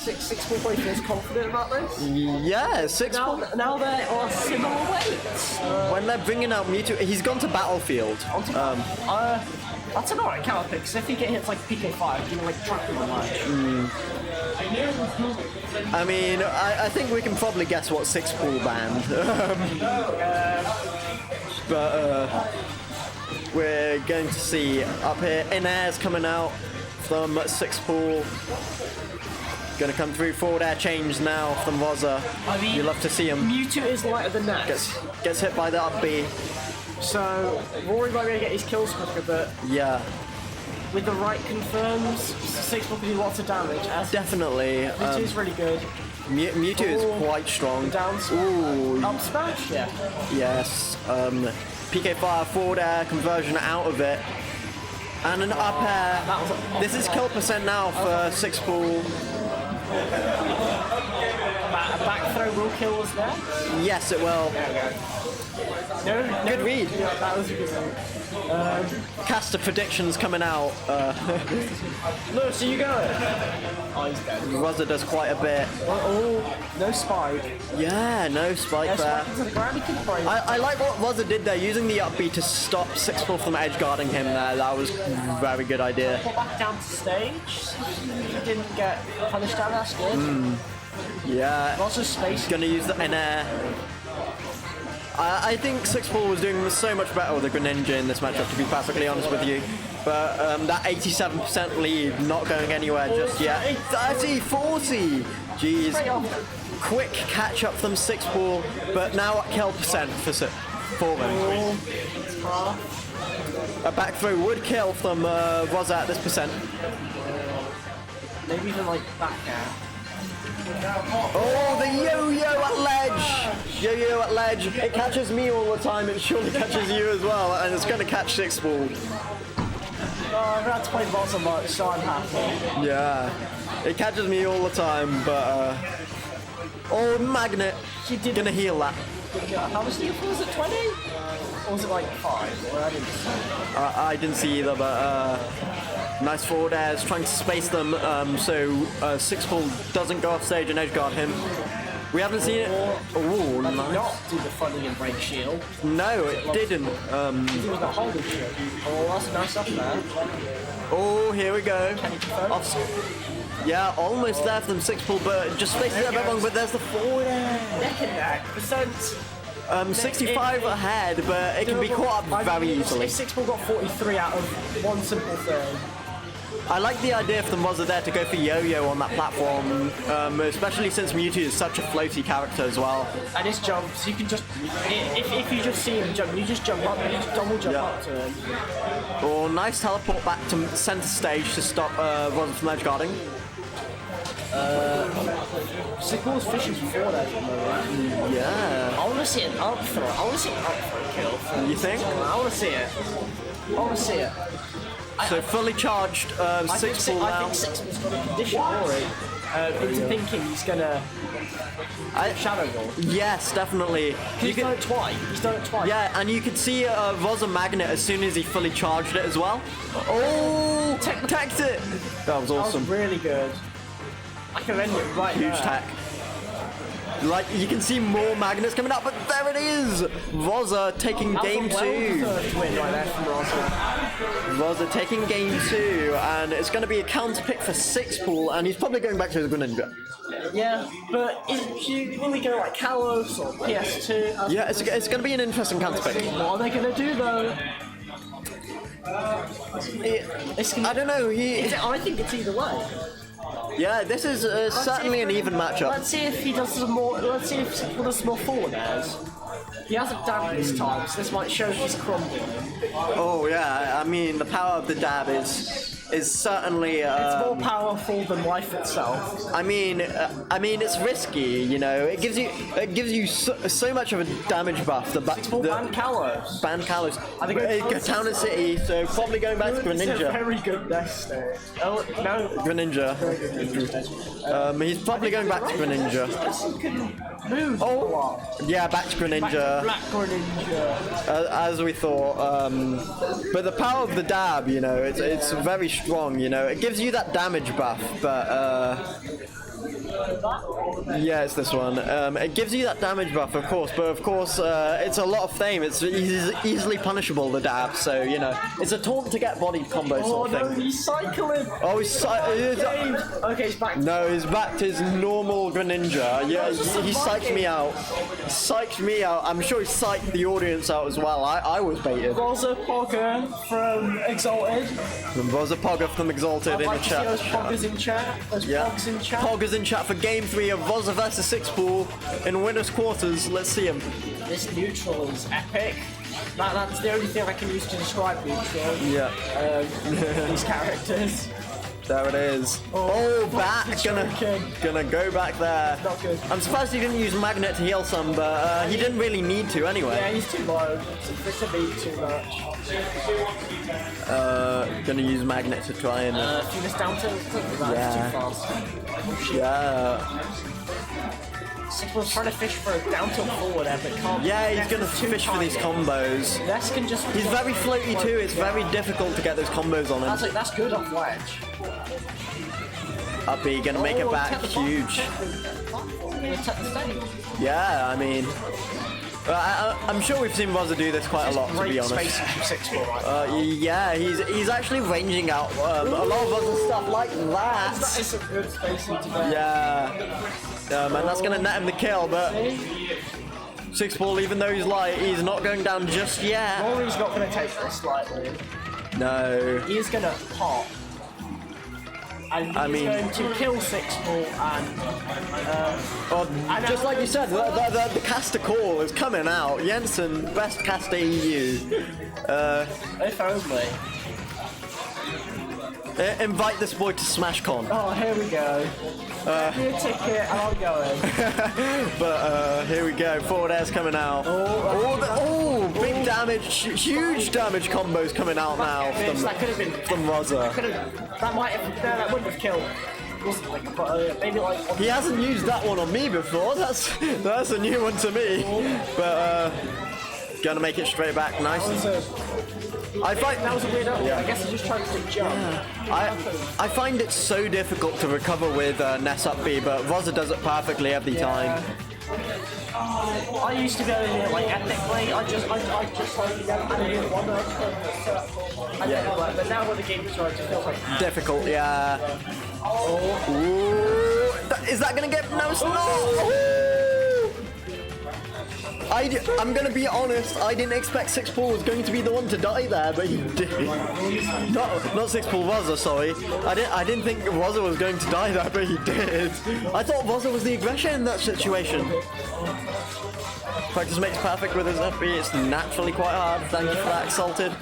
6-Ball boy feels confident about this. Yeah, 6-Ball. Now they are similar weights. When they're bringing out Mewtwo, he's gone to Battlefield. That's an alright counter pick, because if you get hits like PK5, you can like trap him a match. I mean, I think we can probably guess what 6-Ball banned. But we're going to see up here, in-airs coming out from 6-Ball. Gonna come through forward air change now from Vozza. I mean, you love to see him. Mewtwo is lighter than Ness. Gets hit by the up B. So, Rory might be able to get his kills quicker, but yeah, with the right confirms, 6-Ball can do lots of damage. Definitely. Mewtwo is really good. Mewtwo is quite strong. Down smash. Up smash, yeah. Yes. PK Fire forward air conversion out of it. And an up air. This is kill percent now for 6-Ball. A back throw will kill us there? Yes, it will. No, good read. Yeah, that was a good one. Caster predictions coming out. Look, so you go. Oh, he's dead. Vozza does quite a bit. Oh, no spike. Yeah, no spike there. I like what Vozza did there, using the up B to stop 6-Ball from edge guarding him there. That was a very good idea. Put back down to stage. He didn't get punished out. That's good. Yeah. Lots of space. Gonna use the N-Air. I think 6-Ball was doing so much better with the Greninja in this matchup, to be perfectly honest with you. But that 87% lead not going anywhere just yet. 30-40! Jeez. Quick catch up from 6-Ball, but now at kill percent for them. A back throw would kill from Vozza at this percent. Maybe even like back air. Oh, the yo-yo at ledge! Yo-yo at ledge. It catches me all the time, it surely catches you as well, and it's going to catch 6-Ball. Oh, I've had to play Vozza much, so I'm happy. Yeah, it catches me all the time, but oh, Magnet. Gonna heal that. How much heal was it, 20? Or was it like 5? Or I didn't see. I didn't see either, but nice forward airs, trying to space them so 6-Ball doesn't go off stage and edge guard him. We haven't seen it. Oh, nice. Not do the funding and break shield. No, it didn't. It was the holding shield. Oh, that's nice up there. Oh, here we go. Can you confirm? Yeah, almost there from 6-Ball, but just spaces it a bit long, but there's the forward air. Neck and neck. Percent. 65 ahead, but it can be caught up very easily. If 6-Ball got 43 out of one simple thing. I like the idea for the Vozza there to go for Yo-Yo on that platform, especially since Mewtwo is such a floaty character as well. And his jumps, you can just, if you just see him jump, you just jump up, you just double jump up to him. Oh, nice teleport back to center stage to stop Vozza from edge guarding. 6-Ball's fishing before that. Yeah. I want to see an up throw. I want to see an up throw kill. You think? I want to see it. I want to see it. So fully charged 6-Ball now. I think 6-Ball's got a condition Rory into thinking he's gonna Shadow Ball. Yes, definitely. He's done it twice. Yeah, and you could see Rosa Magnet as soon as he fully charged it as well. Oh, teched it. That was awesome. That was really good. I can end it right Huge there. tech. Like, you can see more magnets coming out, but there it is! Rosa taking game 2. Win right there from Rosa. Rosa taking game 2, and it's going to be a counter pick for 6-pool, and he's probably going back to his Greninja. Yeah, but will he go like Kalos or PS2? Yeah, it's going to be an interesting counter pick. What are they going to do though? I don't know. I think it's either way. Yeah, this is certainly an even matchup. Let's see if he does some more. Let's see if he does some more forward airs. He hasn't dabbed this time, so this might show he's crumbling. Oh yeah, I mean the power of the dab is certainly. It's more powerful than life itself. I mean it's risky, you know. It gives you so much of a damage buff. The Ban Kalos. Ban Kalos. I think it's Town and City, so probably going back to Greninja. It's a very good nest state. Oh no. Greninja. He's probably going back to Greninja. Move. Oh, yeah, back to Greninja. Black Greninja. As we thought. But the power of the dab, you know, it's very strong, you know. It gives you that damage buff, but yeah, it's this one. It gives you that damage buff, of course, but of course it's a lot of fame. It's easily punishable, the dab, so you know it's a taunt to get bodied combo sort of thing. He's cycling. Oh, he's okay, he's back. No, he's back to his normal Greninja. Yeah, he psyched me out. Psyched me out. I'm sure he psyched the audience out as well. I was baited. Rosa Pogger from Exalted. Rosa Pogger from Exalted in the chat. Those Poggers in chat. Poggers in chat. Poggers in chat for game 3 of Rosa vs 6-pool in winners quarters. Let's see him. This neutral is epic. That's the only thing I can use to describe neutral. Yeah. These characters. There it is. Oh, back. Gonna go back there. Not good. I'm surprised he didn't use Magnet to heal some, but he didn't really need to anyway. Yeah, he's too low. This would be too much. Gonna use Magnet to try and... Finish down to that's too fast. Yeah. We're trying to fish for a down tilt forward there, but can't. Yeah, he's gonna fish for these combos. Ness can just. He's very floaty too. It's very difficult to get those combos on him. That's good off ledge. Up B, gonna make it back huge. Yeah, I mean, I'm sure we've seen Rosa do this quite a lot, to be honest. Yeah, he's actually ranging out a lot of other stuff like that. That is some good spacing to get. Yeah. And that's going to net him the kill, but 6-pool, even though he's light, he's not going down just yet. Rory's not going to take this lightly. No. He's going to pop. And he's going to kill 6-pool and... just like you said, the caster call is coming out. Jensen, best caster EU. If only. Invite this boy to SmashCon. Oh, here we go. Get me a ticket and I'm going. But here we go. Forward air's coming out. Big damage, huge damage combos coming out now from Rosa. That wouldn't have killed. Maybe like. He hasn't used that one on me before. That's a new one to me. But gonna make it straight back. Nice. That was a weird update. Yeah. I guess he just tried to jump. Yeah. I find it so difficult to recover with Ness up B, but Rosa does it perfectly every time. I used to be able to do it like ethically. I just like I didn't want to. But now when the game starts, it feels like difficult. Yeah. Is that gonna get? No, it's not. I'm gonna be honest, I didn't expect 6-pool was going to be the one to die there, but he did. Not 6-pool, Rosa, sorry. I didn't think Rosa was going to die there, but he did. I thought Rosa was the aggression in that situation. Practice makes perfect with his FB, it's naturally quite hard. Thank you for that, Exalted.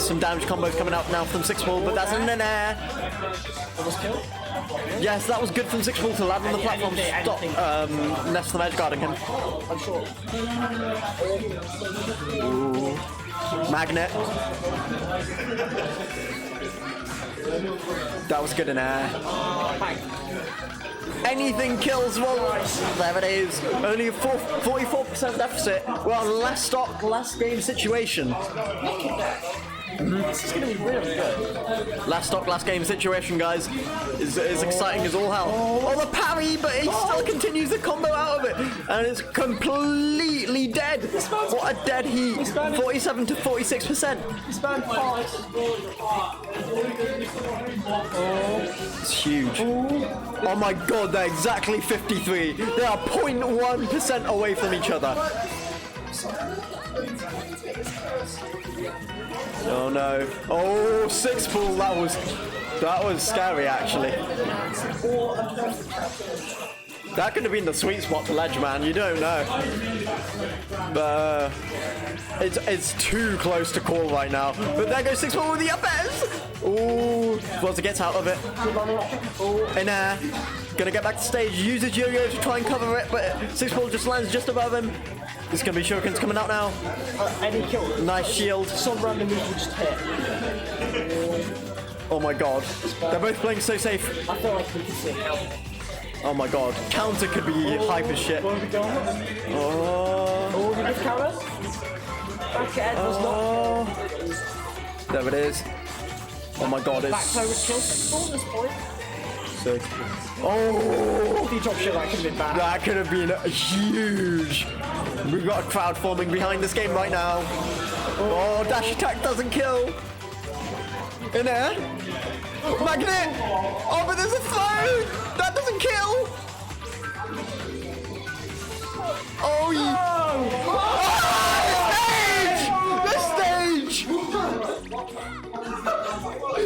Some damage combos coming out now from 6-pool, but that's in the air. Yes, that was good from 6-pool to land on the platform. Stop Ness from edge guarding him. I'm sure. Magnet. That was good in air. anything kills. Well, there it is. Only a 44% deficit. Well, less stock, less game situation. This is going to be really good. Last stock, last game situation, guys. Is exciting as all hell. Oh, the parry, but he still continues the combo out of it. And it's completely dead. What a dead heat. 47 to 46%. This man fights. It's huge. Oh my god, they're exactly 53. They are 0.1% away from each other. Oh no. Oh, 6 pool, that was scary actually. That could have been the sweet spot to ledge, man, you don't know. But it's too close to call right now. But there goes 6 pool with the up airs. Ooh, Buzzer gets out of it. In air. Gonna get back to stage, uses yo-yo to try and cover it, but 6 pool just lands just above him. This is going to be shurikens coming out now. Any kill. Nice shield. Some random move will just hit. Oh my god. They're both playing so safe. I feel like we can see it. Oh my god. Counter could be hype as shit. Where are we going? Oh, we give counter? Back at was not. there it is. Oh my god, it's... Back throw would kill people at this point. Oh! If you drop shit, that could have been bad. That could have been huge. We've got a crowd forming behind this game right now. Oh, dash attack doesn't kill. In air. Magnet! Oh, but there's a throw! That doesn't kill! Oh, the stage!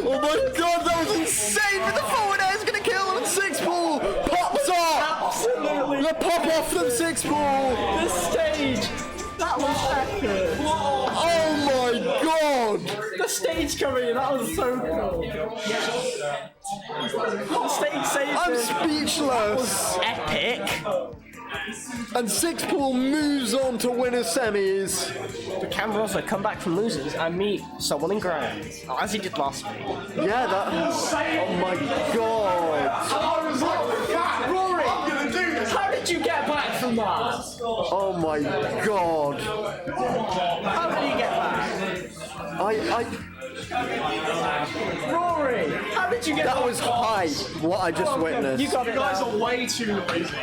Oh my god, that was insane! But the forward air is gonna kill and 6 pool pops off! Absolutely! The pop off from 6 pool! The stage! That was epic! Oh my god! The stage coming in, that was so cool! The stage saved I'm it. speechless! Epic! And 6 pool moves on to winner semis. The camera also come back from losers and meet someone in grands, as he did last week. Yeah, that. Oh my god! Rory, how did you get back from that? Oh my god! How did you get back? Rory, how did you get That back? was hype, what I just witnessed. You got it. You guys are way too noisy.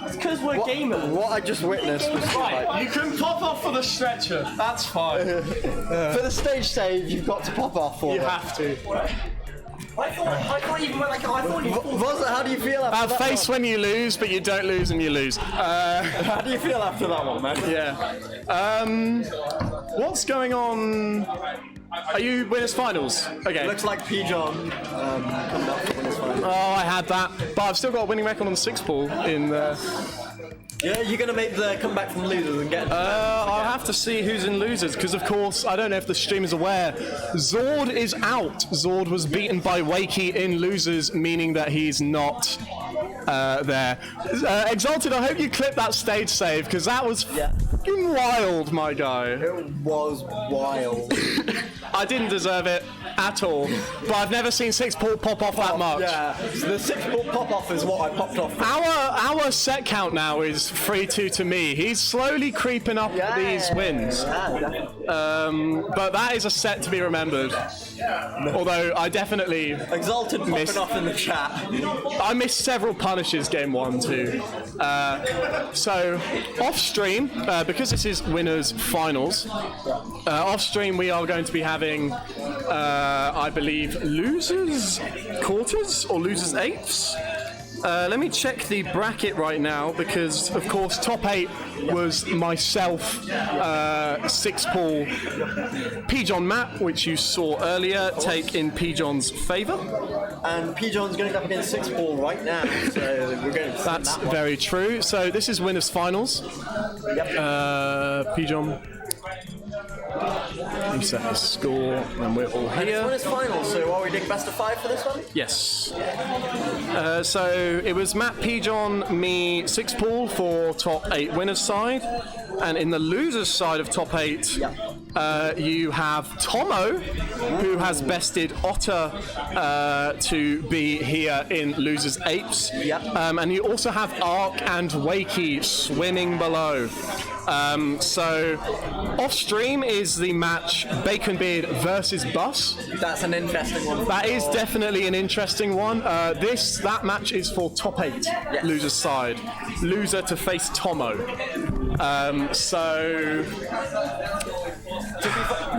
It's because we're gamers. What I just witnessed was hype. You can pop off for the stretcher. That's fine. For the stage save, you've got to pop off for You it. have to. I thought even when I thought you. Vozza, how do you feel after that Face one? when you lose, but you don't lose and you lose. How do you feel after that one, man? Yeah. What's going on? Are you winners finals? Okay. Looks like P-John coming up for winners finals. Oh, I had that, but I've still got a winning record on 6 pool in the. Yeah, you're gonna make the comeback from losers and get. I'll have to see who's in losers, because of course, I don't know if the stream is aware, Zord is out. Zord was beaten by Wakey in losers, meaning that he's not there. Exalted, I hope you clip that stage save, because that was fucking wild, my guy. It was wild. I didn't deserve it at all, but I've never seen 6 pool pop off that much. Yeah, so the 6 pool pop off is what I popped off. Our set count now is 3-2 to me. He's slowly creeping up these wins. But that is a set to be remembered. Although I definitely Exalted popping off in the chat. I missed several punishes game 1 too. So off stream, because this is winners finals, off stream we are going to be having I believe losers quarters or losers eighths. Let me check the bracket right now, because of course top 8 was myself, 6 pool, P-John Matt, which you saw earlier, take in P-John's favour. And P-John's going up against 6 pool right now, so we're going to That's very true. So this is winners finals. P-John. You set the score, and we're all And it's here. winners finals, so are we doing best of 5 for this one? Yes. So it was Matt, P-John, me, 6 pool for top 8 winners side, and in the losers side of top 8, You have Tomo, who has bested Otter to be here in Losers Apes. Yep. And you also have Ark and Wakey swimming below. So off stream is the match Baconbeard versus Bus. That's an interesting one. That is definitely an interesting one. That match is for top 8, Yes. loser's side. Loser to face Tomo.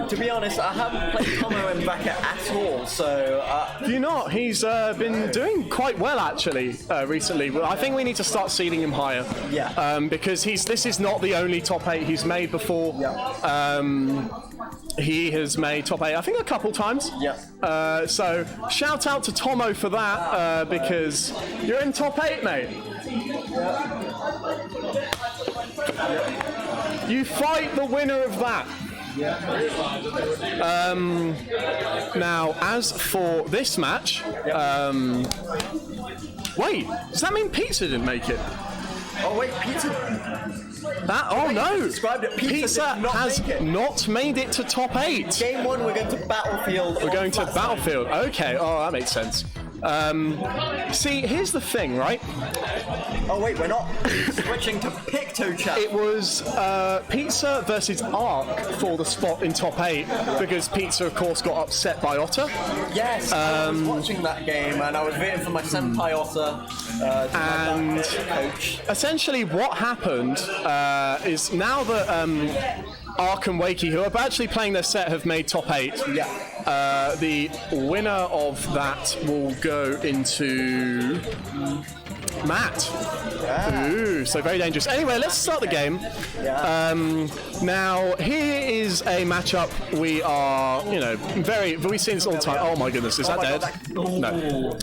To be honest, I haven't played Tomo in bracket at all, so... Do you not? He's been doing quite well, actually, recently. I think we need to start seeding him higher. Yeah. Because this is not the only top 8 he's made before. Yeah. He has made top 8, I think, a couple times. Yeah. So shout out to Tomo for that, because you're in top 8, mate. You fight the winner of that. Now, as for this match, wait, does that mean Pizza didn't make it? Oh wait, Pizza... No! Described it. Pizza has not made it to top 8. Game 1, we're going to Battlefield. We're going to Battlefield. Okay, that makes sense. See, here's the thing, right? Oh wait, we're not switching to Picto Chat. It was Pizza versus Ark for the spot in top 8 because Pizza, of course, got upset by Otter. Yes, I was watching that game and I was waiting for my senpai Otter and coach. Essentially, what happened is now that Ark and Wakey, who are actually playing their set, have made top 8. Yeah. The winner of that will go into Matt. Yeah. Ooh, so very dangerous. Anyway, let's start the game. Yeah. Now, here is a matchup we are, we've seen this all the time. Oh my goodness, is that dead? No.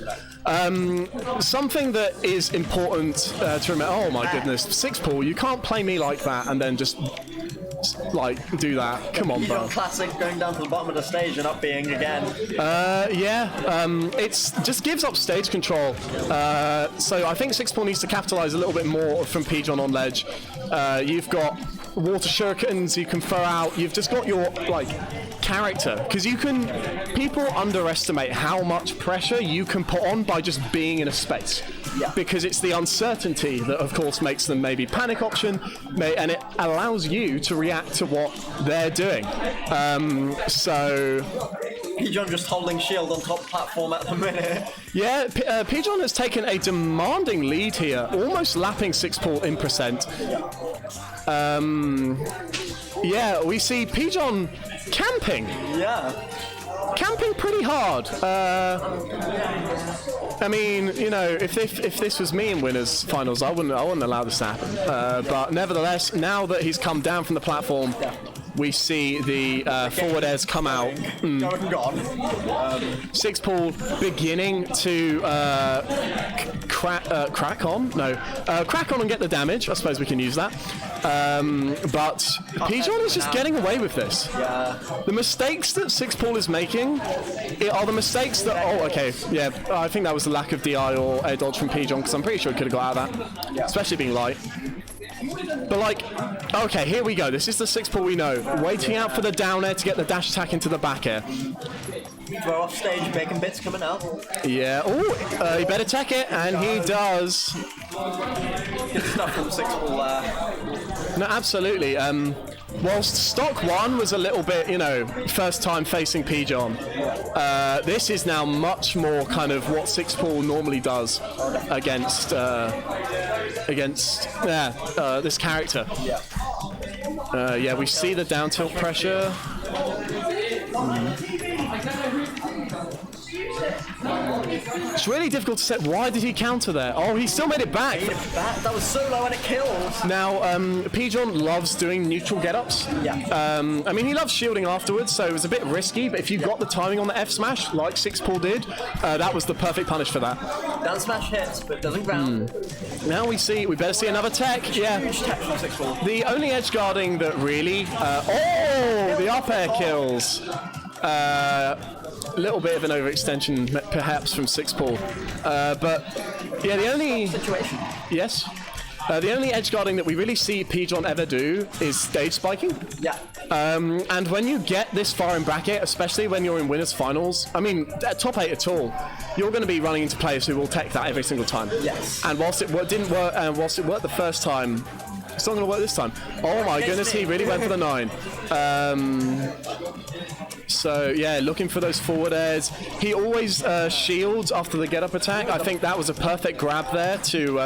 Something that is important to remember. Oh my goodness, 6-pool, you can't play me like that and then just do that. Come on, bro. Classic going down to the bottom of the stage and up being again. It's just gives up stage control. So I think 6-pool needs to capitalize a little bit more from Pigeon on ledge. You've got water shurikens you can throw out. You've just got your character, because people underestimate how much pressure you can put on by just being in a space. Yeah. Because it's the uncertainty that, of course, makes them maybe panic option, and it allows you to react to what they're doing. So Pigeon just holding shield on top platform at the minute. Yeah, Pigeon has taken a demanding lead here, almost lapping 6-pool in percent. Yeah, we see Pigeon camping. Yeah. Camping pretty hard. I mean, if this was me in winners finals, I wouldn't allow this to happen. But nevertheless, now that he's come down from the platform, we see the forward airs come out. Gone. 6-pool beginning to crack on and get the damage. I suppose we can use that. But Pigeon is just getting away with this. Yeah. The mistakes that 6-pool is making are the mistakes that... Oh, okay. Yeah, I think that was the lack of DI or air dodge from Pigeon, because I'm pretty sure he could have got out of that. Yeah. Especially being light. But okay, here we go. This is the 6-pool we know. Waiting out for the down air to get the dash attack into the back air. Throw off stage, bacon bits coming out. Yeah. Oh, he better tech it, and he does. Good stuff from 6-pool there. No, absolutely. Whilst stock 1 was a little bit, first time facing Pigeon, this is now much more kind of what 6-pool normally does against this character. Yeah, we see the down tilt pressure. It's really difficult to set. Why did he counter there? Oh, he still made it back. That was so low and it kills. Now, Pigeon loves doing neutral get-ups. Yeah. I mean, he loves shielding afterwards, so it was a bit risky, but if you got the timing on the F smash, like 6-pool did, that was the perfect punish for that. Down smash hits, but doesn't ground. Now we better see another tech. Yeah. Huge tech from 6-pool. The only edge guarding that really... the up air kills. A little bit of an overextension, perhaps, from 6-pool. But, yeah, the only... Situation. Yes? The only edge guarding that we really see Pigeon ever do is stage spiking. Yeah. And when you get this far in bracket, especially when you're in winners finals, I mean, at top 8 at all, you're going to be running into players who will take that every single time. Yes. And whilst it didn't work, and whilst it worked the first time, it's not going to work this time. Oh my goodness, he really went for the 9. So yeah, looking for those forward airs. He always shields after the get-up attack. I think that was a perfect grab there to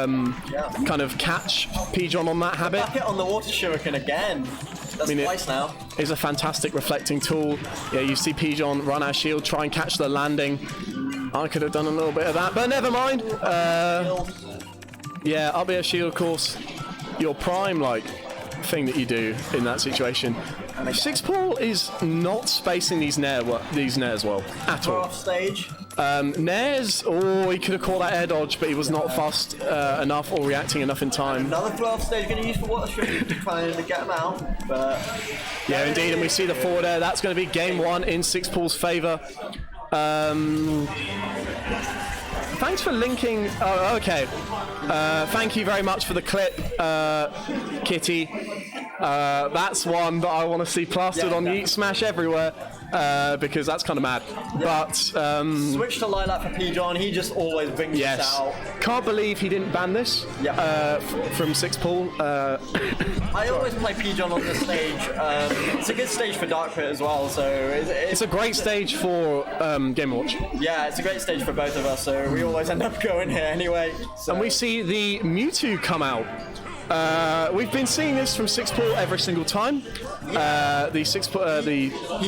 kind of catch Pigeon on that habit. Back it on the water shuriken again. That's twice now. It's a fantastic reflecting tool. Yeah, you see Pigeon run our shield, try and catch the landing. I could have done a little bit of that, but never mind. Yeah, up air shield, of course. Your prime thing that you do in that situation. Sixpool is not spacing these nares well at all. Off stage. Nares, he could have caught that air dodge, but he was not fast enough or reacting enough in time. Another throw off stage going to use for water shuriken to try and get him out, but yeah, indeed, and we see the forward air. That's going to be game 1 in Sixpool's favour. Thanks for linking. Oh, okay. Thank you very much for the clip, Kitty. That's one that I want to see plastered on Yeet Smash everywhere. Because that's kind of mad. But switch to Lilac for Pigeon. He just always brings this out. Can't believe he didn't ban this from Sixpool. I always play Pigeon on this stage. It's a good stage for Dark Pit as well. So it's a great stage for Game & Watch. Yeah, it's a great stage for both of us. So we always end up going here anyway. So. And we see the Mewtwo come out. We've been seeing this from Sixpool every single time. He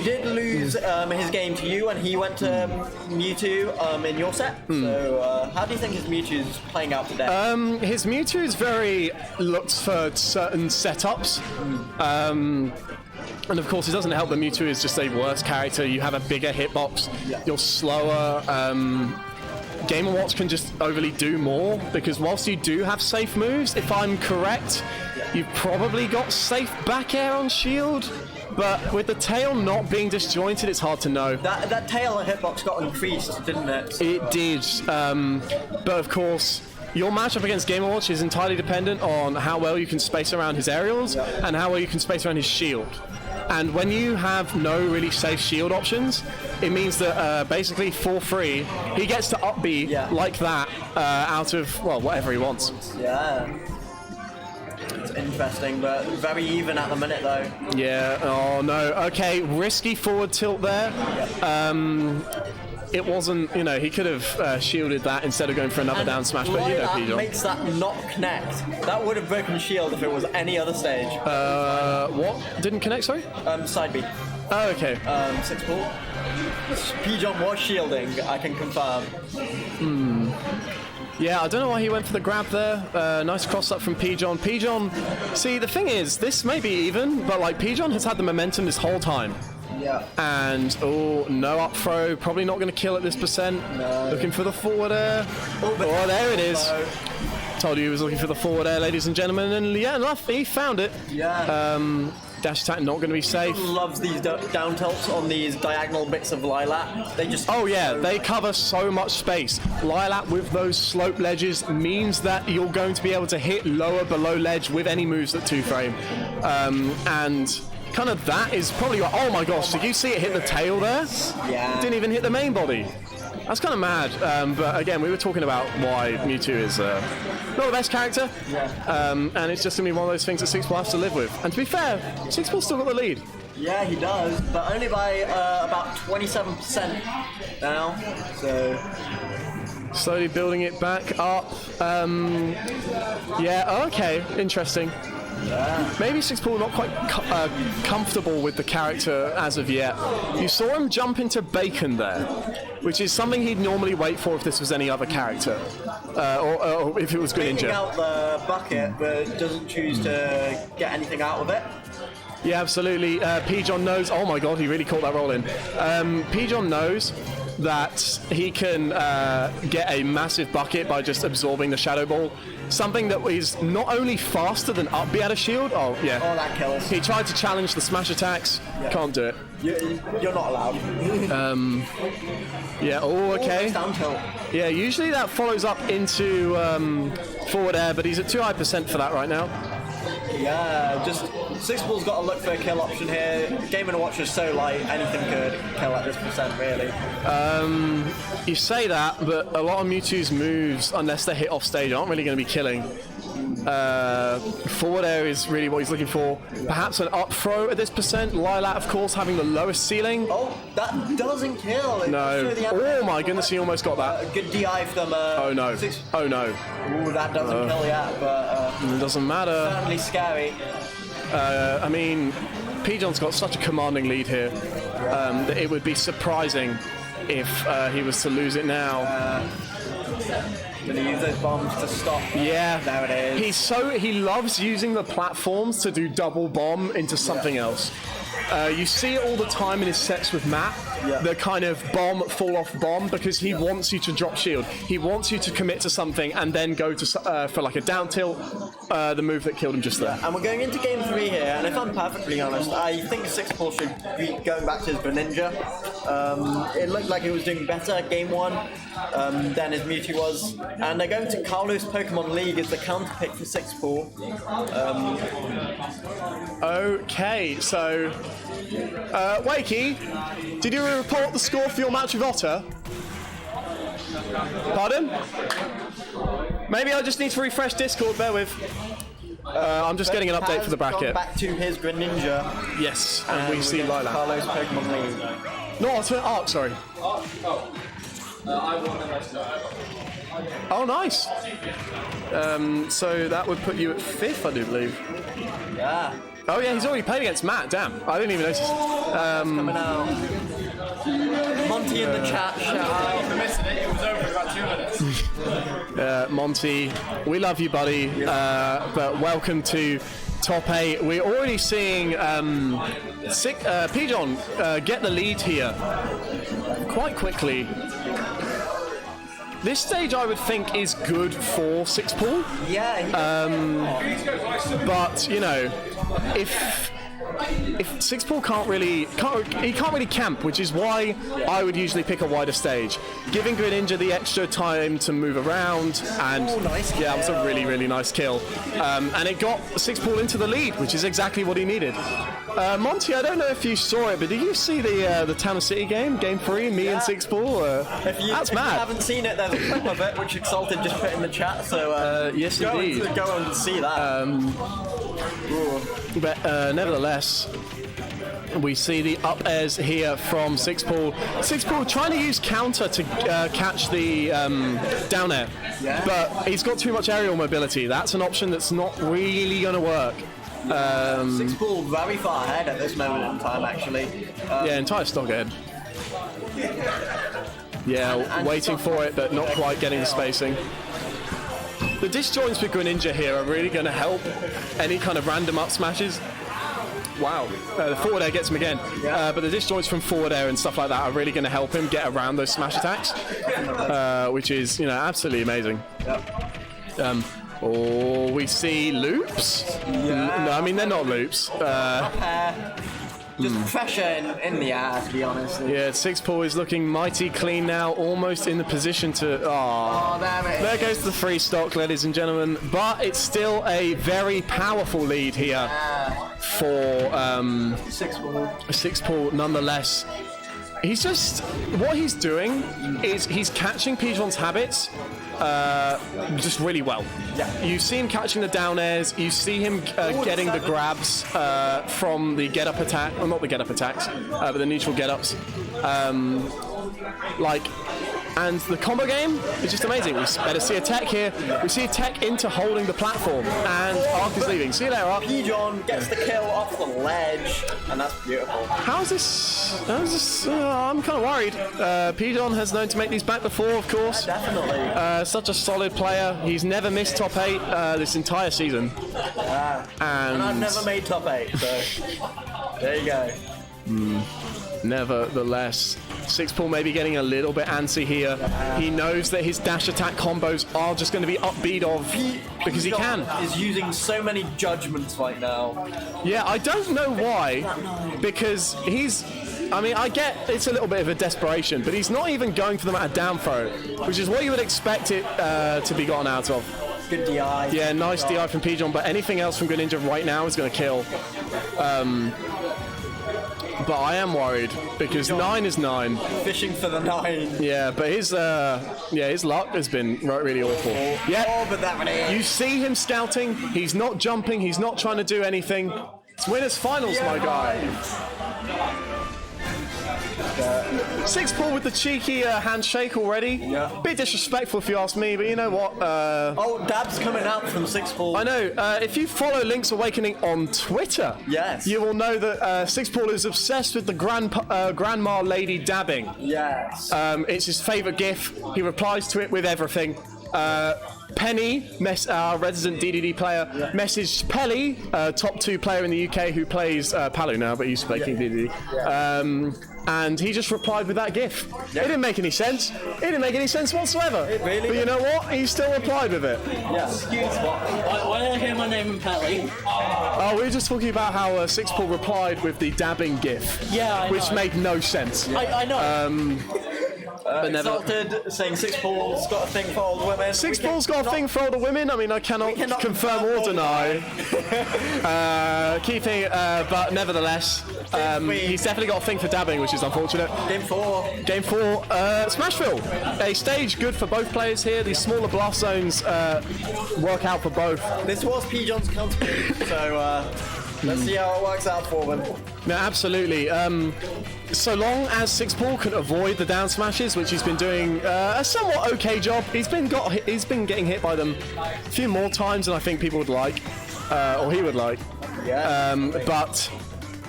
did lose his game to you, and he went to Mewtwo in your set. So how do you think his Mewtwo is playing out today? His Mewtwo is very looked for certain setups. And of course, it doesn't help that Mewtwo is just a worse character. You have a bigger hitbox. You're slower. Game & Watch can just overly do more, because whilst you do have safe moves, if I'm correct, you've probably got safe back air on shield, but with the tail not being disjointed, it's hard to know. That tail hitbox got increased, didn't it? It did, but of course, your matchup against Game & Watch is entirely dependent on how well you can space around his aerials and how well you can space around his shield. And when you have no really safe shield options, it means that basically for free, he gets to up B like that out of, well, whatever he wants. Yeah. It's interesting, but very even at the minute, though. Yeah, oh no. Okay, risky forward tilt there. It wasn't, he could have shielded that instead of going for another down smash, but Pigeon makes that not connect. That would have broken shield if it was any other stage. What? Didn't connect, sorry? Side B. Oh, okay. Sixpool. Pigeon was shielding, I can confirm. Yeah, I don't know why he went for the grab there. Nice cross up from Pigeon. Pigeon, see, the thing is, this may be even, but Pigeon has had the momentum this whole time. Yeah. And, no up throw. Probably not going to kill at this percent. No. Looking for the forward air. Oh, there it is. Told you he was looking for the forward air, ladies and gentlemen. And yeah, enough. He found it. Yeah. Dash attack not going to be safe. Loves these down tilts on these diagonal bits of Lilac. They just... Oh yeah, they cover so much space. Lilac with those slope ledges means that you're going to be able to hit lower below ledge with any moves at 2-frame. And... kind of that is probably oh my gosh, did you see it hit the tail there? Yeah. It didn't even hit the main body. That's kind of mad. But again, we were talking about why Mewtwo is not the best character. Yeah. And it's just going to be one of those things that Sixpool has to live with. And to be fair, Sixpool's still got the lead. Yeah, he does, but only by about 27% now. So... slowly building it back up. Yeah, okay, interesting. Yeah. Maybe Sixpool not quite comfortable with the character as of yet. You saw him jump into Bacon there, which is something he'd normally wait for if this was any other character, or if it was Greninja. Taking out the bucket, but doesn't choose to get anything out of it. Yeah, absolutely. Pigeon knows. Oh my god, he really caught that roll in. Pigeon knows that he can get a massive bucket by just absorbing the Shadow Ball. Something that is not only faster than up B out of shield. Oh, yeah. Oh, that kills. He tried to challenge the smash attacks. Yeah. Can't do it. You're not allowed. Yeah, oh, okay. Down tilt. Yeah, usually that follows up into forward air, but he's at 2 high % for that right now. Yeah, just Sixpool's got to look for a kill option here. Game & Watch is so light, anything could kill at this percent, really. You say that, but a lot of Mewtwo's moves, unless they're hit off stage, aren't really going to be killing. Forward air is really what he's looking for. Perhaps an up throw at this percent. Lilat, of course, having the lowest ceiling. Oh, that doesn't kill. No. Oh my goodness, he almost got that. Good DI from... oh no. Oh no. Ooh, that doesn't kill yet, but... it doesn't matter. Certainly scary. I mean, Pijon's got such a commanding lead here that it would be surprising if he was to lose it now. Gonna use those bombs to stop. Yeah, there it is. He loves using the platforms to do double bomb into something else. You see it all the time in his sets with Matt, the kind of bomb, fall off bomb, because he wants you to drop shield. He wants you to commit to something and then go to for like a down tilt, the move that killed him just there. And we're going into game 3 here, and if I'm perfectly honest, I think Sixpool should be going back to his Greninja. It looked like he was doing better game 1 than his Mewtwo was, and they're going to Carlos Pokemon League as the counter pick for Sixpool. Okay, so Wakey, did you report the score for your match with Otter? Pardon? Maybe I just need to refresh Discord, bear with. I'm just getting an update for the bracket. Back to his Greninja. Yes, and we see Lilac. Carlos Pokemon League. No, Otter, Arc, sorry. Oh, nice. So that would put you at 5th, I do believe. Yeah. Oh yeah, he's already played against Matt. Damn, I didn't even notice. Coming out. Monty in the chat. Shout out. For missing it, it was over in about 2 minutes. Monty, we love you, buddy. But welcome to top 8. We're already seeing Pijon get the lead here quite quickly. This stage, I would think, is good for Sixpool. Yeah. But you know, if Sixpool can't really camp, which is why I would usually pick a wider stage, giving Greninja the extra time to move around, and nice yeah, that was a really nice kill, and it got Sixpool into the lead, which is exactly what he needed. Monty, I don't know if you saw it, but did you see the Town City game 3, me and Sixpool? That's mad. If you haven't seen it, there's a clip of it which Exalted just put in the chat. So yes, indeed. Go and see that. But nevertheless, we see the up airs here from Sixpool. Sixpool trying to use counter to catch the down air, but he's got too much aerial mobility. That's an option that's not really going to work. Sixpool very far ahead at this moment in time, actually. Yeah, entire stock ahead. Yeah, and waiting for it, but not quite getting the spacing. The disjoints with Greninja here are really going to help any kind of random up smashes. Wow, the forward air gets him again. But the disjoints from forward air and stuff like that are really going to help him get around those smash attacks, which is, absolutely amazing. Oh, we see loops? No, I mean, they're not loops. Just pressure in the air, to be honest. Yeah, Sixpool is looking mighty clean now, almost in the position to... Oh, damn it. There goes the free stock, ladies and gentlemen. But it's still a very powerful lead here for Sixpool nonetheless. He's just... What he's doing is he's catching Pijon's habits just really well. Yeah. You see him catching the down airs, you see him getting the grabs from the get up attack, well, not the get up attacks, but the neutral get ups. And the combo game is just amazing. We better see a tech here. We see a tech into holding the platform, and Arc is leaving. See you later, Arc. Pijon gets the kill off the ledge, and that's beautiful. How's this? I'm kind of worried. Pijon has known to make these back before, of course. Definitely. Such a solid player. He's never missed top 8 this entire season. And I've never made top 8, so there you go. Nevertheless, Sixpool maybe getting a little bit antsy here. He knows that his dash attack combos are just going to be upbeat of because he can. Is using so many judgments right now. Yeah, I don't know why, because I mean, I get it's a little bit of a desperation, but he's not even going for them at a down throw, which is what you would expect it to be gotten out of. Good DI. Yeah, nice DI from Pigeon, but anything else from Greninja right now is going to kill. But I am worried because 9 is 9. Fishing for the 9. Yeah, but his luck has been really awful. Yeah, but that one is. You see him scouting. He's not jumping. He's not trying to do anything. It's winners finals, my guy. Sixpool with the cheeky handshake already. Yeah. Bit disrespectful if you ask me, but you know what? Dab's coming out from Sixpool. I know. If you follow Link's Awakening on Twitter, yes, you will know that Sixpool is obsessed with the grandma lady dabbing. Yes. It's his favourite gif. He replies to it with everything. Penny, our resident DDD player, messaged Pelly, top 2 player in the UK who plays Palu now, but used to play King DDD. And he just replied with that gif. It didn't make any sense. It didn't make any sense whatsoever. But you know what? He still replied with it. Yes. Why did I hear my name in Pelly? Oh, we were just talking about how Sixpool replied with the dabbing gif. Yeah, I know. Which made no sense. I know. Exalted, saying Sixpool's got a thing for older women. Sixpool's got a thing for older women. I mean, I cannot confirm or deny. But nevertheless, he's definitely got a thing for dabbing, which is unfortunate. Game 4. Game 4, Smashville. A stage good for both players here. These smaller blast zones work out for both. This was Pigeon's counter, so let's see how it works out for them. No, absolutely. So long as Sixpool can avoid the down smashes, which he's been doing a somewhat okay job, he's been getting hit by them a few more times than I think people would like, or he would like. Yeah. But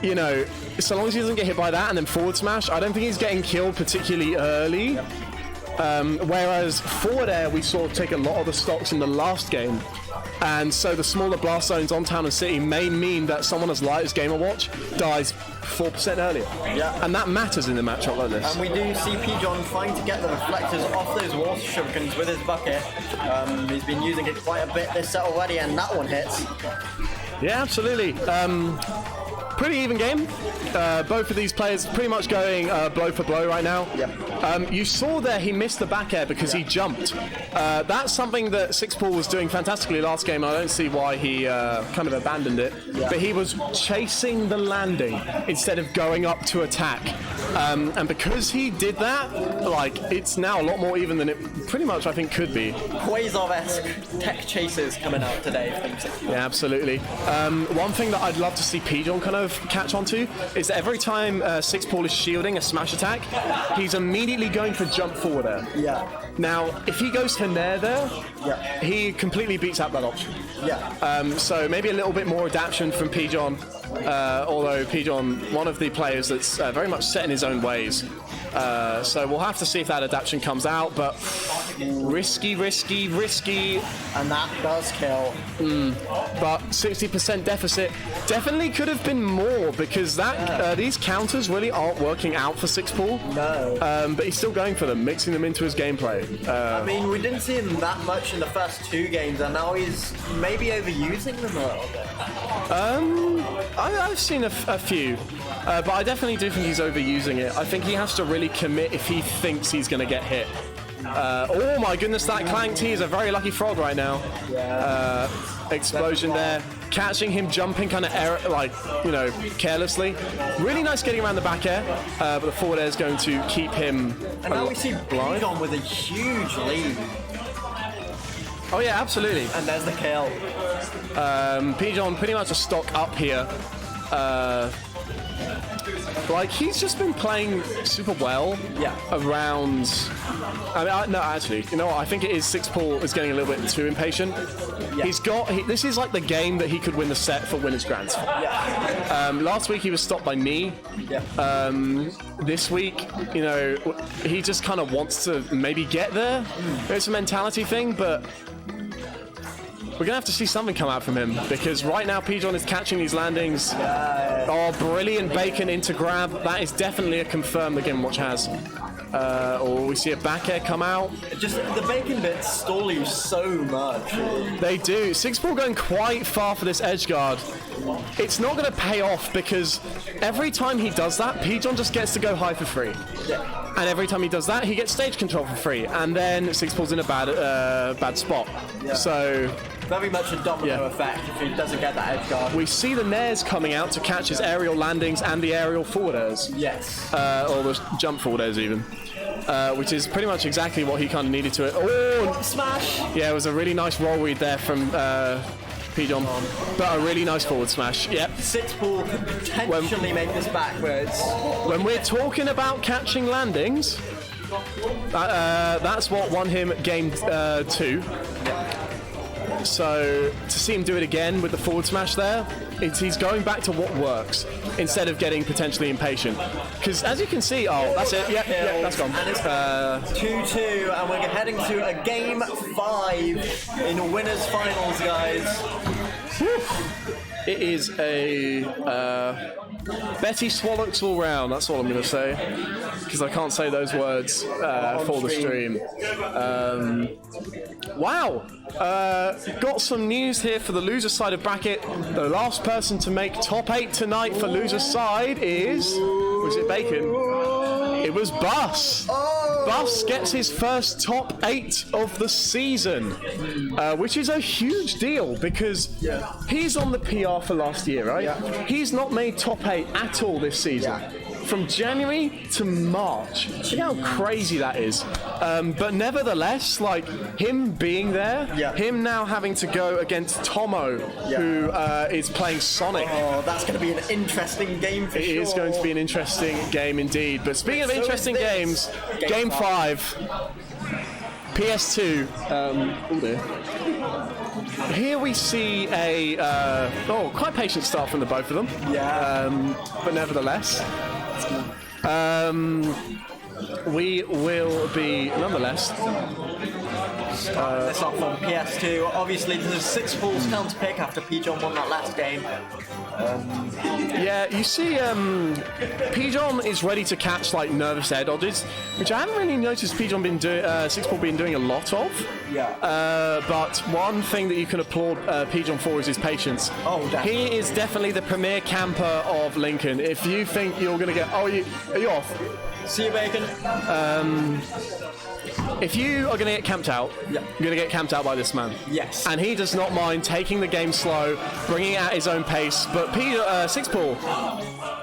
you know, so long as he doesn't get hit by that and then forward smash, I don't think he's getting killed particularly early. Whereas forward air, we saw take a lot of the stocks in the last game. And so the smaller blast zones on Town and City may mean that someone as light as Game & Watch dies 4% earlier. Yeah. And that matters in a matchup like this. And we do see Pigeon trying to get the reflectors off those water shurikens with his bucket. He's been using it quite a bit this set already, and that one hits. Yeah, absolutely. Pretty even game. Both of these players pretty much going blow for blow right now. Yep. You saw there he missed the back air because he jumped. That's something that Sixpool was doing fantastically last game. I don't see why he kind of abandoned it. Yeah. But he was chasing the landing instead of going up to attack. And because he did that, like, it's now a lot more even than it pretty much I think could be. Quasar-esque tech chases coming out today from Sixpool. Yeah, absolutely. One thing that I'd love to see Pigeon kind of catch onto is that every time Sixpool is shielding a smash attack, he's immediately going for jump forward air. Yeah. Now, if he goes for nair there, Yeah. he completely beats out that option. Yeah. So maybe a little bit more adaptation from Pigeon, although Pigeon, one of the players that's very much set in his own ways. So we'll have to see if that adaptation comes out, but risky. And that does kill. But 60% deficit definitely could have been more because that these counters really aren't working out for Sixpool. No. But he's still going for them, mixing them into his gameplay. I mean, we didn't see him that much in the first 2 games, and now he's maybe overusing them a little bit. I've seen a few, but I definitely do think he's overusing it. I think he has to really commit if he thinks he's going to get hit. Oh my goodness, that clanked. He is a very lucky frog right now. Yeah. Explosion there. Catching him jumping kind of carelessly. Really nice getting around the back air, but the forward air is going to keep him And now we see blind. Pigeon with a huge lead. Oh yeah, absolutely. And there's the kill. Pigeon pretty much a stock up here. Like, he's just been playing super well around... no, actually, you know what? I think it is Sixpool is getting a little bit too impatient. Yeah. This is like the game that he could win the set for Winners Grants. Yeah. Last week he was stopped by me. Yeah. This week, you know, he just kind of wants to maybe get there. It's a mentality thing, but... we're gonna have to see something come out from him because right now Pigeon is catching these landings. Oh, brilliant bacon into grab. That is definitely a confirm the Game Watch has. Or we see a back air come out. Just the bacon bits stall you so much. They do. Six Ball going quite far for this edge guard. It's not going to pay off because every time he does that, Pigeon just gets to go high for free. Yeah. And every time he does that, he gets stage control for free. And then Six Ball's in a bad spot. Yeah. So very much a domino effect if he doesn't get that edge guard. we see the Nares coming out to catch his aerial landings and the aerial forward airs. Yes. Or the jump forward airs even. Which is pretty much exactly what he kind of needed to. Oh! Smash! Yeah, it was a really nice roll read there from Pigeon. But a really nice forward smash. Yep. Six Ball could potentially make this backwards. When we're talking about catching landings, that's what won him game 2. So to see him do it again with the forward smash there, he's going back to what works instead of getting potentially impatient. Because as you can see, oh, that's it. Yeah, that's gone. And it's 2-2, and we're heading to a game 5 in winners finals, guys. Whew. It is a Betty Swallocks all round. That's all I'm going to say, because I can't say those words for the stream. Wow. Got some news here for the loser side of bracket. The last person to make top 8 tonight for loser side was it Bacon? It was Bus. Bus gets his first top 8 of the season, which is a huge deal because he's on the PR for last year, right? Yeah. He's not made top 8 at all this season. Yeah. From January to March. See how crazy that is. But nevertheless, like him being there, him now having to go against Tomo, who is playing Sonic. Oh, that's going to be an interesting game for sure. It is going to be an interesting game indeed. But speaking of interesting games, Game 5, PS2. Oh dear. Here we see a quite patient start from the both of them. Yeah. But nevertheless. We will be nonetheless. This off on PS2. Obviously, there's 6 balls down to pick after Pigeon won that last game. Yeah, you see, Pigeon is ready to catch like nervous air dodges, which I haven't really noticed Pigeon been doing. Six Ball been doing a lot of. Yeah. But one thing that you can applaud Pigeon for is his patience. Oh, definitely. He is definitely the premier camper of Lincoln. If you think you're gonna get, are you off? See you, Bacon. If you are going to get camped out, you're going to get camped out by this man. Yes. And he does not mind taking the game slow, bringing it at his own pace. But Six Ball,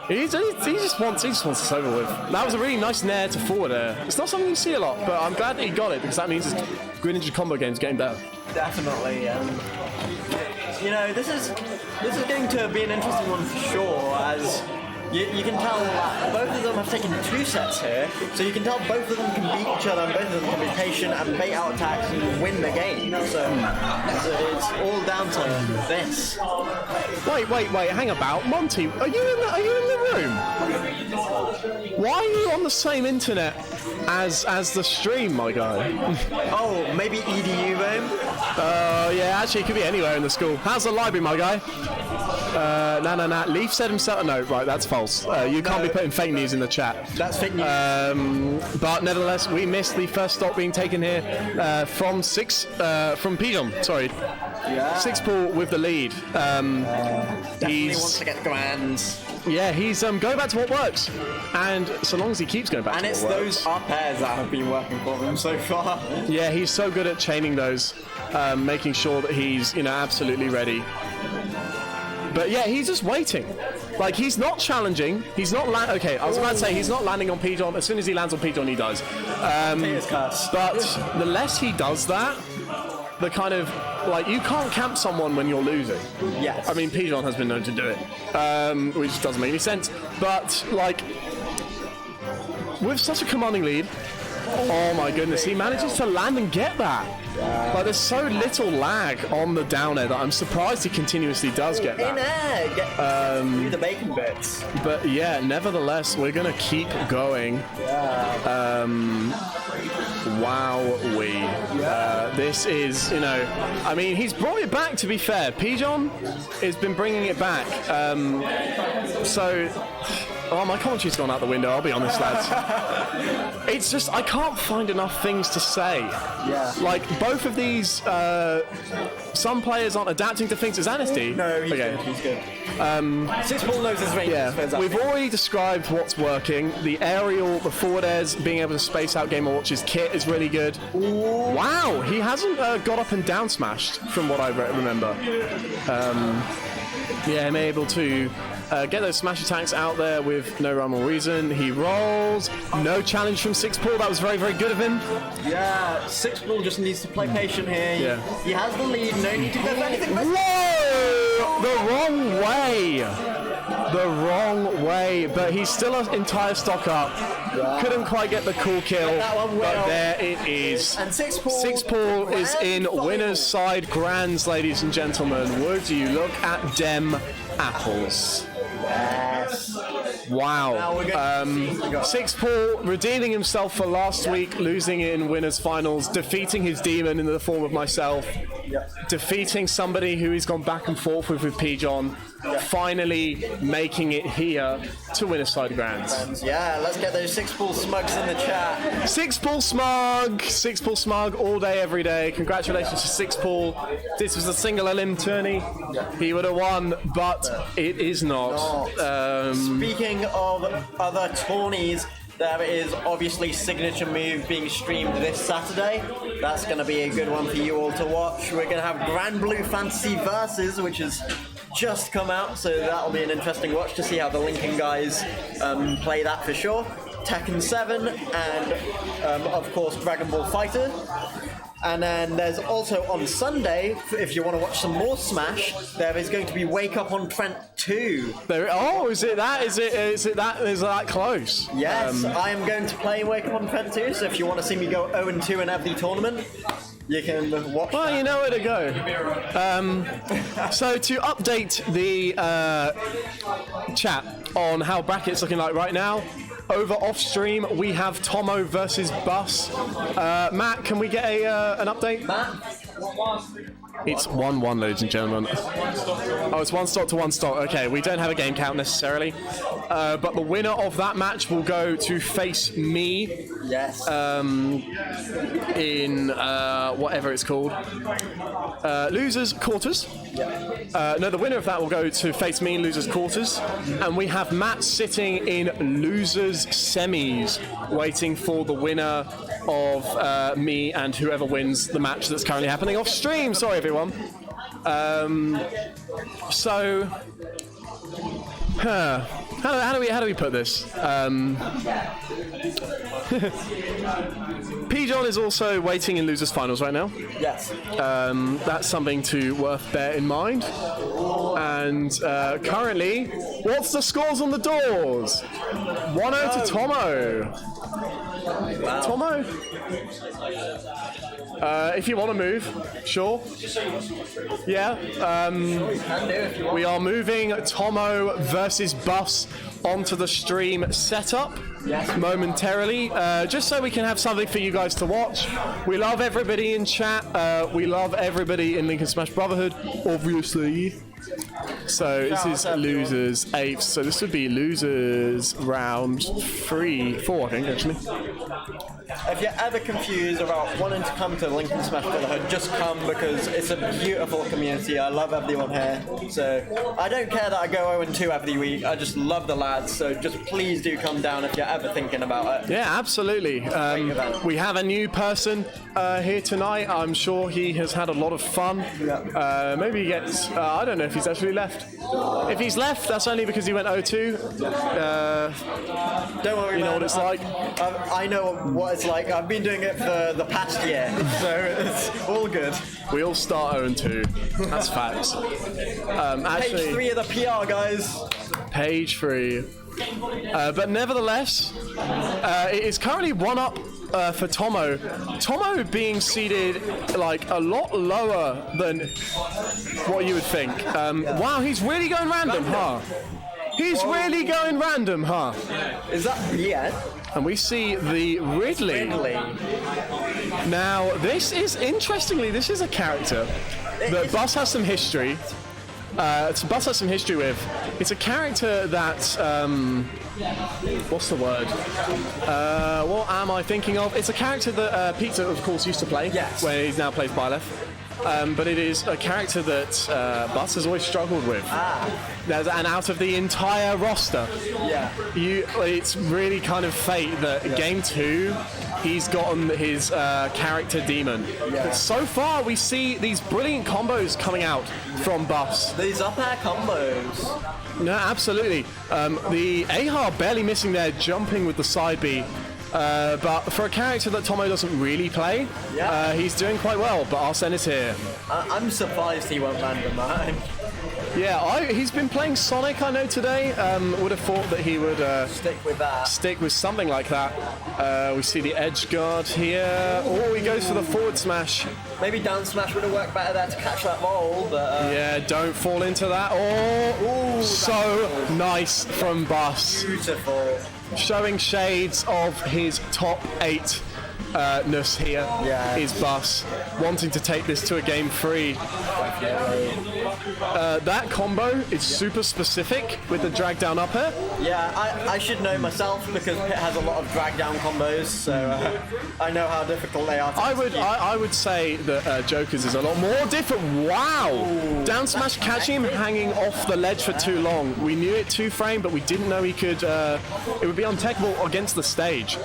he just wants this over with. That was a really nice nair to forward air. It's not something you see a lot, but I'm glad that he got it because that means his Greninja combo game's getting better. Definitely. You know, this is going to be an interesting one for sure, as you can tell that both of them have taken 2 sets here, so you can tell both of them can beat each other and both of them can be patient and bait out attacks and win the game. So it's all down to this. Wait, hang about. Monty, are you in the room? Why are you on the same internet as the stream, my guy? Oh, maybe EDU room? Yeah, actually it could be anywhere in the school. How's the library, my guy? Nah. Leaf said himself. No, right, that's false. You can't be putting fake news in the chat. That's fake news. But nevertheless, we missed the first stop being taken here from Pigeon. Sorry. Yeah. Six Ball with the lead. He wants to get grands. Yeah, he's going back to what works. And so long as he keeps going back to what works. And it's those up airs that have been working for him so far. Yeah, he's so good at chaining those, making sure that he's absolutely ready. But yeah, he's just waiting. Like, he's not challenging. He's not okay, I was about to say he's not landing on Pigeon. As soon as he lands on Pigeon, he does. But the less he does that, the kind of, like, you can't camp someone when you're losing. Yes. I mean, Pigeon has been known to do it, which doesn't make any sense. But, like, with such a commanding lead, oh my goodness, he manages to land and get that. Like, there's so little lag on the down air that I'm surprised he continuously does get that. In air, get the bacon bits. But yeah, nevertheless, we're gonna keep going. Wowee. This is, I mean, he's brought it back, to be fair. Pigeon has been bringing it back. My commentary's gone out the window, I'll be honest, lads. It's just, I can't find enough things to say. Yeah. Like, both of these, some players aren't adapting to things. Is Anisty? No, he's good. He's good. Six Ball knows his range. Yeah, we've already described what's working. The aerial, the forward airs, being able to space out Game & Watch's kit is really good. Ooh. Wow, he hasn't got up and down smashed, from what I remember. I'm able to get those smash attacks out there with no rhyme or reason. He rolls. No challenge from Six Ball. That was very, very good of him. Yeah, Six Ball just needs to play patient here. Yeah. He has the lead. No need to go for anything. Whoa! The wrong way. The wrong way. But he's still an entire stock up. Yeah. Couldn't quite get the cool kill. But there it is. And Six Ball is in winner's side grands, ladies and gentlemen. Would you look at dem apples? Yes. Wow. Six Ball redeeming himself for last week, losing in winners finals, defeating his demon in the form of myself, defeating somebody who he's gone back and forth with Pigeon, finally making it here to winners side grands. Yeah, let's get those Six Ball smugs in the chat. Six Ball smug all day, every day. Congratulations to Six Ball. This was a single elim tourney. He would have won, but it is not. Speaking of other tourneys, there is obviously Signature Move being streamed this Saturday. That's going to be a good one for you all to watch. We're going to have Grand Blue Fantasy Versus, which has just come out, so that'll be an interesting watch to see how the Lincoln guys play that for sure. Tekken 7 and of course Dragon Ball Fighter. And then there's also on Sunday, if you want to watch some more Smash, there is going to be Wake Up on Trent 2. Is it that? Is it that close? Yes, I am going to play Wake Up on Trent 2, so if you want to see me go 0-2 in every tournament, you can watch Well, that. you know where to go. So to update the chat on how bracket's looking like right now, over off stream we have Tomo versus Bus. Matt, can we get an update? Matt? It's 1-1, ladies and gentlemen. Oh, it's 1 stock to 1 stock. Okay, we don't have a game count necessarily. But the winner of that match will go to face me. Yes. In whatever it's called. Losers quarters. No, the winner of that will go to face me in losers quarters. And we have Matt sitting in losers semis, waiting for the winner of me and whoever wins the match that's currently happening off stream. Sorry, everyone. How do we put this? Pigeon is also waiting in losers finals right now. Yes. That's something to worth bear in mind. And currently, what's the scores on the doors? 1-0 to Tomo. Wow. Tomo? If you want to move, sure. Yeah. We are moving Tomo versus Bus onto the stream setup momentarily, just so we can have something for you guys to watch. We love everybody in chat. We love everybody in Lincoln Smash Brotherhood, obviously. So this is losers 8. So this would be losers round 4, I think, actually. If you're ever confused about wanting to come to Lincoln Smash Brotherhood, just come, because it's a beautiful community. I love everyone here. So I don't care that I go 0-2 every week. I just love the lads. So just please do come down if you're ever thinking about it. Yeah, absolutely. We have a new person here tonight. I'm sure he has had a lot of fun. Maybe he gets... I don't know if he's actually left. If he's left, that's only because he went 0-2. Don't worry, you know man. what it's like. I know what it's like. I've been doing it for the past year, so it's all good. We all start 0-2. That's facts. Actually, Page 3 of the PR, guys. Page 3. But nevertheless, it is currently 1-up for Tomo. Tomo being seeded like a lot lower than what you would think. Wow, he's really going random, huh? He's really going random, huh? Is that... Yeah. And we see the Ridley. Now, this is, interestingly, this is a character that Bus has some history. Bus has some history with. It's a character that, what's the word? What am I thinking of? It's a character that Peter, of course, used to play. Yes. Where he now plays Byleth. But it is a character that Bus has always struggled with. And out of the entire roster, it's really kind of fate that Game 2, he's gotten his character demon. But so far, we see these brilliant combos coming out from Bus. These up air combos. No, absolutely. The Ahar barely missing there, jumping with the side B. But for a character that Tomo doesn't really play, he's doing quite well. But Arsene is here. I'm surprised he won't land a mine. Yeah, he's been playing Sonic, I know, today. Would have thought that he would stick with that. Stick with something like that. We see the edge guard here. Oh, he goes for the forward smash. Maybe down smash would have worked better there to catch that roll, but... Yeah, don't fall into that. Oh, so nice from Bus. Beautiful. Showing shades of his top 8 ness here is Bus, wanting to take this to a game 3. That combo is super specific with the drag down up air. Yeah, I should know myself because Pit has a lot of drag down combos, so I know how difficult they are to I would say that Joker's is a lot more different. Wow! Down smash catching him hanging off the ledge for too long. We knew it 2-frame, but we didn't know he could. It would be untechable against the stage.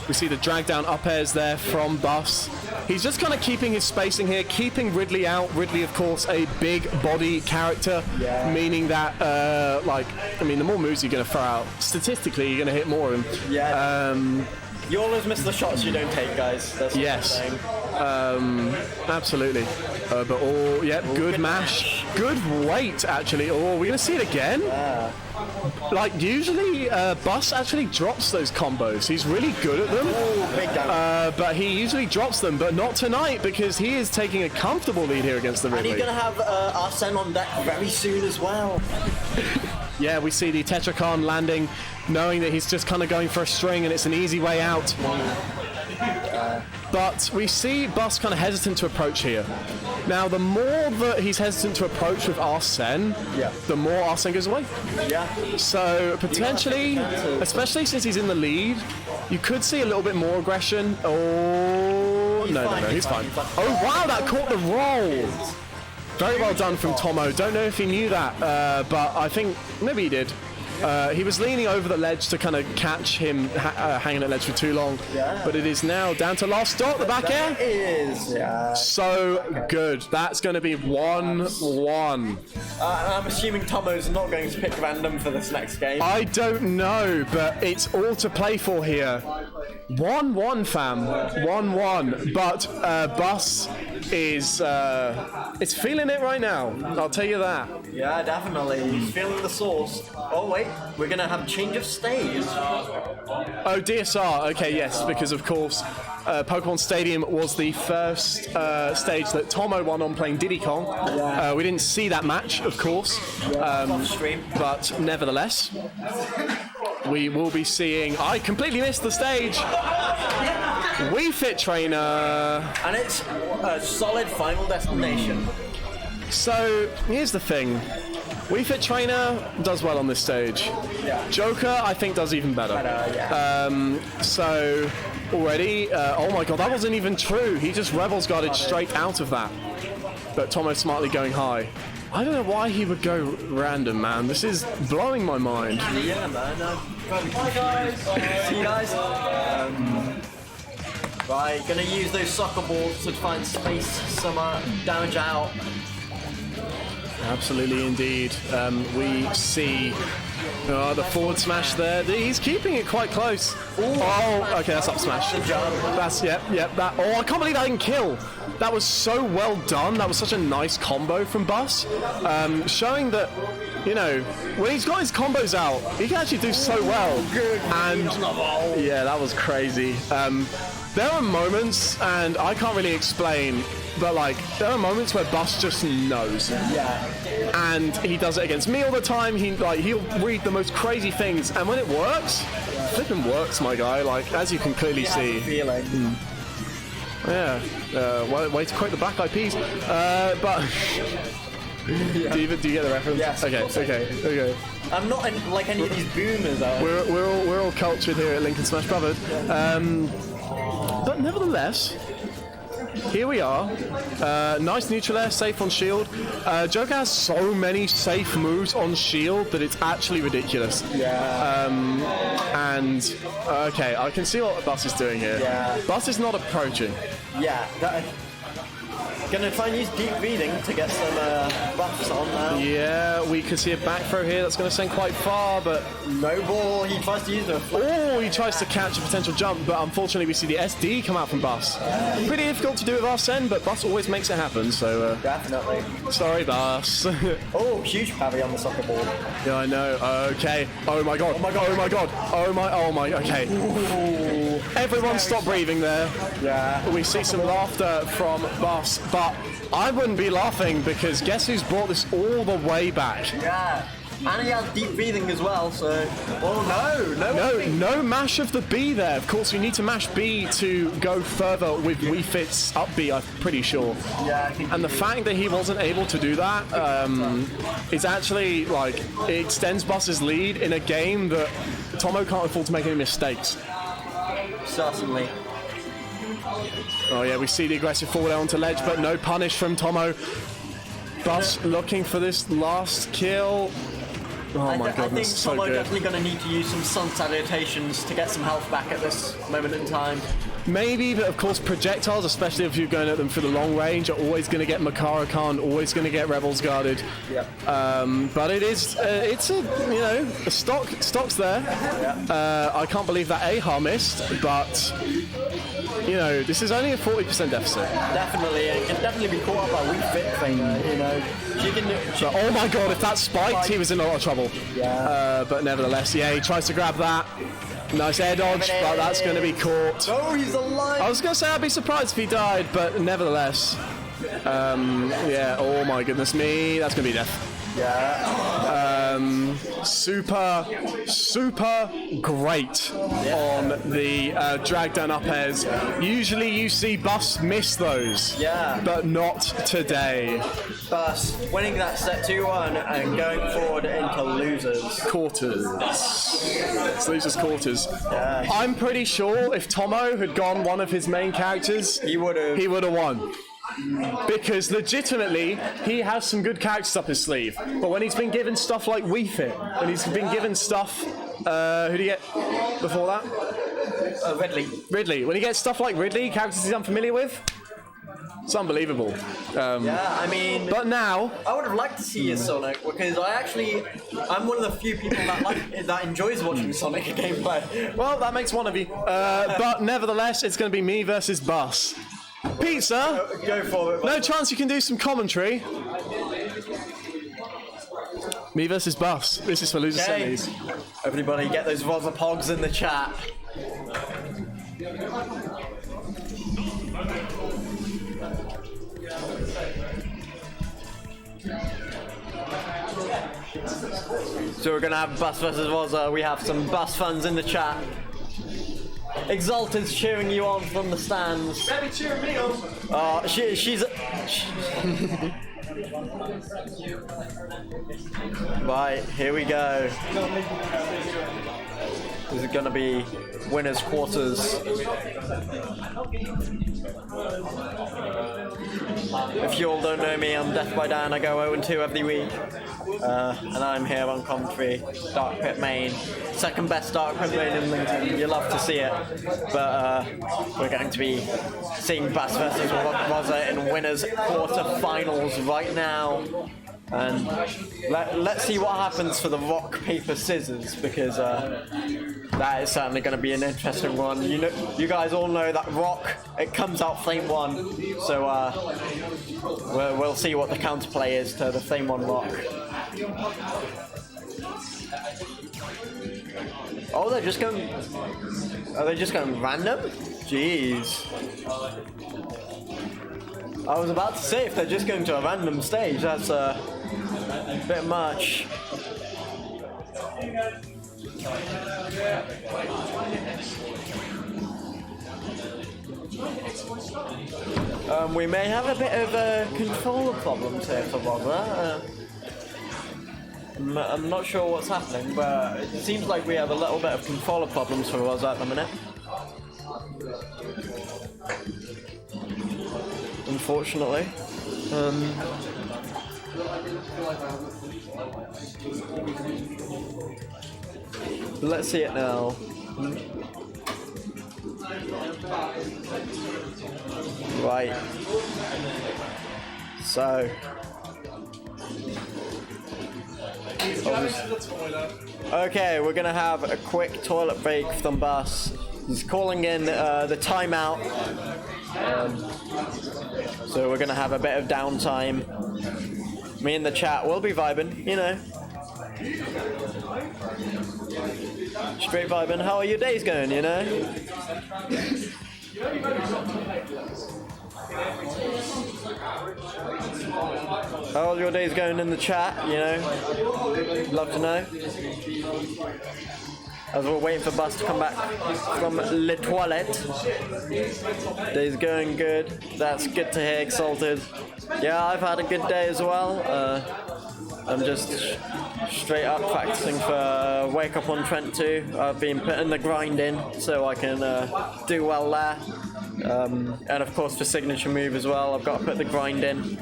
We see the drag down up airs there from Bus. He's just kind of keeping his spacing here, keeping Ridley out. Ridley, of course, a big body character, meaning that, the more moves you're going to throw out, statistically, you're going to hit more of him. Yeah. You always miss the shots you don't take, guys. That's what I'm saying. Absolutely. Good mash. Good weight, actually. Oh, we're going to see it again? Yeah. Like, usually, Bus actually drops those combos. He's really good at them. Ooh, big damage. But he usually drops them, but not tonight, because he is taking a comfortable lead here against the Ridley. And he's going to have Arsene on deck very soon as well. Yeah, we see the Tetrakarn landing, knowing that he's just kind of going for a string and it's an easy way out. But we see Bus kind of hesitant to approach here. Now, the more that he's hesitant to approach with Arsene, the more Arsene goes away. Yeah. So, potentially, especially since he's in the lead, you could see a little bit more aggression. Oh, no, he's fine. Oh, wow, that caught the roll. Very well done from Tomo. Don't know if he knew that, but I think maybe he did. He was leaning over the ledge to kind of catch him hanging at ledge for too long. Yeah. But it is now down to last stop, the back air. It is, yeah. So good. That's going to be 1-1. I'm assuming Tomo's not going to pick random for this next game. I don't know, but it's all to play for here. 1-1, fam. 1-1. But Bus is it's feeling it right now. I'll tell you that. Yeah, definitely. He's feeling the sauce. Oh wait, we're gonna have change of stage. Oh, DSR. Okay, yes, because of course, Pokemon Stadium was the first stage that Tomo won on playing Diddy Kong. We didn't see that match, of course, but nevertheless, we will be seeing. I completely missed the stage. Wii Fit Trainer, and it's a solid final destination. So here's the thing. Wii Fit Trainer does well on this stage. Yeah. Joker, I think, does even better. So already, oh my god, that wasn't even true. He just Rebels guarded straight out of that. But Tomo smartly going high. I don't know why he would go random, man. This is blowing my mind. Yeah, man. Hi, guys. See you guys. Right, gonna use those soccer balls to find space, some damage out. Absolutely, indeed. We see the forward smash there. He's keeping it quite close. Oh, okay, that's up smash. That's that. Oh, I can't believe that didn't kill. That was so well done. That was such a nice combo from Bus, showing that, you know, when he's got his combos out, he can actually do so well. And yeah, that was crazy. There are moments, and I can't really explain, but like there are moments where Bus just knows. Yeah. And he does it against me all the time. He'll read the most crazy things, and when it works, flipping works, my guy. Like as you can clearly see. Feeling. Yeah. Way to quote the Black Eyed Peas. But do you get the reference? Yes. Okay. I'm not like any of these boomers. We're all cultured here at Lincoln Smash Brotherhood. But nevertheless, here we are. Nice neutral air, safe on shield. Joker has so many safe moves on shield that it's actually ridiculous. Yeah. And okay, I can see what Bus is doing here. Yeah. Bus is not approaching. Yeah. Gonna try and use deep breathing to get some buffs on now. Yeah, we could see a back throw here. That's going to send quite far, but no ball. He tries to use the. Oh, he tries to catch a potential jump, but unfortunately we see the SD come out from Bus. Pretty difficult to do with Arsene, but Bus always makes it happen. So definitely. Sorry, Bus. Oh, huge parry on the soccer ball. Yeah, I know. Okay. Oh my god. Okay. Ooh. Everyone stop breathing there. Yeah. We see some laughter from Bus, but I wouldn't be laughing because guess who's brought this all the way back? Yeah. And he has deep breathing as well, so... Oh, no mash of the B there. Of course, you need to mash B to go further with Wii Fit's up B, I'm pretty sure. Yeah, I think and the fact that he wasn't able to do that is actually, like, it extends Bus's lead in a game that Tomo can't afford to make any mistakes. Certainly. Oh yeah, we see the aggressive fall down onto ledge, but no punish from Tomo. Bus looking for this last kill. Oh my goodness, so good. I think Tomo definitely going to need to use some sun salutations to get some health back at this moment in time. Maybe, but of course projectiles, especially if you're going at them for the long range, are always going to get Makara Khan, always going to get Rebels guarded. Yep. But it's a stock's there. Yep. I can't believe that Ahar missed, but this is only a 40% deficit. Definitely, it can definitely be caught up by Wii Fit thing, oh my god, if that spiked, he was in a lot of trouble. Yeah. But nevertheless, yeah, he tries to grab that. Nice air dodge, but that's going to be caught. Oh, he's alive! I was going to say I'd be surprised if he died, but nevertheless. Yeah, oh my goodness me, that's going to be death. Yeah. Super great on the drag down up airs. Usually you see Bus miss those. Yeah. But not today. Bus winning that set 2-1 and going forward into losers. Quarters. It's losers quarters. Yeah. I'm pretty sure if Tomo had gone one of his main characters, he would have won. Because legitimately, he has some good characters up his sleeve. But when he's been given stuff like Wii Fit, when he's been given stuff, who did he get before that? Ridley. When he gets stuff like Ridley, characters he's unfamiliar with, it's unbelievable. Yeah, I mean... But now... I would have liked to see a Sonic, because I'm one of the few people that enjoys watching Sonic gameplay. Well, that makes one of you. But nevertheless, it's going to be me versus Bus. Pizza? Go for it. No chance you can do some commentary? Me versus Bus. This is for loser semis. Everybody get those Rosa Pogs in the chat. So we're gonna have Bus versus Rosa. We have some Bus fans in the chat. Exalted's cheering you on from the stands. Maybe cheering me on. She's. Right, here we go. This is gonna be winners quarters. If you all don't know me, I'm Death by Dan. I go 0-2 every week. And I'm here on commentary, Dark Pit main. Second best Dark Pit main in Lincoln. You love to see it. But we're going to be seeing Bus versus Rosa in winners quarter-finals right now. And let's see what happens for the rock, paper, scissors, because that is certainly going to be an interesting one. You guys all know that rock, it comes out flame 1, so we'll see what the counterplay is to the flame 1 rock. Oh, are they just going random? Jeez. I was about to say, if they're just going to a random stage, that's a bit much. We may have a bit of controller problems here for Roger. I'm not sure what's happening, but it seems like we have a little bit of controller problems for us at the minute. Unfortunately. Let's see it now. Right. So. Okay, we're gonna have a quick toilet break from Bus. He's calling in the timeout. So we're gonna have a bit of downtime. Me and the chat will be vibing, you know. Straight vibing. How are your days going, you know? How are your days going in the chat, you know? Love to know. As we're waiting for Bus to come back from Le Toilette. Day's going good. That's good to hear, Exalted. Yeah, I've had a good day as well. I'm just straight up practicing for Wake Up on Trent 2. I've been putting the grind in so I can do well there. And of course for Signature Move as well, I've got to put the grind in.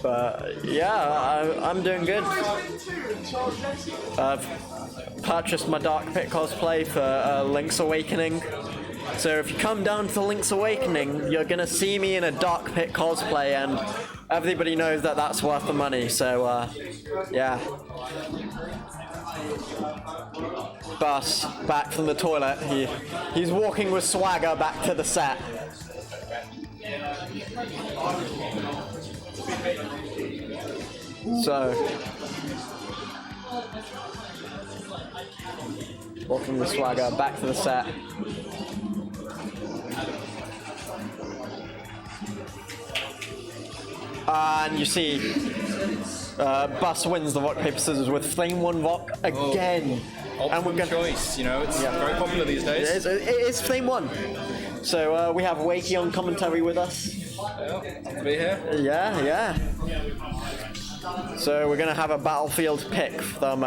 But yeah, I'm doing good. I've purchased my Dark Pit cosplay for Link's Awakening. So if you come down to Link's Awakening, you're gonna see me in a Dark Pit cosplay, and everybody knows that that's worth the money. So yeah. Bus back from the toilet. He's walking with swagger back to the set. So, walking with swagger back to the set. And you see, Bus wins the rock, paper, scissors with Flame 1 rock again. And we're going choice, you know, it's very popular these days. It is Flame 1. So we have Wakey on commentary with us. Yeah, to be here. Yeah. So we're going to have a battlefield pick from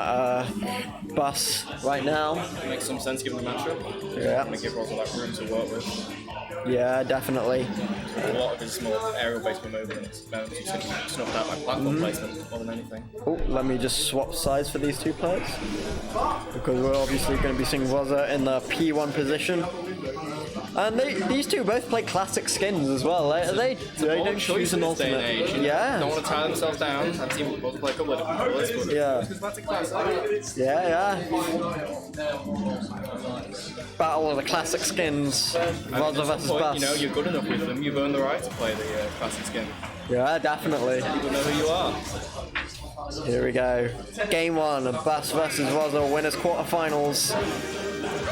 Bus right now. Makes some sense given the matchup. Yeah. I'm going to give Roger that room to work with. Yeah, definitely. A lot of his more aerial-based movements snuffed out by platform placement more than anything. Oh, let me just swap sides for these two players. Because we're obviously going to be seeing Roger in the P1 position. And these two both play classic skins as well. They don't choose an alternate. Yeah. Don't want to tie themselves down. I've seen people play a couple of different colours, but yeah. Yeah. Battle of the classic skins. Roger versus Bus. You know, you're good enough with them. You've earned the right to play the classic skin. Yeah, definitely. People know who you are. Here we go. Game 1 of Bus versus Roger, winners quarterfinals.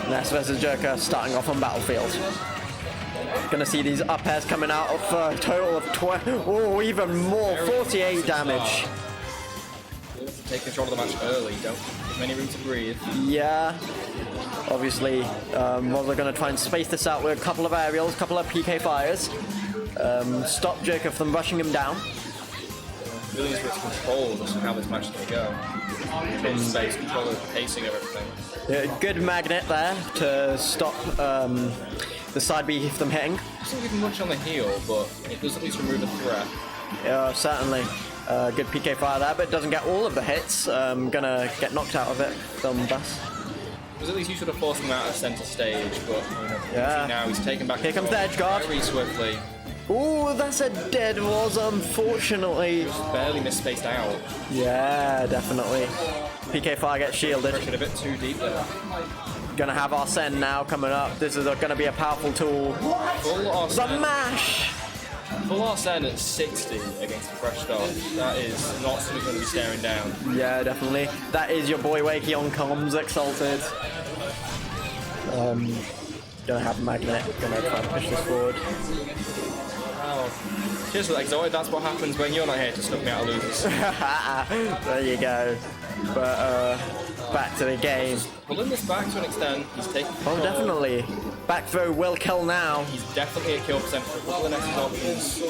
Ness versus Joker starting off on Battlefield. Gonna see these up airs coming out of a total of 12. Oh, even more. 48 damage. Take control of the match early. Don't give any room to breathe. Yeah. Obviously, Roger gonna try and space this out with a couple of aerials, a couple of PK fires. Stop Joker from rushing him down. Really needs to control just how this match is going to go. Control the space, control the pacing of everything. Yeah, good magnet there to stop the side B from hitting. Doesn't give him much on the heel, but it does at least remove a threat. Yeah, certainly. Good PK fire there, but doesn't get all of the hits. Gonna get knocked out of it from Bus. Because at least you sort of forced him out of centre stage, but you know, yeah. Now he's taken back. Here comes the edge guard. Very swiftly. Ooh, that's a dead was, unfortunately. Just barely misspaced out. Yeah, definitely. PK fire gets shielded. Pressured a bit too deep there. Gonna have Arsene now coming up. This is gonna be a powerful tool. Full Arsene. The mash! Full Arsene at 60 against a fresh start. That is not something going to be staring down. Yeah, definitely. That is your boy Wakey on comms, Exalted. Gonna have Magnet. Gonna try and push this forward. Wow. Cheers for that, Zoid. That's what happens when you're not here to snuff me out of losers. There you go. But back to the game. Pulling this back to an extent, he's taking control. Oh, definitely. Back throw will kill now. He's definitely a kill percent for a couple of the next options.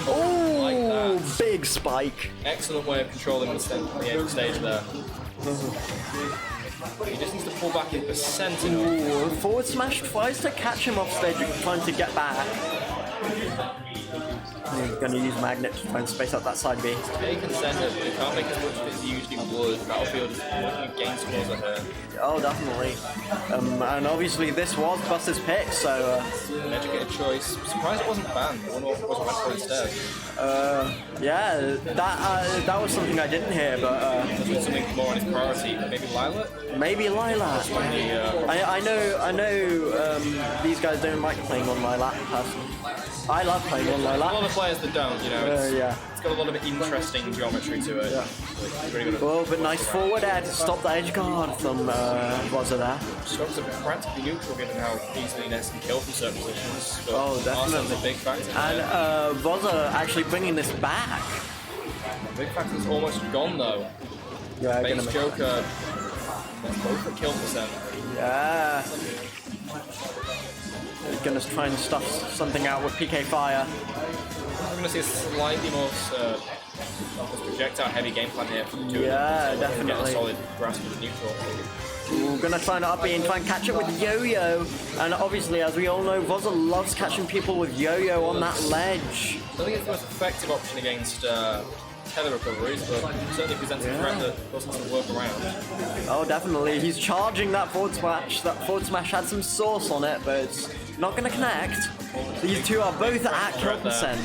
Oh, like that. big spike. Excellent way of controlling the end of the stage there. He just needs to pull back in percent enough. Ooh, forward smash tries to catch him off stage, trying to get back. He's going to use Magnet to try and space out that side B. Take and center, but he can't make as much as he usually would. Battlefield is looking at game scores at her. Oh, definitely. And obviously this was Buster's pick, so... An educated choice. Surprised it wasn't banned. I wonder what it wasn't banned for instead. Yeah, that was something I didn't hear, but... something more on his priority. Maybe Lilac? Maybe Lilac. I know these guys don't like playing on Lilac, personally. I love playing on Lilac. A lot of players that don't, you know. Yeah. It's got a lot of interesting geometry to it. Yeah. Really good. Oh, but nice forward air to stop the edge guard from Rosa there. Strokes are practically neutral given how easily Ness can kill from certain positions. But Oh, definitely. Arsenal's a big factor. And Rosa actually bringing this back. Big factor's almost gone though. Yeah, Base Joker. That's both a kill percent. Yeah. He's gonna try and stuff something out with PK Fire. We're gonna see a slightly more projectile heavy game plan here from the two Yeah, of them. So definitely. Get a solid grasp of the neutral. Ooh, gonna try and up B and try and catch it with Yo-Yo. And obviously, as we all know, Rosa loves catching people with Yo-Yo on that ledge. I don't think it's the most effective option against tether recoveries, but certainly presents a threat that doesn't have to work around. Oh, definitely. He's charging that forward smash. That forward smash had some sauce on it, but it's not gonna connect. These two are both at kill percent.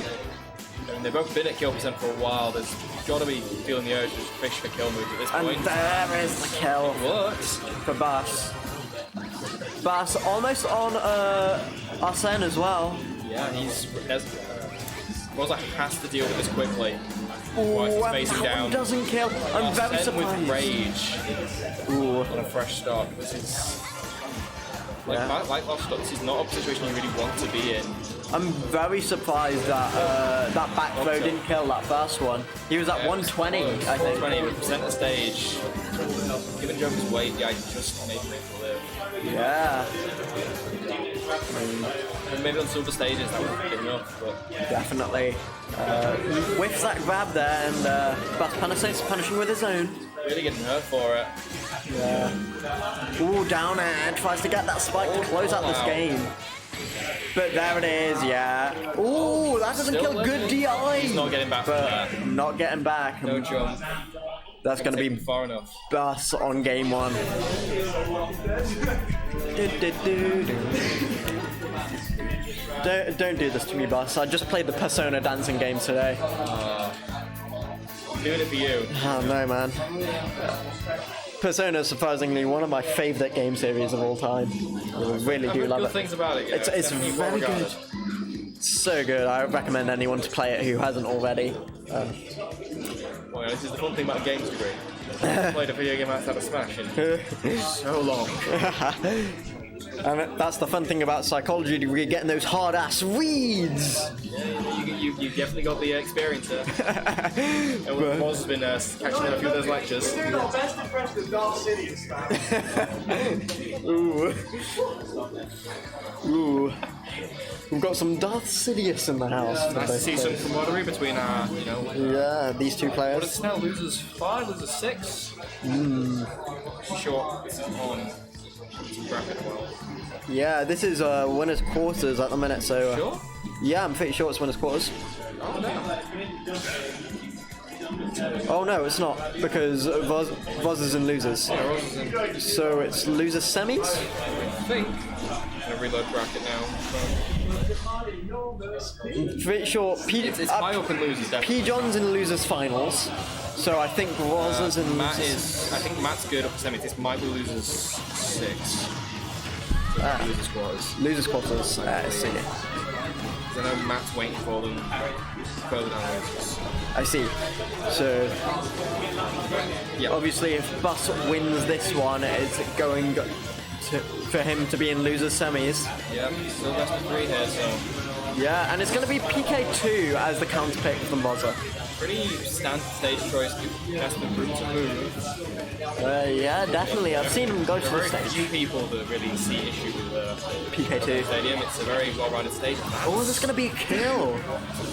And they've both been at kill percent for a while. There's got to be feeling the urge to just fish for kill moves at this point. And there is the kill. It works. For Bass. Bass almost on Arsene as well. Yeah, Rosa has to deal with this quickly. Ooh, and facing that down. one doesn't kill. I'm very surprised. With rage. Ooh. On a fresh start. This is like last start. This is not a situation you really want to be in. I'm very surprised that that back throw didn't kill that first one. He was at 120, I think. 120 center stage. Given Joker's weight, yeah, he just made him live. Yeah. And maybe on silver stages that would be enough, but definitely. Whiffs that grab there, and Bass punishing with his own. Really getting hurt for it. Yeah. Ooh, down air, tries to get that spike to close out this game. But there it is, yeah. Ooh, that doesn't kill. Good DI. He's not getting back from that. Not getting back. No jump. That's going to be far enough. Bass on game one. Don't do this to me, Bass. I just played the Persona dancing game today. I'm doing it for you. Oh no, man. Persona is surprisingly one of my favourite game series of all time. I really do love it. Things about it. It's very good. So good. I recommend anyone to play it who hasn't already. Well, this is the fun thing about a games degree. I played a video game outside of Smash in so long. And that's the fun thing about psychology degree, getting those hard-ass reads! Yeah, you definitely got the experience there. And Moz has been catching in a few of those lectures. Our best impression of Dark Sidious, man. Ooh. We've got some Darth Sidious in the house. Nice to see some camaraderie between yeah, these two players. What is it now? Losers 5, losers 6? Short on bracket well. Yeah, this is winners quarters at the minute, so sure? Yeah, I'm pretty sure it's winners quarters. Oh no. Oh no, it's not, because Voz is in losers. Yeah, Roz is in. So it's losers semis? I think. I'm gonna reload bracket now. Pretty sure it's high up in losers, definitely. P. John's in losers finals, so I think Roz is in Matt losers. I think Matt's good up to semis. This might be losers 6. Losers quarters. Losers quarters. I see. I know Matt's waiting for them further down losers. I see. So, yeah, obviously, if Bus wins this one, it's going for him to be in losers semis. Yeah, still best of 3 here, so Yeah, and it's going to be PK2 as the counter pick from Bozza. Pretty standard stage choice. That's the room to move. Yeah, definitely. I've seen him go to the Very stage. few people that really see issue with PK2 Stadium. It's a very well-rounded stage. Oh, there's going to be a kill.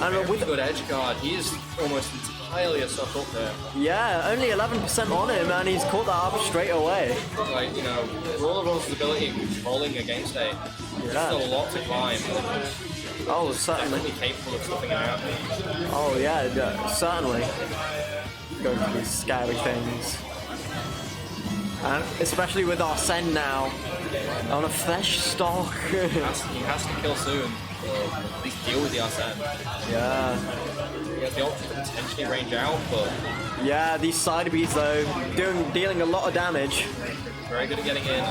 And With with a good edge guard, he is almost entirely a stock up there. yeah, only 11% on him, and he's caught that up straight away. Like, you know, Roller Roll's ability in controlling a game state, there's still a lot to climb. Oh, certainly. Definitely capable of stuffing him out. Oh, yeah, certainly. Going for these scary things. And especially with Arsene now on a fresh stock. He has to kill soon, or at least deal with the Arsene. Yeah. He has the option to potentially range out, but Yeah, these side Bs though, dealing a lot of damage. very good at getting in.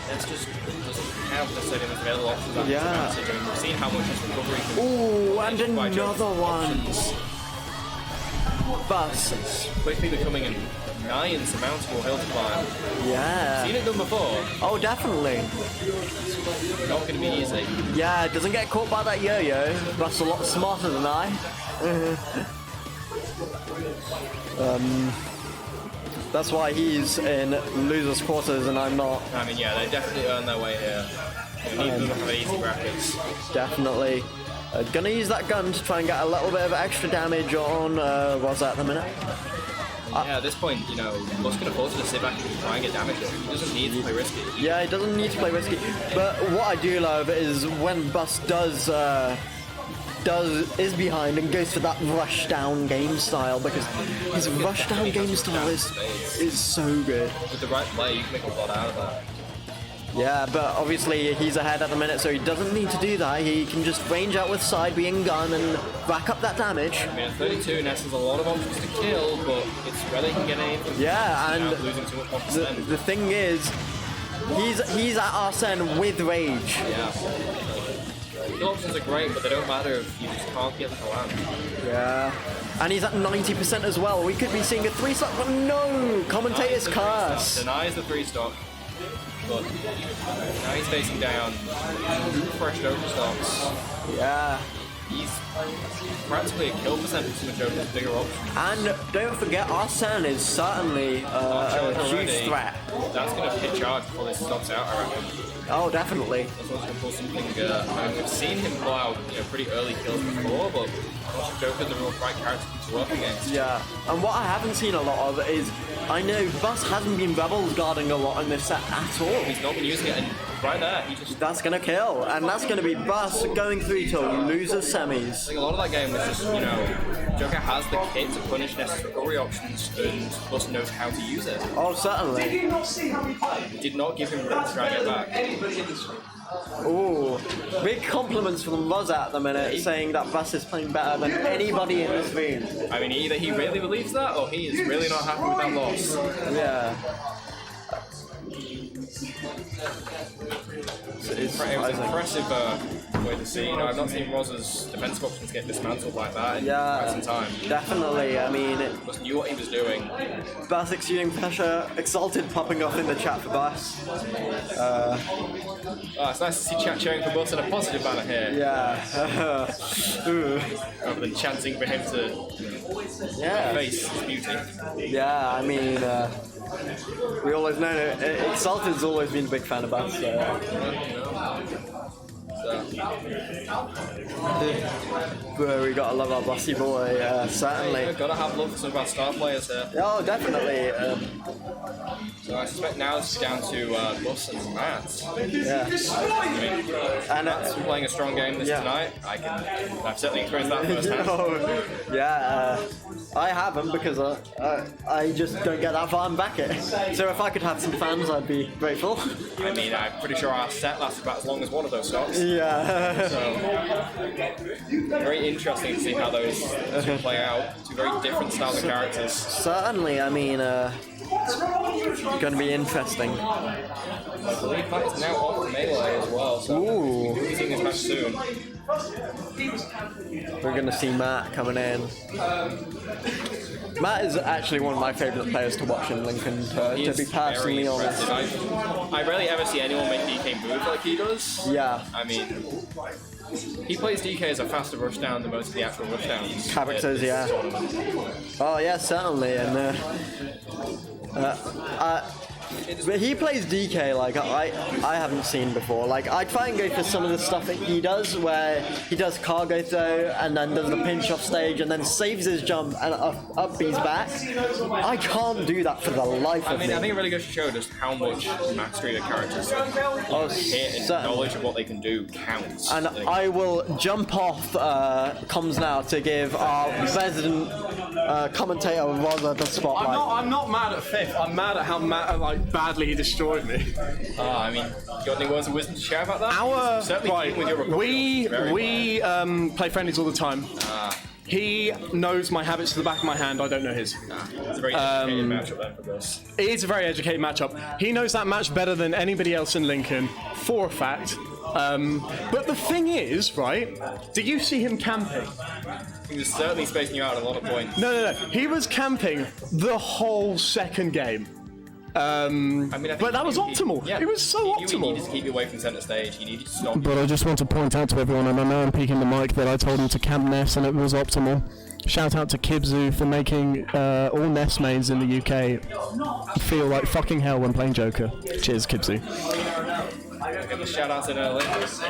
That's just doesn't have necessarily enough available options. Yeah. We've seen how much his recovery can Ooh, and by another one. Bus. quickly becoming a nigh insurmountable hill to climb. Yeah. Seen it done before. Oh, definitely. Not going to be easy. Yeah, doesn't get caught by that yo-yo. Bus a lot smarter than I. That's why he's in losers quarters and I'm not. I mean, yeah, they definitely earned their way here. Neither of them have easy brackets. Definitely. Gonna use that gun to try and get a little bit of extra damage on Rosa at the minute. Yeah, at this point, you know, Bus can afford to sit back and try and get damage. He doesn't need to play risky. Yeah, he doesn't need to play risky. But what I do love is when Bus is behind and goes for that rush down game style, because his rush down game style is so good. With the right play, you can make a lot out of that. Yeah, but obviously he's ahead at the minute, so he doesn't need to do that. He can just range out with side B and gun and rack up that damage. I mean, at 32, Ness has a lot of options to kill, but it's whether he can get anything. Yeah, and losing too much the thing is, he's at Arsene with rage. Yeah. The options are great, but they don't matter if you just can't get them to land. Yeah. And he's at 90% as well. We could be seeing a 3-stock, but no! Commentator's curse. Denies the 3-stock. But now he's facing down fresh Joker stocks. Yeah. He's practically a kill percentage from Joker's bigger option. And don't forget, Arsene is certainly a huge threat. That's going to hit charge before this stops out, I reckon. Oh, definitely. That's also going to pull something. We've seen him pull out pretty early kills before, but I'm not sure Joker's the real right character to work against. Yeah. And what I haven't seen a lot of is, I know Bus hasn't been Rebels guarding a lot in this set at all. He's not been using it, and right there, he just... That's going to kill, and that's going to be Bus going through to loser semis. I think a lot of that game was just, Joker has the kit to punish Ness's recovery options, and Bus knows how to use it. Oh, certainly. He did not give him room to try and get back. Ooh, big compliments from Rosa at the minute, saying that Bus is playing better than anybody in this room. I mean, either he really believes that, or he is really not happy with that loss. Yeah. It was an impressive way to see. I've not seen Rosa's defensive options get dismantled like that in quite some time. Definitely. I mean, Just knew what he was doing. Bus exuding pressure, exalted popping off in the chat for Bus. It's nice to see chat cheering for Bus in a positive manner here. Yeah. Rather than chanting for him to face his beauty. Yeah, I mean, we always know Exalted's always been a big fan of Bus. But we gotta love our Bossy boy, certainly. You've got to have love for some of our star players here. Oh, definitely. So I suspect now it's down to Bus and Matt. Yeah. And Matt's been playing a strong game tonight. I've certainly experienced that firsthand. Yeah, I haven't because I just don't get that far and back it. So if I could have some fans, I'd be grateful. I mean, I'm pretty sure our set lasted about as long as one of those stocks. Yeah. So, very interesting to see how those two play out. Two very different styles of characters. Certainly, I mean, it's going to be interesting. I believe Matt is now off melee as well, so we'll be seeing this match soon. We're gonna see Matt coming in. Matt is actually one of my favourite players to watch in Lincoln, to be personally honest. I rarely ever see anyone make DK move like he does. Yeah. I mean, he plays DK as a faster rushdown than most of the actual rushdowns. Characters, yeah. Oh yeah, certainly, and but he plays DK like I haven't seen before. Like I try and go for some of the stuff that he does, where he does cargo throw and then does the pinch off stage and then saves his jump and up B's back. I can't do that for the life of me. I think it really goes to show just how much mastery the characters hit and knowledge of what they can do counts. And I will jump off comms now to give our resident commentator Rosa the spotlight. I'm not mad at Fifth. I'm mad at how badly he destroyed me. I mean, you got any words of wisdom to share about that? We play friendlies all the time. He knows my habits to the back of my hand. I don't know his. It's a very educated matchup then for this. It is a very educated matchup. He knows that match better than anybody else in Lincoln, for a fact. But the thing is, right? Did you see him camping? He was certainly spacing you out at a lot of points. No. He was camping the whole second game. But that was optimal. It was so optimal. He needed to keep you away from centre stage. He needed to stop. But I just want to point out to everyone, and I know I'm peeking the mic, that I told him to camp Ness and it was optimal. Shout out to Kibzu for making all Ness mains in the UK feel like fucking hell when playing Joker. Cheers, Kibzu. Shout outs in early.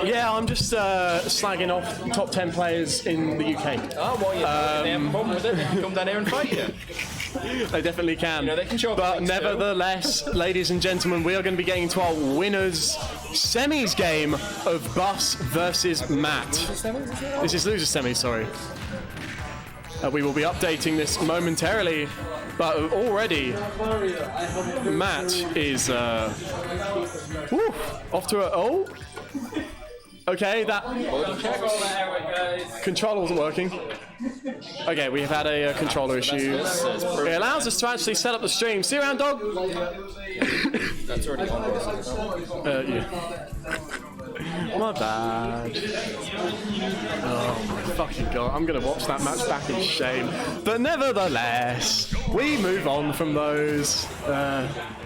Yeah, I'm just slagging off top 10 players in the UK. Oh, well, they have a problem with it. They can come down here and fight you. They definitely can. They can show up. But nevertheless, ladies and gentlemen, we are going to be getting to our winners semis game of Bus versus Matt. This is loser semis, sorry. We will be updating this momentarily, but already Matt is off to a okay, that controller wasn't working. Okay, we have had a controller issue. It allows us to actually set up the stream. See you around, dog. That's already on. Yeah. My bad. Oh my fucking god, I'm gonna watch that match back in shame. But nevertheless, we move on from those. It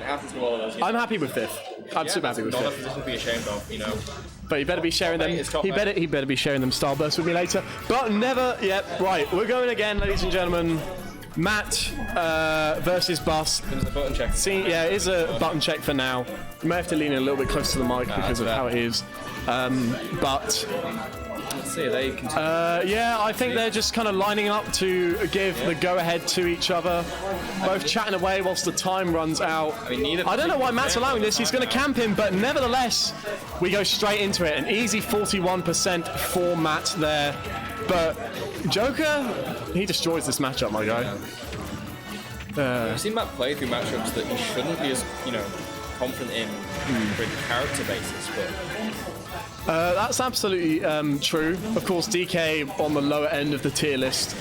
happens to all of us. I'm happy with fifth. I'm super happy with not fifth. a position to be ashamed of, you know. But he better be sharing them. He better be sharing them Starburst with me later. But never. Yep. Right. We're going again, ladies and gentlemen. Matt versus Bus. There's a button check. Yeah, it is a button check for now. You may have to lean in a little bit close to the mic because of how it is. But let's see, they continue. Yeah, I think they're just kind of lining up to give the go-ahead to each other. Both chatting away whilst the time runs out. I don't know why Matt's allowing this. He's going to camp him, but nevertheless, we go straight into it. An easy 41% for Matt there. But Joker, he destroys this matchup, my guy. I've seen Matt play through matchups that he shouldn't be as, confident in for a character basis, but that's absolutely true. Of course, DK on the lower end of the tier list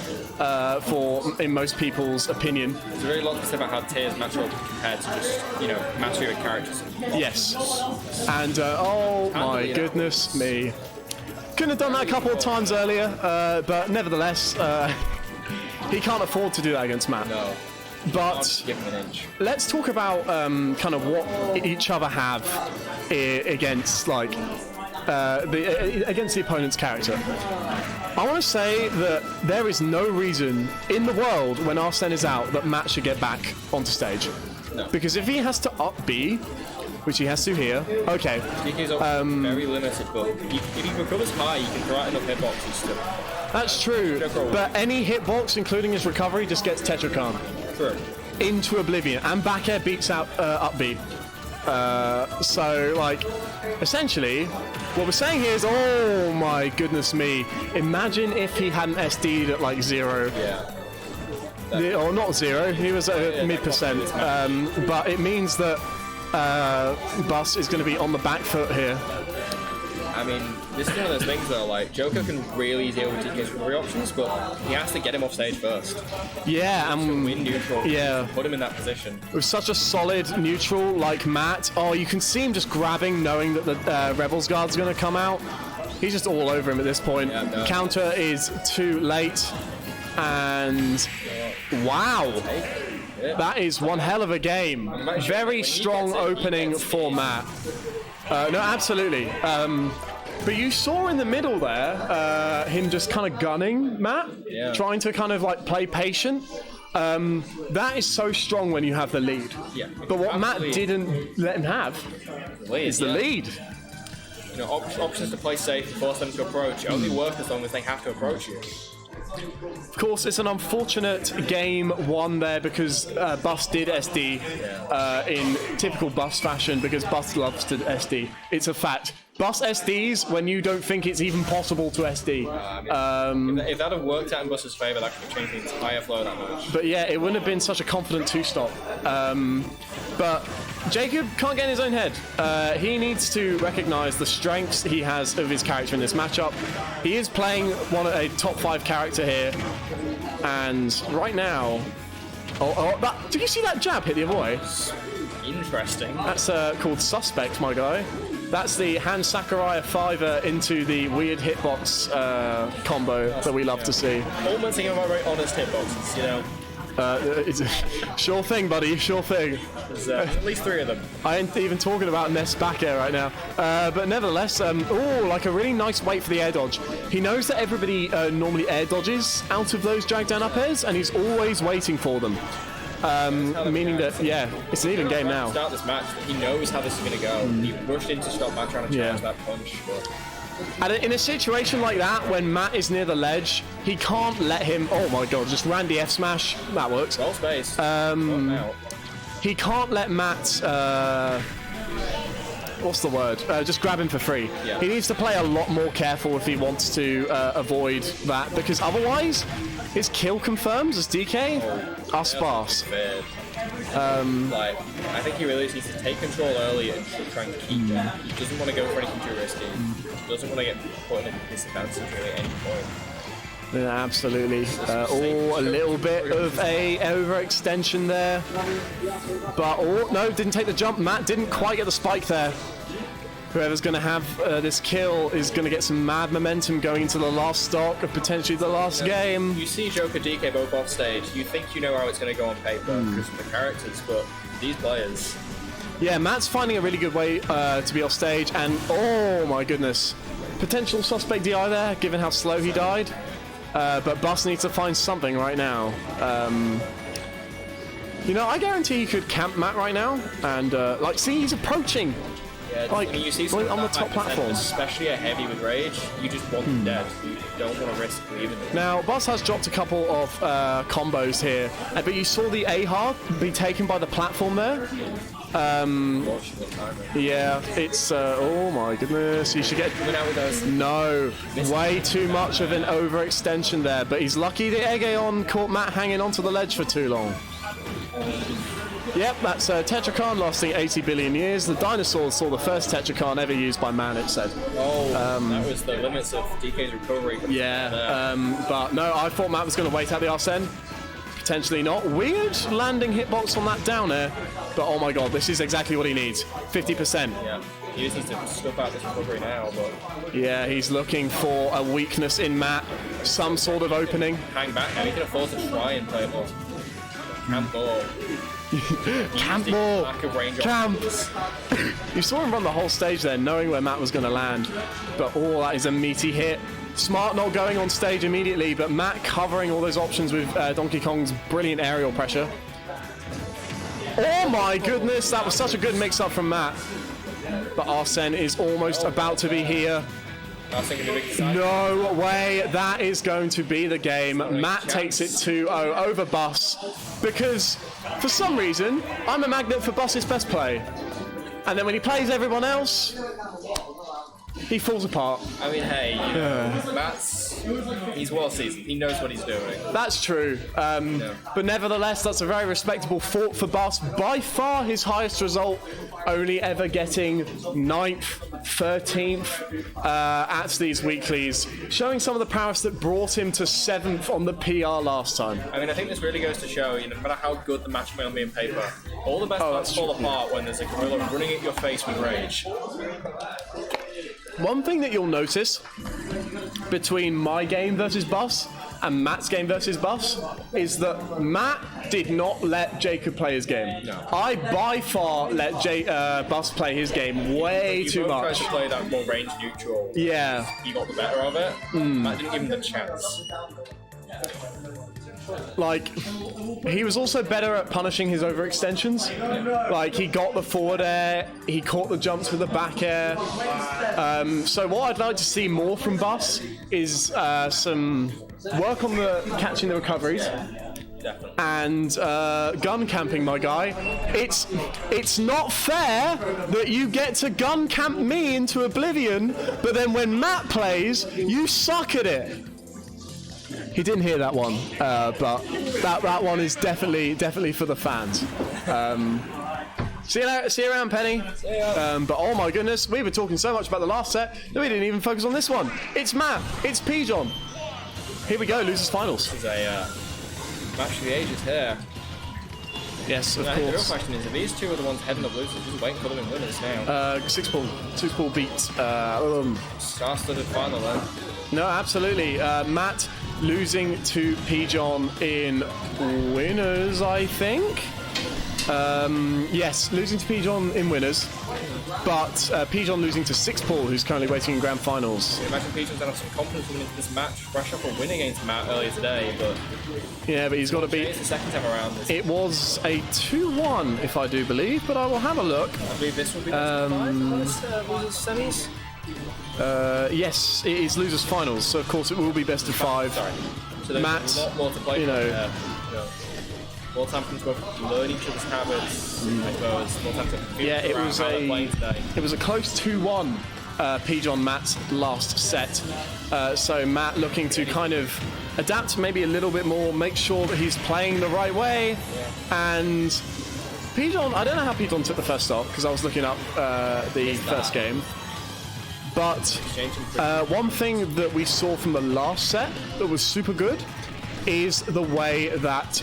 in most people's opinion. There's a really lot to say about how tiers match up compared to just, mastery of characters. Yes. And, oh my goodness me. Couldn't have done that a couple of times earlier, but nevertheless, he can't afford to do that against Matt. No. But let's talk about kind of what each other have against against the opponent's character. I want to say that there is no reason in the world when Arsene is out that Matt should get back onto stage. No. Because if he has to up B, which he has to here, okay. DK's very limited, but if he recovers high, you can throw out enough hitboxes still. That's true, but any hitbox, including his recovery, just gets Tetrakan. True. Into oblivion, and back air beats out up B. So, essentially, what we're saying here is, oh my goodness me, imagine if he hadn't SD'd at 0. Yeah. Or not 0, he was at mid%. But it means that Bus is going to be on the back foot here. I mean, this is one of those things though, Joker can really deal with DK's recovery options, but he has to get him off stage first. Yeah, win neutral. Yeah. Put him in that position. With such a solid neutral like Matt, you can see him just grabbing, knowing that the Rebels guard's going to come out. He's just all over him at this point. Counter is too late. And wow. That is one hell of a game. Very strong opening for Matt. No, absolutely. But you saw in the middle there, him just kind of gunning Matt, trying to kind of like play patient. That is so strong when you have the lead. Yeah. But what Matt didn't let him have is the lead. You know, options to play safe and force them to approach only work as long as they have to approach you. Of course, it's an unfortunate game one there because Bus did SD in typical Bus fashion because Bus loves to SD. It's a fact. Bus SDs when you don't think it's even possible to SD. If that had worked out in Bus's favour, that could have changed the entire flow of that match. But yeah, it wouldn't have been such a confident two-stop. But Jacob can't get in his own head. He needs to recognise the strengths he has of his character in this matchup. He is playing a top 5 character here, and right now, did you see that jab hit the other way? Interesting. That's called Suspect, my guy. That's the Han Sakurai 5er into the weird hitbox combo that we love to see. All my thinking about very honest hitboxes, you know. Sure thing, buddy, sure thing. There's at least 3 of them. I ain't even talking about Ness back air right now. But nevertheless, like a really nice wait for the air dodge. He knows that everybody normally air dodges out of those drag down up airs, and he's always waiting for them. Meaning that, it's an even game now. Start this match, he knows how this is going to go. He rushed into stop Matt trying to challenge that punch. But... And in a situation like that, when Matt is near the ledge, he can't let him. Oh my god, just Randy F smash. That works. Well space. He can't let Matt. What's the word? Just grab him for free. Yeah. He needs to play a lot more careful if he wants to avoid that, because otherwise, his kill confirms as DK are sparse. I think he really needs to take control early and try and keep it. He doesn't want to go for anything too risky. He doesn't want to get put in a disadvantage really at any point. Yeah, absolutely. A little bit of a overextension there. But, no, didn't take the jump. Matt didn't quite get the spike there. Whoever's going to have this kill is going to get some mad momentum going into the last stock of potentially the last game. You see Joker DK both off stage. You think you know how it's going to go on paper because of the characters, but these players... Yeah, Matt's finding a really good way to be off stage, and oh my goodness. Potential suspect DI there, given how slow he died. But Bus needs to find something right now. I guarantee you could camp Matt right now, and see, he's approaching. Yeah, you see on the top platform, especially a heavy with rage. You just want them dead. You don't want to risk leaving them. Now, Bus has dropped a couple of combos here, but you saw the A hard be taken by the platform there. Yeah, it's oh my goodness, you should get no, way too much of an overextension there, but he's lucky the Egeon caught Matt hanging onto the ledge for too long. Yep, that's Tetrakarn lasting 80 billion years. The dinosaurs saw the first Tetrakarn ever used by man, it said. That was the limits of DK's recovery. Yeah, but no, I thought Matt was going to wait out the Arsene. Potentially not. Weird landing hitbox on that down air, but oh my god, this is exactly what he needs. 50%. Yeah, he just needs to stuff out this recovery now, but... Yeah, he's looking for a weakness in Matt, some sort of opening. Hang back now, he can afford to try and play more. Camp ball. Camp ball. Camp. You saw him run the whole stage there, knowing where Matt was going to land, but that is a meaty hit. Smart not going on stage immediately, but Matt covering all those options with Donkey Kong's brilliant aerial pressure. Oh my goodness, that was such a good mix-up from Matt. But Arsene is almost about to be here. No way, that is going to be the game. Matt takes it 2-0 over Bus, because for some reason, I'm a magnet for Bus's best play. And then when he plays everyone else, he falls apart. I mean, hey, he's well seasoned. He knows what he's doing. That's true. But nevertheless, that's a very respectable fort for Bus. By far his highest result, only ever getting 9th, 13th at these weeklies, showing some of the prowess that brought him to 7th on the PR last time. I mean, I think this really goes to show, no matter how good the match may be on paper, all the best parts fall apart when there's a gorilla running at your face with rage. One thing that you'll notice between my game versus Bus and Matt's game versus Bus is that Matt did not let Jacob play his game. No. I by far let Bus play his game way You too both much. tried to play that more range neutral. Yeah. He got the better of it. Matt didn't give him the chance. Like, he was also better at punishing his overextensions. Like, he got the forward air, he caught the jumps with the back air. So what I'd like to see more from Bus is some work on the catching the recoveries. Definitely. And gun camping, my guy. It's not fair that you get to gun camp me into oblivion, but then when Matt plays, you suck at it. He didn't hear that one, but that one is definitely for the fans. See you around, Penny. But oh my goodness, we were talking so much about the last set that we didn't even focus on this one. It's Matt. It's Pijon. Here we go, losers finals. This is a match of the ages here. Yes, of The real course. question is, if these two are the ones heading up losers, who's waiting for them in winners now? 6-ball beat. Star-studded final then. No, absolutely. Matt losing to Pijon in winners, I think. Yes, losing to Pijon in winners, but Pijon losing to 6-ball, who's currently waiting in grand finals. Imagine Peter's going to have some confidence coming into this match, fresh off a win against Matt earlier today, but Yeah, but he's got to beat. it's the second time around. It was a 2-1, if I do believe, but I will have a look. I believe this will be the losers semis. Yes, it is losers finals, so of course it will be best of 5. Sorry. So there's Matt, a lot more to play you for know. there. More time for them to learn each other's habits, I suppose. More time to feel Yeah, it around was how they're playing today. a close 2-1. Pijon Matt's last set. So Matt looking to kind of adapt maybe a little bit more, make sure that he's playing the right way. And Pijon, I don't know how Pijon took the first stop because I was looking up the first game. But one thing that we saw from the last set that was super good is the way that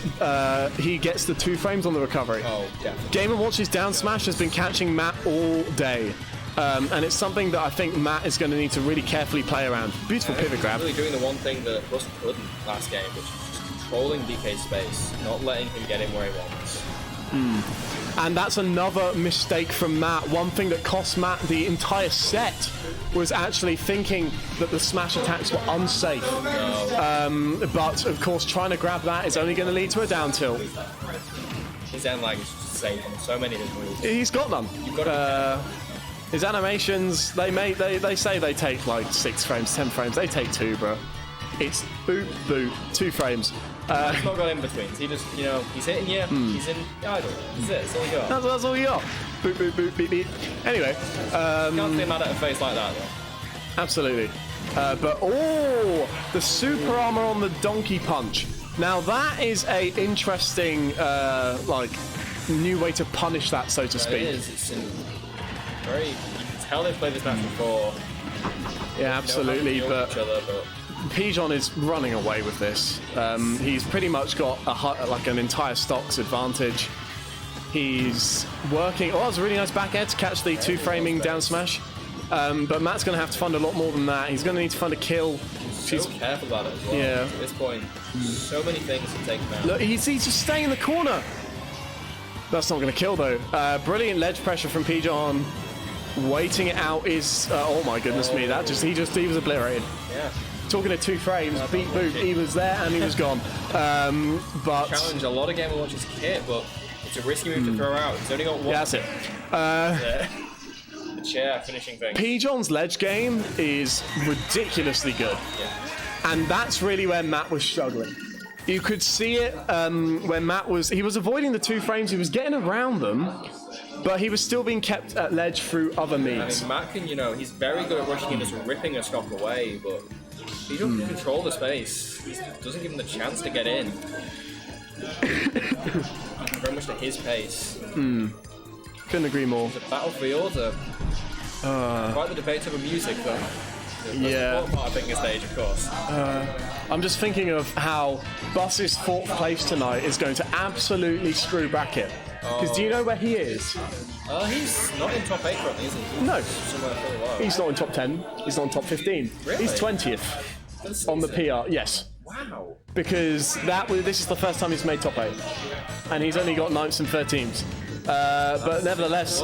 he gets the 2 frames on the recovery. Oh, yeah. Game & Watch's down smash has been catching Matt all day. And it's something that I think Matt is going to need to really carefully play around. Beautiful pivot grab. Really doing the one thing that Russ couldn't last game, which is just controlling DK's space, not letting him get in where he wants. And that's another mistake from Matt. One thing that cost Matt the entire set was actually thinking that the smash attacks were unsafe. But of course, trying to grab that is only going to lead to a down tilt. His end lag is just safe on so many of his moves. He's got none. You've got to His animations, they say they take like 6 frames, 10 frames. They take 2, bro. It's boop, boop, 2 frames. He's not got in betweens. He just, he's hitting you, he's in idle. That's it, that's all you got. That's all you got. Boop, boop, boop, beep, beep. Anyway. Can't stay mad at a face like that, though. Absolutely. But, the super armor on the donkey punch. Now, that is a interesting, new way to punish that, so to speak. It is. It's very... You can tell they've played this match before. Yeah, absolutely, but Pijon is running away with this. He's pretty much got an entire stocks advantage. He's working. Oh, that was a really nice back air to catch the 2 framing down smash. But Matt's going to have to fund a lot more than that. He's going to need to fund a kill. He's so careful about it as well. Yeah. At this point, so many things to take him out. Look, he's just staying in the corner. That's not going to kill though. Brilliant ledge pressure from Pijon. Waiting it out is. Oh my goodness me! He was obliterated. Yeah. Talking to 2 frames, beat boop. He was there and he was gone. But challenge a lot of Game & Watch's kit, but it's a risky move to throw out. He's only got one. Yeah, that's it. The chair finishing thing. Pijon's ledge game is ridiculously good. Yeah. And that's really where Matt was struggling. You could see it when Matt was avoiding the 2 frames, he was getting around them, but he was still being kept at ledge through other means. I mean, Matt can, he's very good at rushing in, just ripping a stock away, but he doesn't control the space. He doesn't give him the chance to get in. Very much to his pace. Couldn't agree more. The battlefield, quite the debate over music, though. Yeah. Part of picking a stage, of course. I'm just thinking of how Bus's 4th place tonight is going to absolutely screw bracket. Because do you know where he is? He's not in top 8 currently, is he? No. Somewhere further low. He's not in top 10. He's not in top 15. Really? He's 20th on the PR. Yes. Wow. Because this is the first time he's made top 8. And he's only got 9ths and 13s. But nevertheless,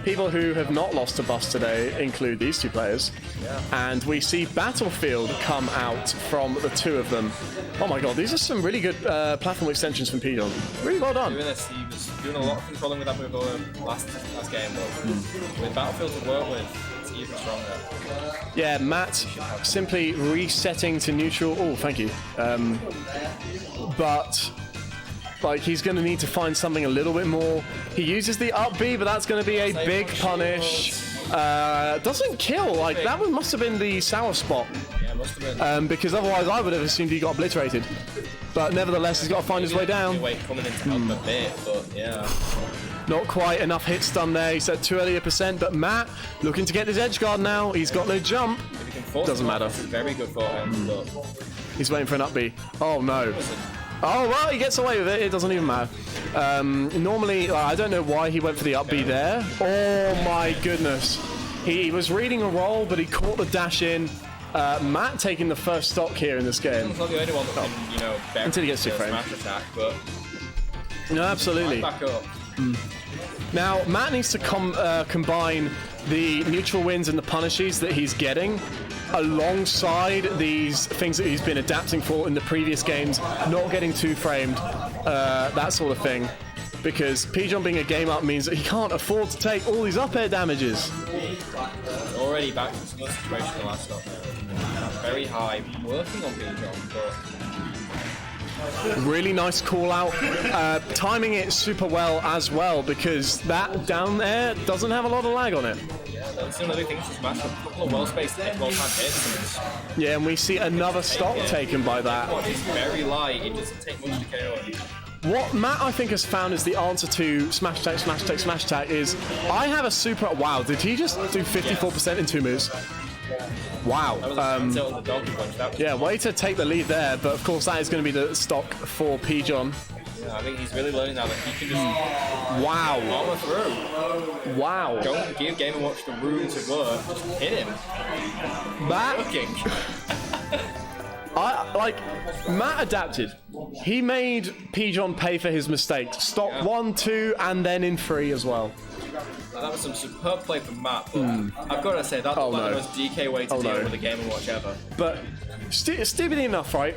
people who have not lost a bus today include these two players. Yeah. And we see Battlefield come out from the two of them. Oh my god, these are some really good platform extensions from Pijon. Really well done. He was doing a lot of controlling with that move last game, but with Battlefield to work with, it's even stronger. Yeah, Matt simply resetting to neutral. Oh, thank you. But like, he's going to need to find something a little bit more. He uses the up B, but that's going to be a big punish. Doesn't kill. Like, that one must have been the sour spot. Yeah, it must have been. Because otherwise I would have assumed he got obliterated. But nevertheless, he's got to find his way down. Coming in to help a bit, but yeah. Not quite enough hits done there. He said too early a percent, but Matt looking to get his edge guard now. He's got no jump. Doesn't matter. This is very good for him. But he's waiting for an up B. Oh no. Oh, well, he gets away with it. It doesn't even matter. Normally, I don't know why he went for the up B there. Oh, my goodness. He was reading a roll, but he caught the dash in. Matt taking the first stock here in this game. He's not the only one that can, you know, until he gets two frames. Smash attack, but no, absolutely. Back up. Now, Matt needs to combine the neutral wins and the punishes that he's getting alongside these things that he's been adapting for in the previous games, not getting two-framed, that sort of thing. Because Pijon being a game up means that he can't afford to take all these up air damages. Already back to the situation the last stop. Very high, working on Pijon, but really nice call out, timing it super well as well, because that down there doesn't have a lot of lag on it. Yeah, that's another thing to smash a couple of well-spaced well-timed hits. Yeah, and we see another stock taken by that. It's very light, it doesn't take much to KO it. What Matt, I think, has found is the answer to smash attack, smash attack, smash attack is, I have a super... Wow, did he just do 54% in 2 moves? Wow. Yeah, way to take the lead there, but of course that is going to be the stock for Pijon. Yeah, I think he's really learning now that he can just armor through. Wow. Don't give Game & Watch the room to work, just hit him. Matt adapted. He made Pijon pay for his mistakes. Stock 1, 2, and then in 3 as well. That was some superb play from Matt, but I've got to say, that's the most DK way to deal with a Game & Watch ever. But stupidly enough, right?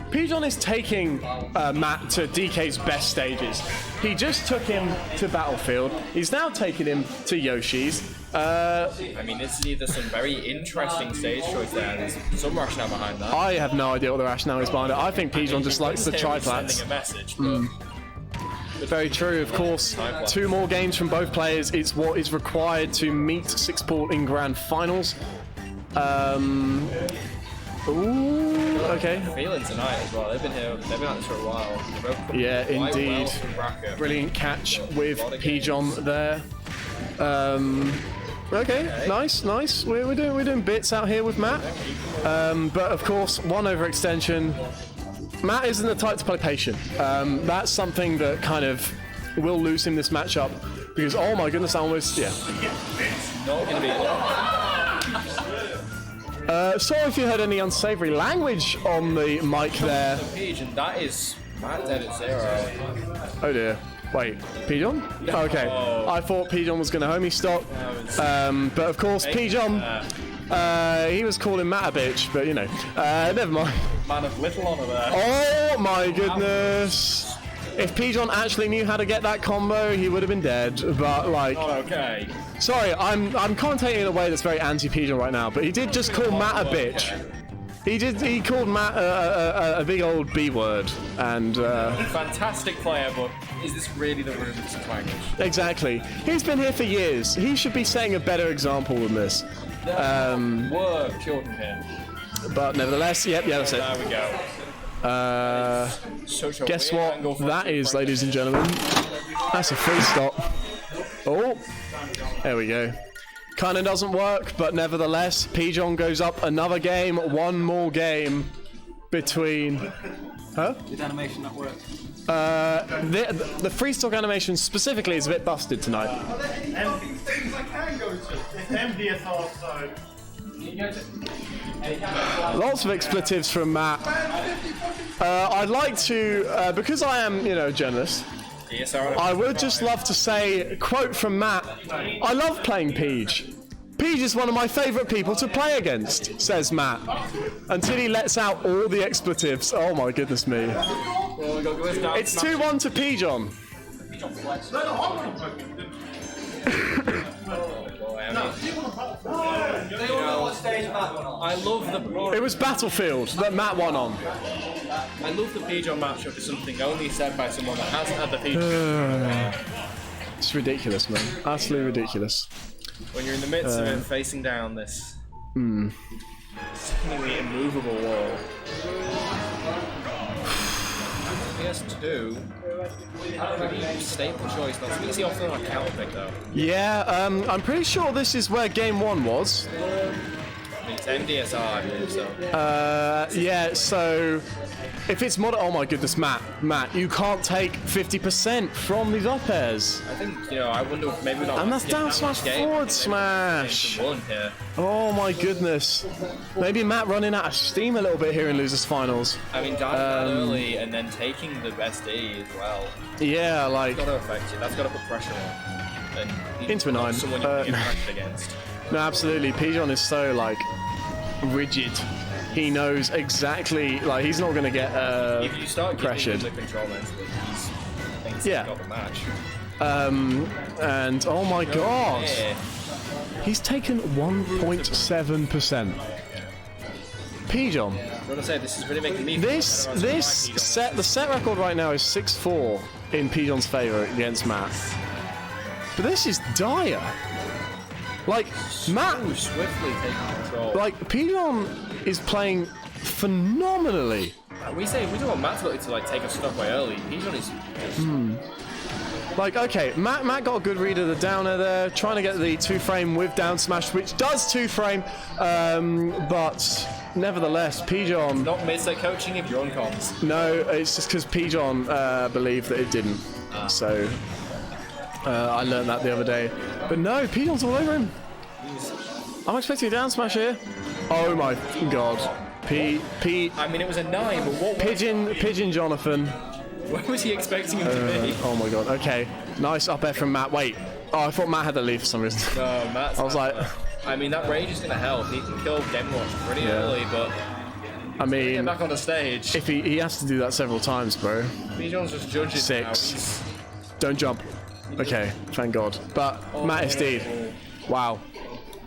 Pijon is taking Matt to DK's best stages. He just took him to Battlefield. He's now taking him to Yoshi's. I mean, this is either some very interesting stage choice there. There's some rationale behind that. I have no idea what the rationale is behind it. I think Pijon just likes the triplats. Sending a message, but very true, of course. 2 more games from both players. It's what is required to meet 6-pool in grand finals. Ooh, okay. Feeling tonight as well. They've been here. They've been at this for a while. Yeah, indeed. Brilliant catch with Pijon there. Okay, nice. We're doing bits out here with Matt. But of course, one overextension. Matt isn't the type to play patient. That's something that kind of will lose him this matchup because oh my goodness, I almost Not gonna be sorry if you heard any unsavory language on the mic there. And that is Matt dead at 0. Oh dear. Wait, Pijon? Oh, okay. I thought Pijon was going to homie stock. But of course, Pijon, he was calling Matt a bitch, but you know, never mind. Man of little honor there. Oh my goodness. If Pijon actually knew how to get that combo, he would have been dead. But like, not okay. Sorry, I'm commentating in a way that's very anti-Pijon right now. But he did just call Matt a bitch. He called Matt a big old B word, and fantastic player, but is this really the room for such language? Exactly. He's been here for years. He should be setting a better example than this. Work killed him. But nevertheless, yeah, that's it. There we go. Guess what that is, ladies and gentlemen? That's a free stop. Oh, there we go. Kinda doesn't work, but nevertheless, Pijon goes up another game, one more game between... Huh? Did animation not work? The freestock animation specifically is a bit busted tonight. Things I can go to. It's MDSR, so. Lots of expletives from Matt. I'd like to, because I am, a journalist, I would just love to say, quote from Matt, I love playing Peach. Peach is one of my favourite people to play against, says Matt. Until he lets out all the expletives. Oh my goodness me. It's 2-1 to Pigeon. I love the. It was Battlefield that Matt won on. I love the Pigeon matchup. It's something only said by someone that hasn't had the Pigeon. It's ridiculous, man. Absolutely ridiculous. When you're in the midst of it, facing down this seemingly immovable wall. PS2, pretty staple choice. Not easy often on a counter pick though. Yeah, I'm pretty sure this is where game 1 was. It's MDSR, I believe so. Yeah, so if it's mod, oh my goodness, Matt, you can't take 50% from these up airs. I think, I wonder if maybe not. And that's down smash forward smash. Oh my goodness. Maybe Matt running out of steam a little bit here in losers finals. I mean, diving early and then taking the SD as well. Yeah, like. That's got to affect you. That's got to put pressure on. And into a 9. Someone you can get pressured against. No, absolutely. Pigeon is so rigid. He knows exactly, he's not going to get if you start pressured. The control mentally, he's got the match. And oh my god, he's taken 1.7%. Pigeon. I want to say this is really making me. The set record right now is 6-4 in Pigeon's favour against Matt. But this is dire. Matt swiftly taking control. Pigeon is playing phenomenally. We don't want Matt to take a stop way early. Pigeon is just... okay, Matt got a good read of the downer there, trying to get the 2-frame with down smash, which does 2-frame, but nevertheless, Pigeon... Not mid-set coaching if you're on comms. No, it's just because Pigeon believed that it didn't. So, I learned that the other day. But no, Pigeon's all over him. I'm expecting a down smash here. Oh my god. I mean, it was a 9, but what Pigeon Jonathan. Where was he expecting him to be? Oh my god, okay. Nice up air from Matt. Wait. Oh, I thought Matt had the lead for some reason. No, Matt's... I was like... I mean, that rage is going to help. He can kill Game Watch pretty early, but... I mean... Get back on the stage. If he has to do that several times, bro. Pigeon's just judging 6. Don't jump. Okay, thank god. But Matt is dead. Wow.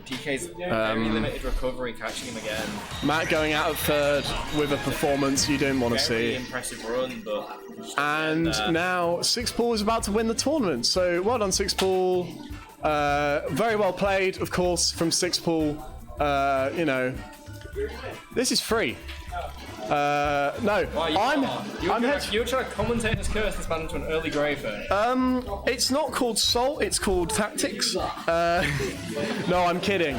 DK's very limited recovery, catching him again. Matt going out of 3rd with a performance you don't want to see. Impressive run, but... And now Sixpool is about to win the tournament. So well done, Sixpool. Very well played, of course, from Sixpool. This is free. No, you're trying to commentate this curse this man into an early grave there. It's not called Salt, it's called Tactics. No, I'm kidding.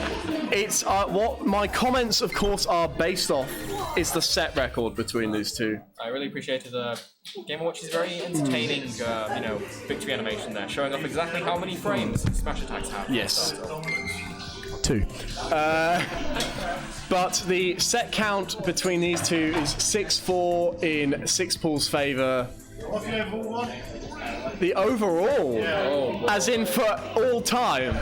It's what my comments, of course, are based off is the set record between these two. I really appreciated Game & Watch's very entertaining, victory animation there, showing off exactly how many frames Smash attacks have. Yes. 2. But the set count between these two is 6-4 in Sixpool's favour. What's the overall one? The overall? Yeah. As in for all time?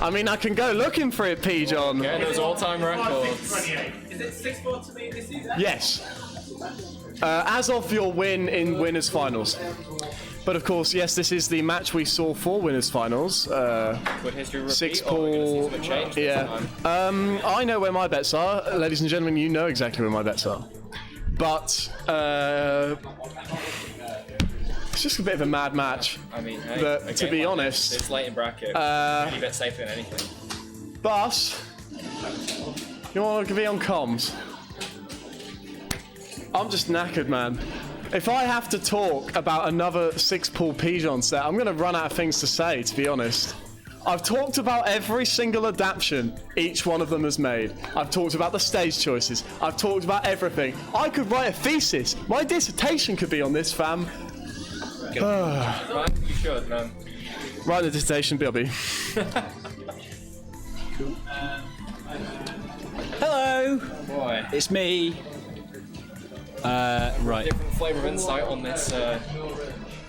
I mean, I can go looking for it, Pigeon. Yeah, those all-time records. Is it 6-4 to me this season? Yes. As of your win in Winners Finals. But of course, yes, this is the match we saw for Winners Finals. Would history repeat, Sixpool. I know where my bets are. Ladies and gentlemen, you know exactly where my bets are. But it's just a bit of a mad match. I mean, hey, but to be honest, it's late in bracket. Really bet safer than anything. But you want to be on comms? I'm just knackered, man. If I have to talk about another Sixpool Pigeon set, I'm going to run out of things to say, to be honest. I've talked about every single adaptation each one of them has made. I've talked about the stage choices. I've talked about everything. I could write a thesis. My dissertation could be on this, fam. Right, you should, man. Write the dissertation, BLB. Hello! Oh boy. It's me. Right. Different flavour of insight on this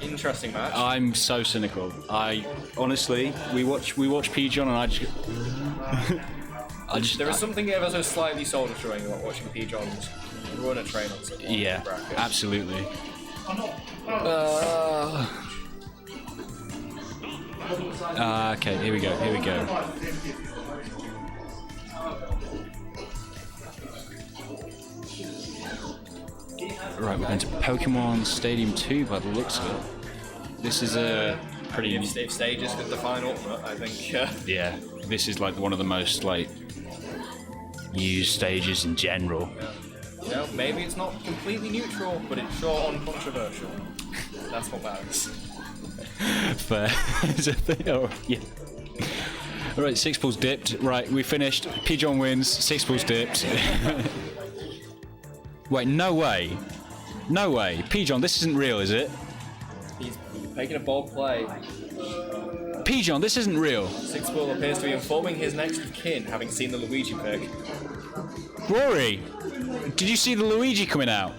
interesting match. I'm so cynical. I honestly, we watch Pigeon and There is something ever so slightly soul destroying about watching Pigeons run a train on something. Yeah, absolutely. Okay, here we go. Right, we're going to Pokemon Stadium 2 by the looks of it. This is a pretty... If stages with the final ultimate, I think. Yeah, this is like one of the most used stages in general. You know, maybe it's not completely neutral, but it's sure uncontroversial. That's what matters. Fair. Oh, yeah. Alright, 6 balls dipped. Right, we finished. Pigeon wins, 6 balls dipped. Wait, no way. No way. Pigeon, this isn't real, is it? He's making a bold play. Pigeon, this isn't real. 6 ball appears to be informing his next of kin, having seen the Luigi pick. Rory, did you see the Luigi coming out?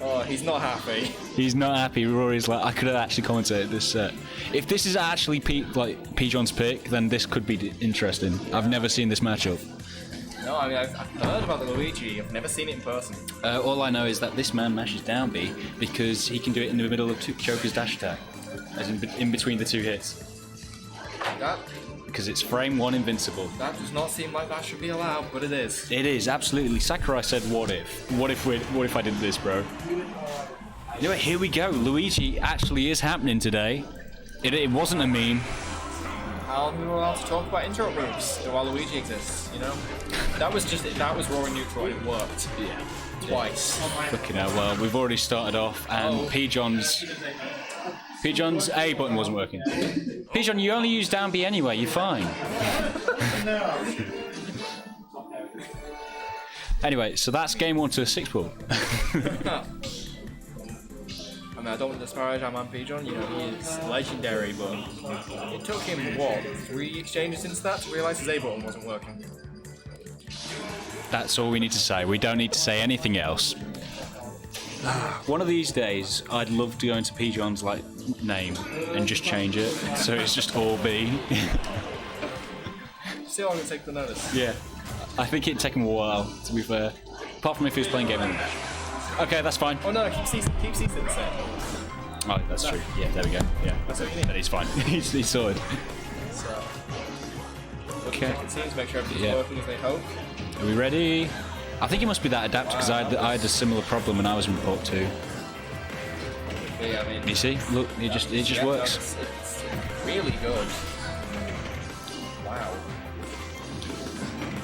Oh, he's not happy. He's not happy. Rory's like, I could have actually commentated this set. If this is actually Pigeon's pick, then this could be interesting. I've never seen this matchup. No, I mean, I've heard about the Luigi. I've never seen it in person. All I know is that this man mashes down B because he can do it in the middle of Joker's dash attack, as in between the 2 hits. Because it's frame 1 invincible. That does not seem like that should be allowed, but it is. It is, absolutely. Sakurai said, what if? What if I did this, bro? You know what, here we go. Luigi actually is happening today. It wasn't a meme. How are we allowed to talk about interrupt moves while Luigi exists, you know? That was Roaring Neutral and it worked. Yeah. Twice. Fucking hell, well, we've already started off and Pigeon's A button wasn't working. Pigeon, you only use down B anyway, you're fine. Anyway, so that's game 1 to a 6 ball. I mean, I don't want to disparage our man Pigeon, you know, he is legendary, but it took him, 3 exchanges into that to realise his A button wasn't working. That's all we need to say. We don't need to say anything else. One of these days, I'd love to go into Pigeon's name and just change it, so it's just all B. See how long it takes to notice. Yeah, I think it'd take him a while, to be fair. Apart from if he was playing game. Okay, that's fine. Oh no, keep C the same. Oh, that's true. Yeah, there we go. Yeah, that's what you need. Then he's fine. he's sorted. So, okay. Check and see to make sure everything's working as they hope. Are we ready? I think it must be that adapter because I had a similar problem when I was in Report 2. Yeah, I mean, you see? Look, it just works. It's really good. Wow.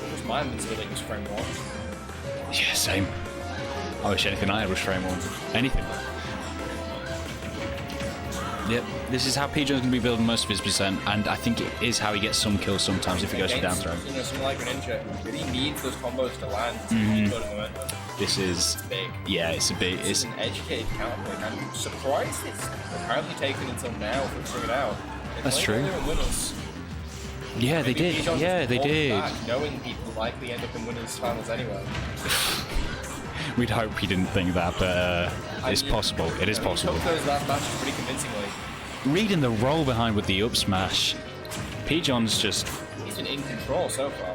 What was my invincibility was frame 1? Yeah, same. I wish anything I had was frame 1. Anything. Yep, this is how Pigeon's going to be building most of his percent, and I think it is how he gets some kills sometimes if he goes for down throw. You know, something like Greninja, really needs those combos to land to keep building momentum. This is big. Yeah, it's a big. It's an educated counterpick. I'm surprised it's apparently taken until now for figuring it out. That's true. Yeah, they did. Yeah, they did. Knowing people likely end up in winners finals anyway. We'd hope he didn't think that, but it's possible. It is possible. He took those last matches pretty convincingly. Reading the roll behind with the up smash, Pigeon's just... He's been in control so far.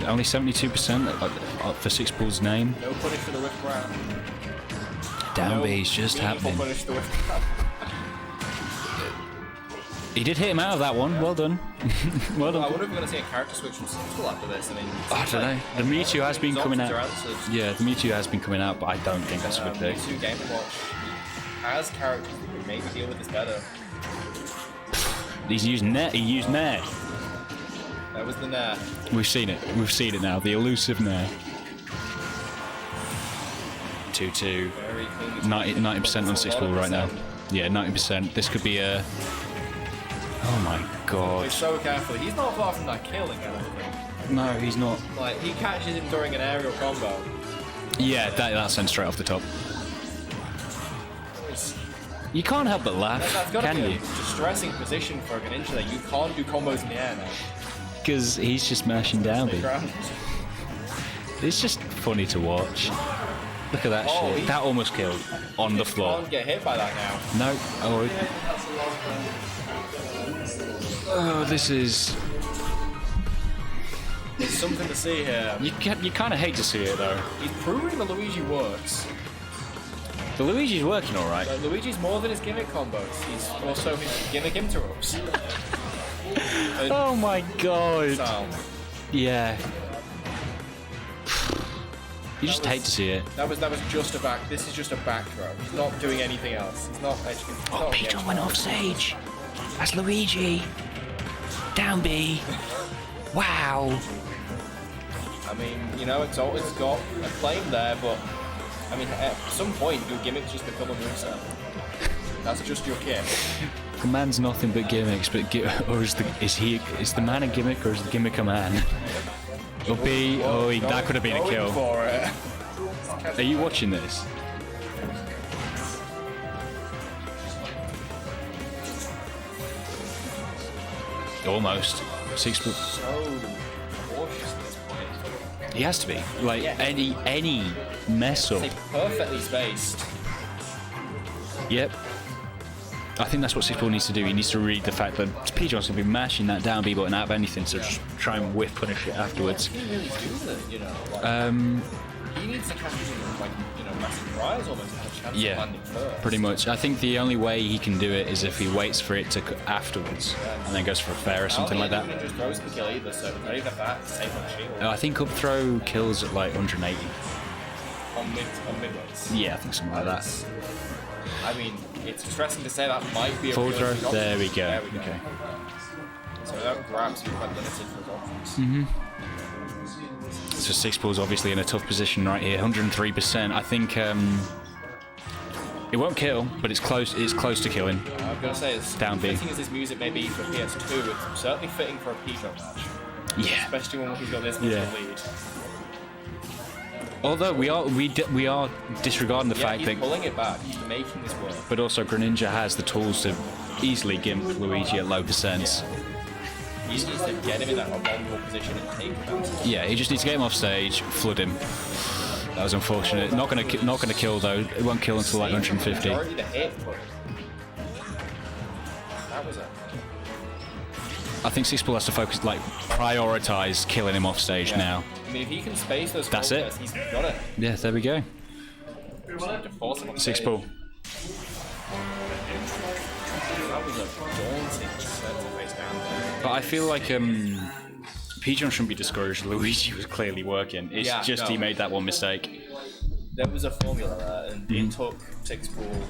Only 72% for 6 Bull's name. No punish for the whiff round. Down B's just happening. Punish the whiff round. He did hit him out of that one. Well done. Well done. I wonder if we're going to see a character switch from Central after this. I mean, I don't know. The Mewtwo has been coming out. Yeah, the Mewtwo has been coming out, but I don't think that's a good pick. Mewtwo Game & Watch has characters that can maybe deal with this better. He's used Nair. He used Nair. That was the Nair. We've seen it. We've seen it now. The elusive Nair. 2-2. 90% on 6 Ball right now. Yeah, 90%. This could be a... Oh my god. He's so careful. He's not far from that killing, I don't think. No, he's not. Like, he catches him during an aerial combo. Yeah, that sent straight off the top. You can't help but laugh, That's got to can be you? a distressing position for a Greninja there. You can't do combos in the air now. Because he's just mashing down B. Ground. It's just funny to watch. Look at that shit. That almost killed on the floor. Can't get hit by that now. No. Oh, this is. There's something to see here. You kind of hate to see it though. He's proving the Luigi works. The Luigi's working all right. But Luigi's more than his gimmick combos. He's also his gimmick interrupts. Oh my god. So, Yeah. You just hate to see it. that was just a back. This is just a back throw. He's not doing anything else. He's not edge. Oh, Peter went off stage. That's Luigi. Down B. Wow. I mean, you know, it's got a claim there, but I mean, at some point your gimmicks just become a moveset. That's just your kit. The man's nothing but gimmicks, but or is the man a gimmick or is the gimmick a man? Or B, that could have been a kill. For it. Are you watching this? Almost. 6 foot. So cautious at this point. He has to be. Like any mess up. It's perfectly spaced. Yep. I think that's what 6 needs to do. He needs to read the fact that P. John's going to be mashing that down B button out of anything, so just try and whiff punish it afterwards. He really do that, you know. He needs to catch massive prize almost to have a chance of landing first. Pretty much. I think the only way he can do it is if he waits for it to afterwards and then goes for a fair or something like that. Just throws the kill either, so not even that safe on shield. I think up throw kills at like 180. On mid-weights. Yeah, I think something like that. I mean, it's distressing to say that might be a Full throw. realistic There we option. go. There we go. Okay. So that grabs you quite limited for options. So 6 obviously in a tough position right here. 103%. I think it won't kill, but it's close. It's close to killing. I'm gonna say as Down B. fitting as this music may be for PS2, it's certainly fitting for a P-Drop match. Yeah. Especially when he's got this much of a lead. Although we are disregarding the fact he's that, pulling it back, he's making this work. but also Greninja has the tools to easily gimp Luigi at low percents. He just needs to get him in that vulnerable position and take advantage. Yeah, he just needs to get him off stage, flood him. That was unfortunate. Not gonna kill though. It won't kill until like 150. Majority to hit, but that was a. I think 6 has to focus, like, prioritize killing him off stage now. I mean, if he can space those That's it. he's got it. Yeah, there we go. Just need to force him off 6 stage. pull. That was a daunting set to face down there. But I feel like P-John shouldn't be discouraged. Luigi was clearly working. It's just he made that one mistake. There was a formula there, and it took 6 pull.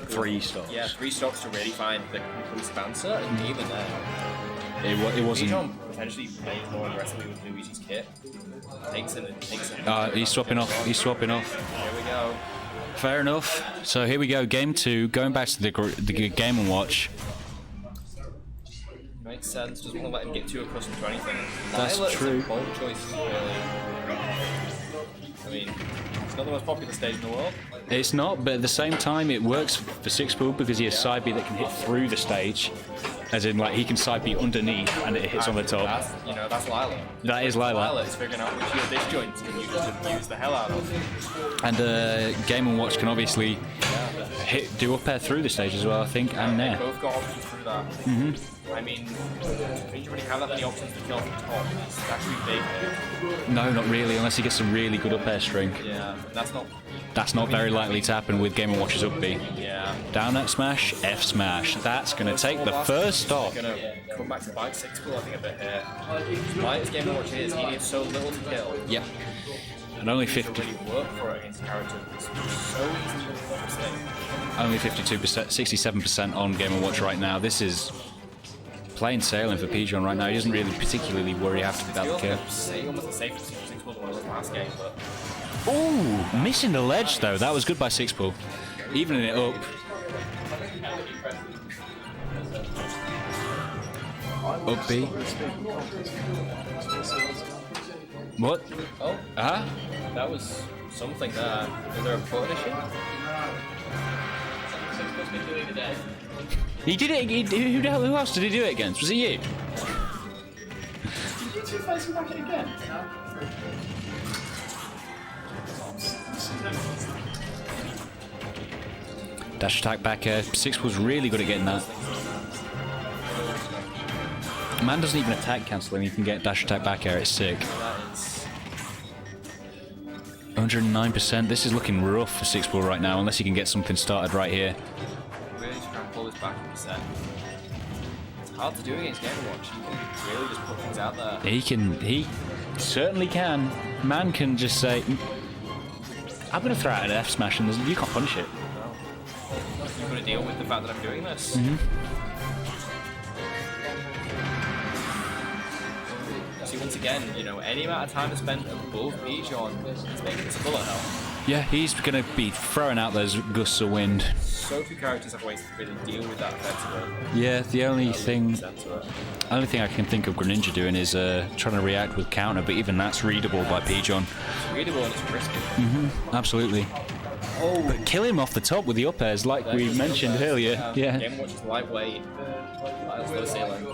3 stops. Yeah, 3 stops to really find the conclusive answer, and even then, It wasn't. P-John potentially plays more aggressively with Luigi's kit. Takes him. He's swapping off. He's swapping off. Here we go. Fair enough. So here we go. Game 2. Going back to the Game & Watch. Makes sense. Doesn't want to let him get too accustomed to anything. That's Violet's true. a bold choice, really. I mean, it's not the most popular stage in the world. It's not, but at the same time, it works for 6 because he has side B that can hit through the stage. As in, like, he can side B underneath and it hits on the top. That's Lila. That is Lila. Lila is figuring out which of your disjoints can you just use the hell out of. And Game & Watch can obviously do up air through the stage as well, I think, and They there. both got options through that. I mean, don't you really have that many options to kill from the top? It's actually big here. No, not really, unless he gets a really good up air string. Yeah, that's not. That's not very likely to happen with Game & Watch's up B. Yeah. Down at smash, F smash. That's going to take the first stop. Going to come back to bite 6 pull, I think, a bit here. Light as Game & Watch is, he needs so little to kill. Yep. And only To 50. really work for it against characters. It's so easy to mistake. Only 52%, 67% on Game & Watch right now. This is plain sailing for P-John right now. He doesn't really particularly worry after about the kill. Almost the safest 6 pull than it was last game, but. Ooh, missing the ledge though. That was good by 6 pull. Evening it up. Up B. What? Oh. Uh-huh. That was something there. Was there a foot issue? He did it. Who else did he do it against? Was it you? Did you two face him back in again? Dash attack back air. Six was really good at getting that. Man doesn't even attack cancelling. He can get dash attack back air. It's sick. 109%. This is looking rough for Six Ball right now, unless he can get something started right here. Really trying to pull this back in percent. It's hard to do against Game Watch. You can really just put things out there. He certainly can. Man can just say, I'm going to throw out an F smash and you can't punish it. You've got to deal with the fact that I'm doing this. See, once again, you know, any amount of time spent above Bijan is making this a bullet hell. Yeah, he's going to be throwing out those gusts of wind. So few characters have ways to really deal with that effectively. Yeah, the only thing I can think of Greninja doing is trying to react with counter, but even that's readable by Pigeon. It's readable and it's risky. Absolutely. Oh, but kill him off the top with the up airs, like we mentioned earlier. Yeah. Game Watch is lightweight. That's the ceiling.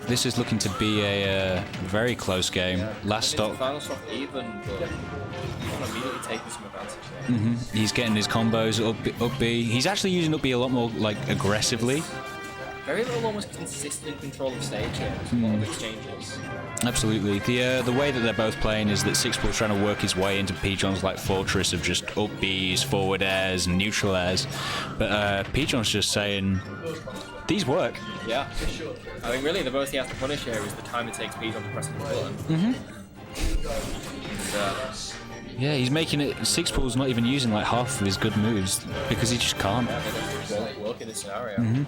This is looking to be a very close game. Yeah. Last stop. Final stop even, but he's immediately taking some advantage there. He's getting his combos up B. He's actually using up B a lot more like aggressively. Very little, almost consistent control of stage here. A lot of exchanges. Absolutely. The way that they're both playing is that Six Ball's trying to work his way into Pigeon's like fortress of just up Bs, forward airs, and neutral airs. But Pigeon's just saying, these work. Yeah. I mean, really, the most he has to punish here is the time it takes Pigeon to press the button. Yeah, he's making it. Six Ball's not even using like half of his good moves because he just can't. Yeah, they won't work in this scenario.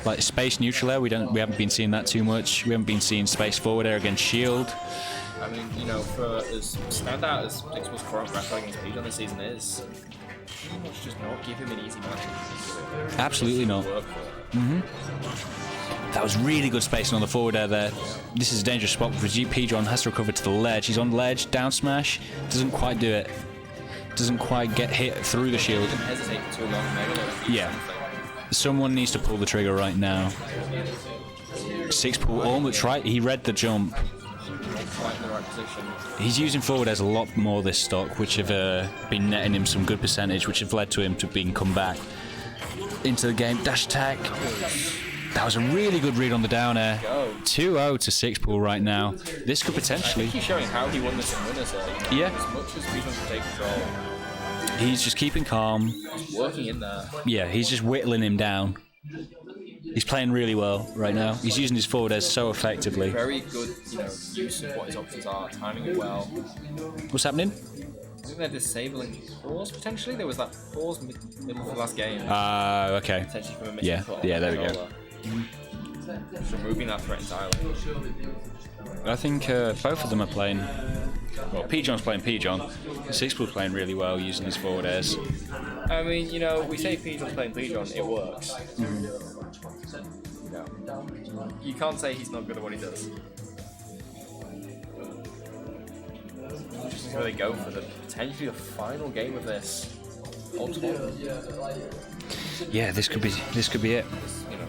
Like space neutral air, we haven't been seeing that too much. We haven't been seeing space forward air against shield. I mean, you know, for as standout as Six Ball's current wrestling against Pigeon this season is, pretty much just not give him an easy match. Absolutely not. That was really good spacing on the forward air there. This is a dangerous spot because Pigeon has to recover to the ledge. He's on ledge, down smash, doesn't quite do it. Doesn't quite get hit through the shield. Hesitate for too long, maybe. Yeah. Someone needs to pull the trigger right now. Six Ball almost right. He read the jump. Quite in the right position. He's using forward airs a lot more this stock, which have been netting him some good percentage, which have led to him to being come back into the game. Dash attack. That was a really good read on the down air. 2-0 to Six Ball right now. This could potentially. I think he's showing how he won this in winners. Yeah. As much as Pigeon can take control. He's just keeping calm. He's working in there. Yeah, he's just whittling him down. He's playing really well right now. He's using his forward airs so effectively. Very good, you know, use of what his options are, timing it well. What's happening? I think they're disabling pause potentially. There was that pause middle of the last game. Okay. Potentially from a missing Yeah, foot yeah, there we go. Just removing that threat entirely. I think both of them are playing. Well, Pigeon's playing Pigeon. Six Ball's playing really well using his forward airs. I mean, you know, we say Pigeon's playing Pigeon, it works. You know, you can't say he's not good at what he does. Just where they go for the potentially the final game of this. Yeah, this could be it. You know,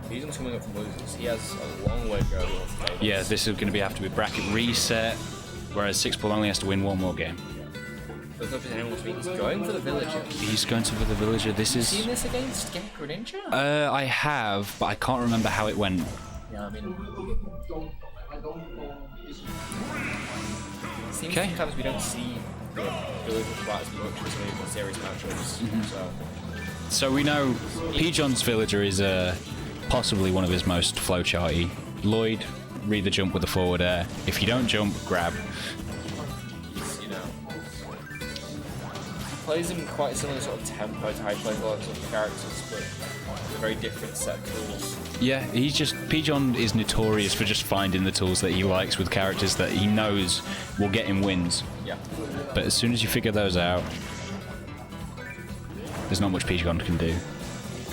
Pigeon's coming up from losers. He has a long way to go. Yeah, this is going to be have to be bracket reset, whereas Six Ball only has to win one more game. He's going for the villager. He's going for the villager. This is. Have you seen this against Greninja? I have, but I can't remember how it went. Yeah, I mean. It seems Okay. sometimes we don't see the villager quite as much as we do series matchups. So we know Pigeon's villager is possibly one of his most flowcharty. Lloyd, read the jump with the forward air. If you don't jump, grab. You know, plays in quite a similar sort of tempo to how he plays a lot of other characters, but with a very different set of tools. Yeah, Pigeon is notorious for just finding the tools that he likes with characters that he knows will get him wins. Yeah. But as soon as you figure those out, there's not much Pigeon can do.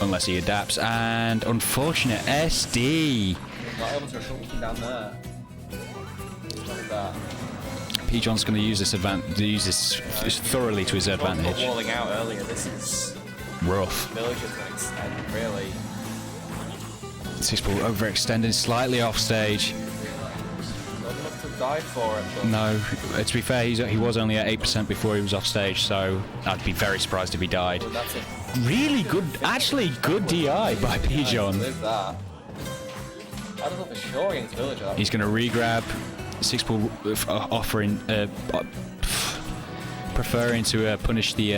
Unless he adapts, and unfortunate SD. Not able to looking down there. Look at that. Pigeon's going to use this thoroughly to his advantage. Walling out earlier. This is rough. Villager's going to extend really. Sixpool overextending slightly off stage. Not enough to die for it. But No, to be fair, he was only at 8% before he was off stage, so I'd be very surprised if he died. that's it. Really good, actually good DI by Pigeon. With that. I don't know for sure against Villager. He's going to re-grab. Sixpool preferring to punish the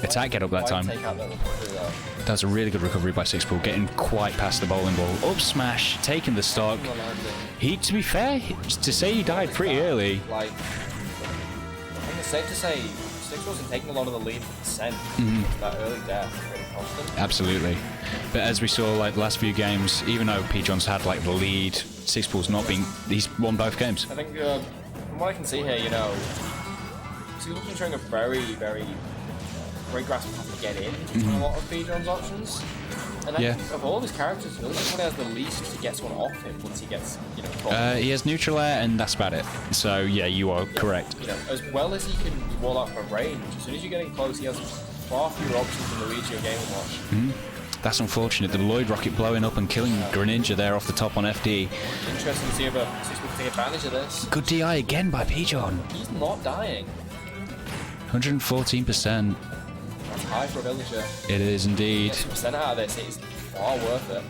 attack get up that time. Take out that recovery, though. That's a really good recovery by Sixpool, getting quite past the bowling ball. Up smash, taking the stock. To be fair, to say he died pretty early. Like, I think it's safe to say Six wasn't taking a lot of the lead from descent. That early death was pretty constant. Absolutely. But as we saw like the last few games, even though Pigeon's had like the lead, Sixpool's not been. He's won both games. I think from what I can see here, he's looking showing a very, very great grasp of how to get in on a lot of Pigeon's options. And of all his characters, Villager probably has the least to get someone off him once he gets, caught. He has neutral air, and that's about it. So yeah, you are correct. As well as he can wall out from range, as soon as you're getting close, he has far fewer options than the Luigi Game & Watch. That's unfortunate. The Lloyd rocket blowing up and killing Greninja there off the top on FD. Interesting to see if Sixpool can take advantage of this. Good DI again by Pigeon. He's not dying. 114%. That's high for a Villager. It is indeed. Get some percent out of this, it's far worth it.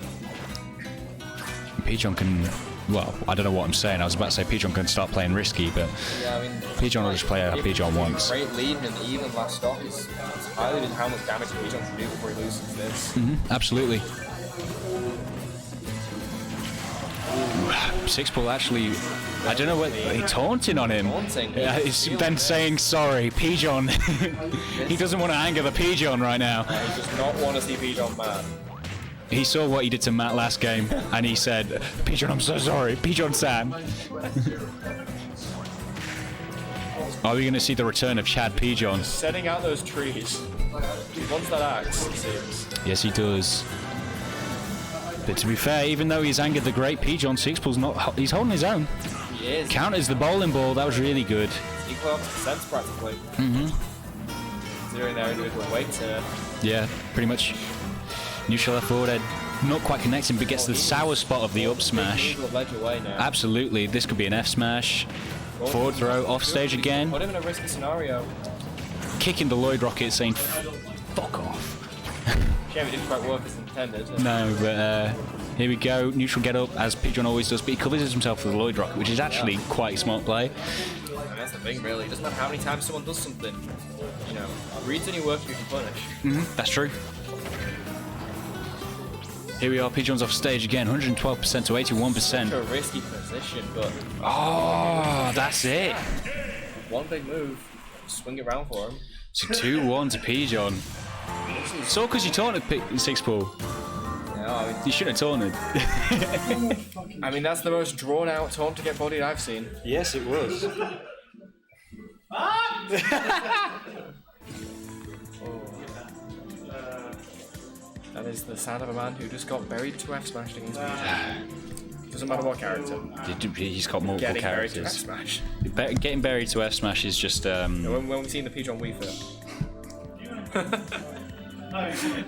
Pigeon can. Well, I don't know what I'm saying. I was about to say Pigeon can start playing risky, but Pigeon will just play how Pigeon wants. Great lead and even last stock is highly than how much damage Pigeon can do before he loses this. Absolutely. Sixpool actually, I don't know what he's taunting on him. Yeah, he's then saying sorry, Pigeon. He doesn't want to anger the Pigeon right now. He does not want to see Pigeon mad. He saw what he did to Matt last game, and he said, "Pigeon, I'm so sorry, Pigeon-san." Are we going to see the return of Chad Pigeon? Setting out those trees. He wants that axe, it seems. Yes, he does. But to be fair, even though he's angered the great Pigeon, Sixpool's not. He's holding his own. He is. Counters the bowling ball. That was really good. Equal up to sense practically. Considering their individual weights here. Yeah, pretty much. Neutral left forward head, not quite connecting, but gets the sour spot of the up smash. Absolutely, this could be an F smash. Forward throw, off stage again. Put him in a risky scenario. Kicking the Lloyd rocket, saying, "Fuck off." Shame it didn't quite work as intended. No, but here we go. Neutral get up, as Pigeon always does, but he covers himself with the Lloyd rocket, which is actually quite a smart play. And that's the thing, really. It doesn't matter how many times someone does something. Reads any work you can punish. That's true. Here we are, Pigeon's off stage again, 112% to 81%. Such a risky position, but... Oh, that's it. One big move, swing it round for him. So 2-1 to Pigeon. It's all because you taunted Sixpool. No, you shouldn't have taunted. I mean, that's the most drawn-out taunt to get bodied I've seen. Yes, it was. That is the sound of a man who just got buried to F smashed against Pigeon. Doesn't matter what character. He's got multiple characters. Getting buried to F smash is just. When we've seen the Pigeon Wii Fit.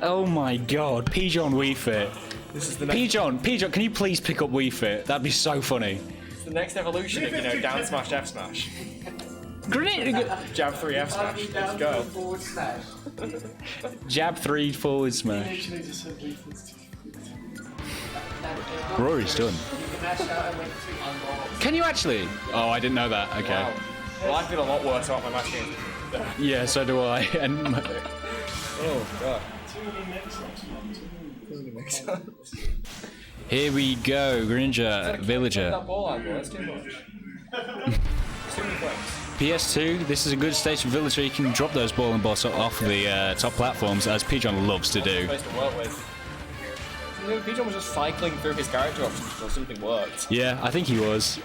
Oh my god, Pigeon Wii Fit. This is the Pigeon, can you please pick up Wii Fit? That'd be so funny. It's the next evolution of down smash F smash. Grenade! Jab 3 F smash. Let's go. Jab 3 forward smash. Rory's done. Can you actually? Oh, I didn't know that. Okay. Wow. Well, I feel a lot worse about my match game. Yeah, so do I. And oh god. Here we go, Greninja, Villager. That ball angle, that's too much. PS2, this is a good stage for Villager. He can drop those ball and balls off the top platforms, as Pigeon loves to do. Pigeon was just cycling through his character options until something worked. Yeah, I think he was.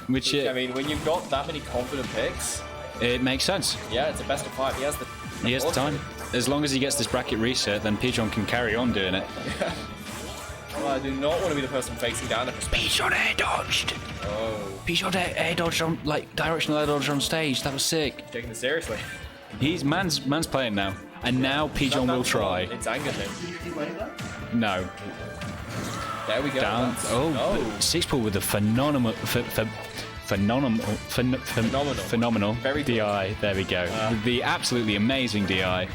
Which I mean, when you've got that many confident picks, it makes sense. Yeah, it's a best of 5. He has the time. As long as he gets this bracket reset, then Pigeon can carry on doing it. Oh, I do not want to be the person facing down a perspective. Pigeon air dodged. Oh. Pigeon air dodged on, like, directional air dodged on stage. That was sick. Taking this seriously. Man's playing now. And now Pigeon will try. It's angered him. No. There we go. Down. Oh, Sixpool with a phenomenal Very good. DI. There we go. The absolutely amazing DI.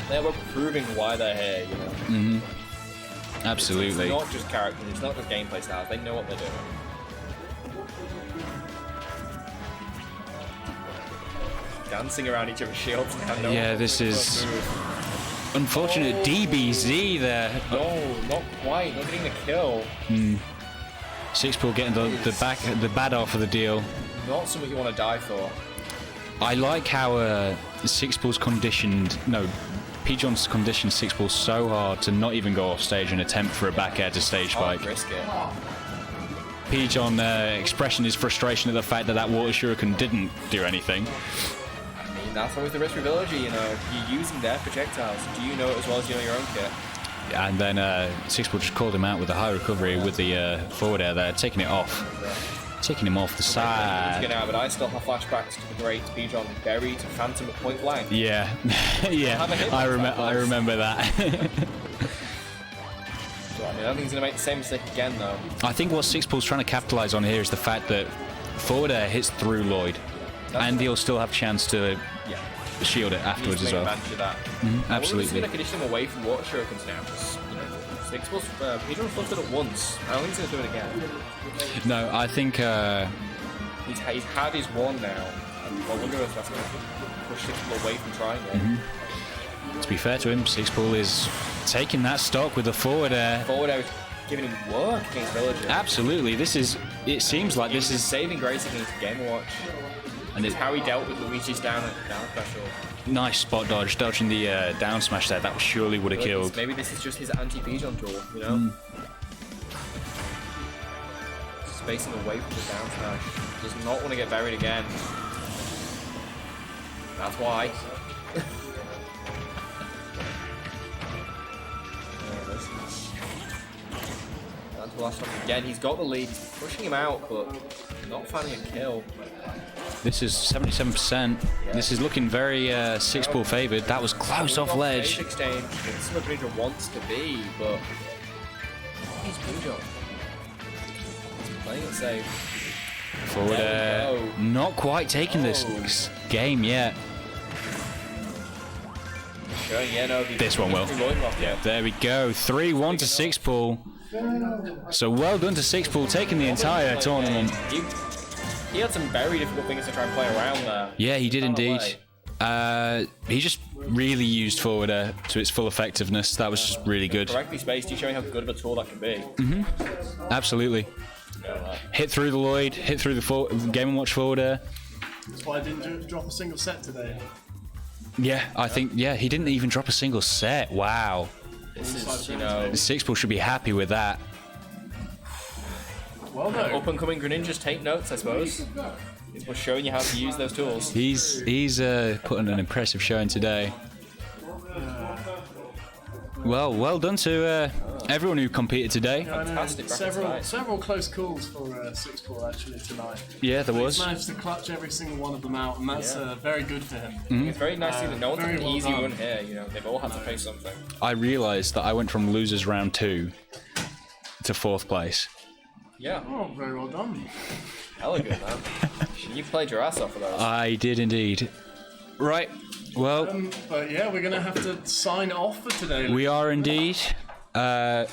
They were proving why they're here, you know. Absolutely. It's not just characters, it's not just gameplay styles, they know what they're doing. Dancing around each other's shields. Yeah, this is unfortunate. DBZ there. No, not quite. Not getting the kill. Sixpool getting the bad half of the deal. Not something you want to die for. I like how Sixpool's conditioned. No, Pigeon's conditioned Sixpool so hard to not even go off stage and attempt for a back air to stage spike. Risk it. Pigeon expressing his frustration at the fact that water shuriken didn't do anything. I mean, that's always the risk with Villager, you know. You're using their projectiles. Do you know it as well as you know your own kit? And then Sixpool just called him out with a high recovery with the forward air there, taking it off. Taking him off the side. Get out, but I still have flashbacks to the great Pigeon buried to Phantom at point blank. Yeah, yeah, I remember that. So, I mean, I don't think he's going to make the same mistake again, though. I think what Sixpool's trying to capitalise on here is the fact that forward air hits through Lloyd, and he'll still have a chance to shield it afterwards as well. Of that. Absolutely. We're going to condition him away from water shurikens now, because Pigeon's supposed to do it once. I don't think he's going to do it again. No, I think he's had his one now. I wonder if that's going to push Sixpool away from trying it. To be fair to him, Sixpool is taking that stock with the forward air. Forward air is giving him work against Villager. Absolutely, it seems like this is saving grace against Game Watch. And it's how he dealt with Luigi's down special. Nice spot dodge, dodging the down smash there. That surely would have killed. Maybe this is just his anti-Pigeon tool, you know? Spacing away from the down smash. Does not want to get buried again. That's why. That's the last one again. He's got the lead. He's pushing him out, but not finding a kill. This is 77%. Yeah. This is looking very Sixpool favoured. That was close off ledge. Exchange. This is what Pigeon wants to be, but he's Pigeon. He's playing it safe. Forward air. Not quite taking this game yet. Showing, this one will. There we go. 3-1 to Sixpool. So well done to Sixpool, taking the entire tournament. He had some very difficult things to try and play around there. Yeah, he did indeed. He just really used forward air to its full effectiveness. That was just really good. Correctly spaced, he's showing how good of a tool that can be. Absolutely. Hit through the Lloyd, hit through the Game & Watch forward air. That's why I didn't drop a single set today. Yeah, I think, he didn't even drop a single set. Wow. This is, Sixpool should be happy with that. Well done. Up-and-coming Greninjas take notes, I suppose. It's showing you how to use those tools. He's putting an impressive showing today. Well done to everyone who competed today. Fantastic. Several close calls for Sixpool actually tonight. Yeah, there was. He's managed to clutch every single one of them out, and that's very good for him. It's very nice to see that no one's had an easy run here. They've all had to face something. I realised that I went from losers round 2 to 4th place. Yeah. Oh, very well done. Hella good, man. You played your ass off for those. I did indeed. Right. Well. But yeah, we're gonna have to sign off for today. We are indeed. Oh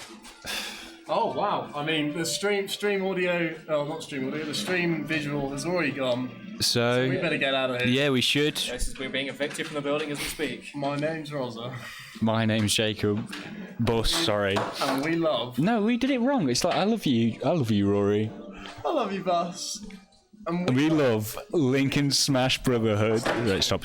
wow! I mean, the stream audio. Oh, not stream audio. The stream visual has already gone. So we better get out of here. Yeah, we should. We're being evicted from the building as we speak. My name's Rosa. My name's Jacob. Boss, sorry. And we love. No, we did it wrong. It's like I love you, Rory. I love you, Bus. And we love Lincoln Smash Brotherhood. Right, stop.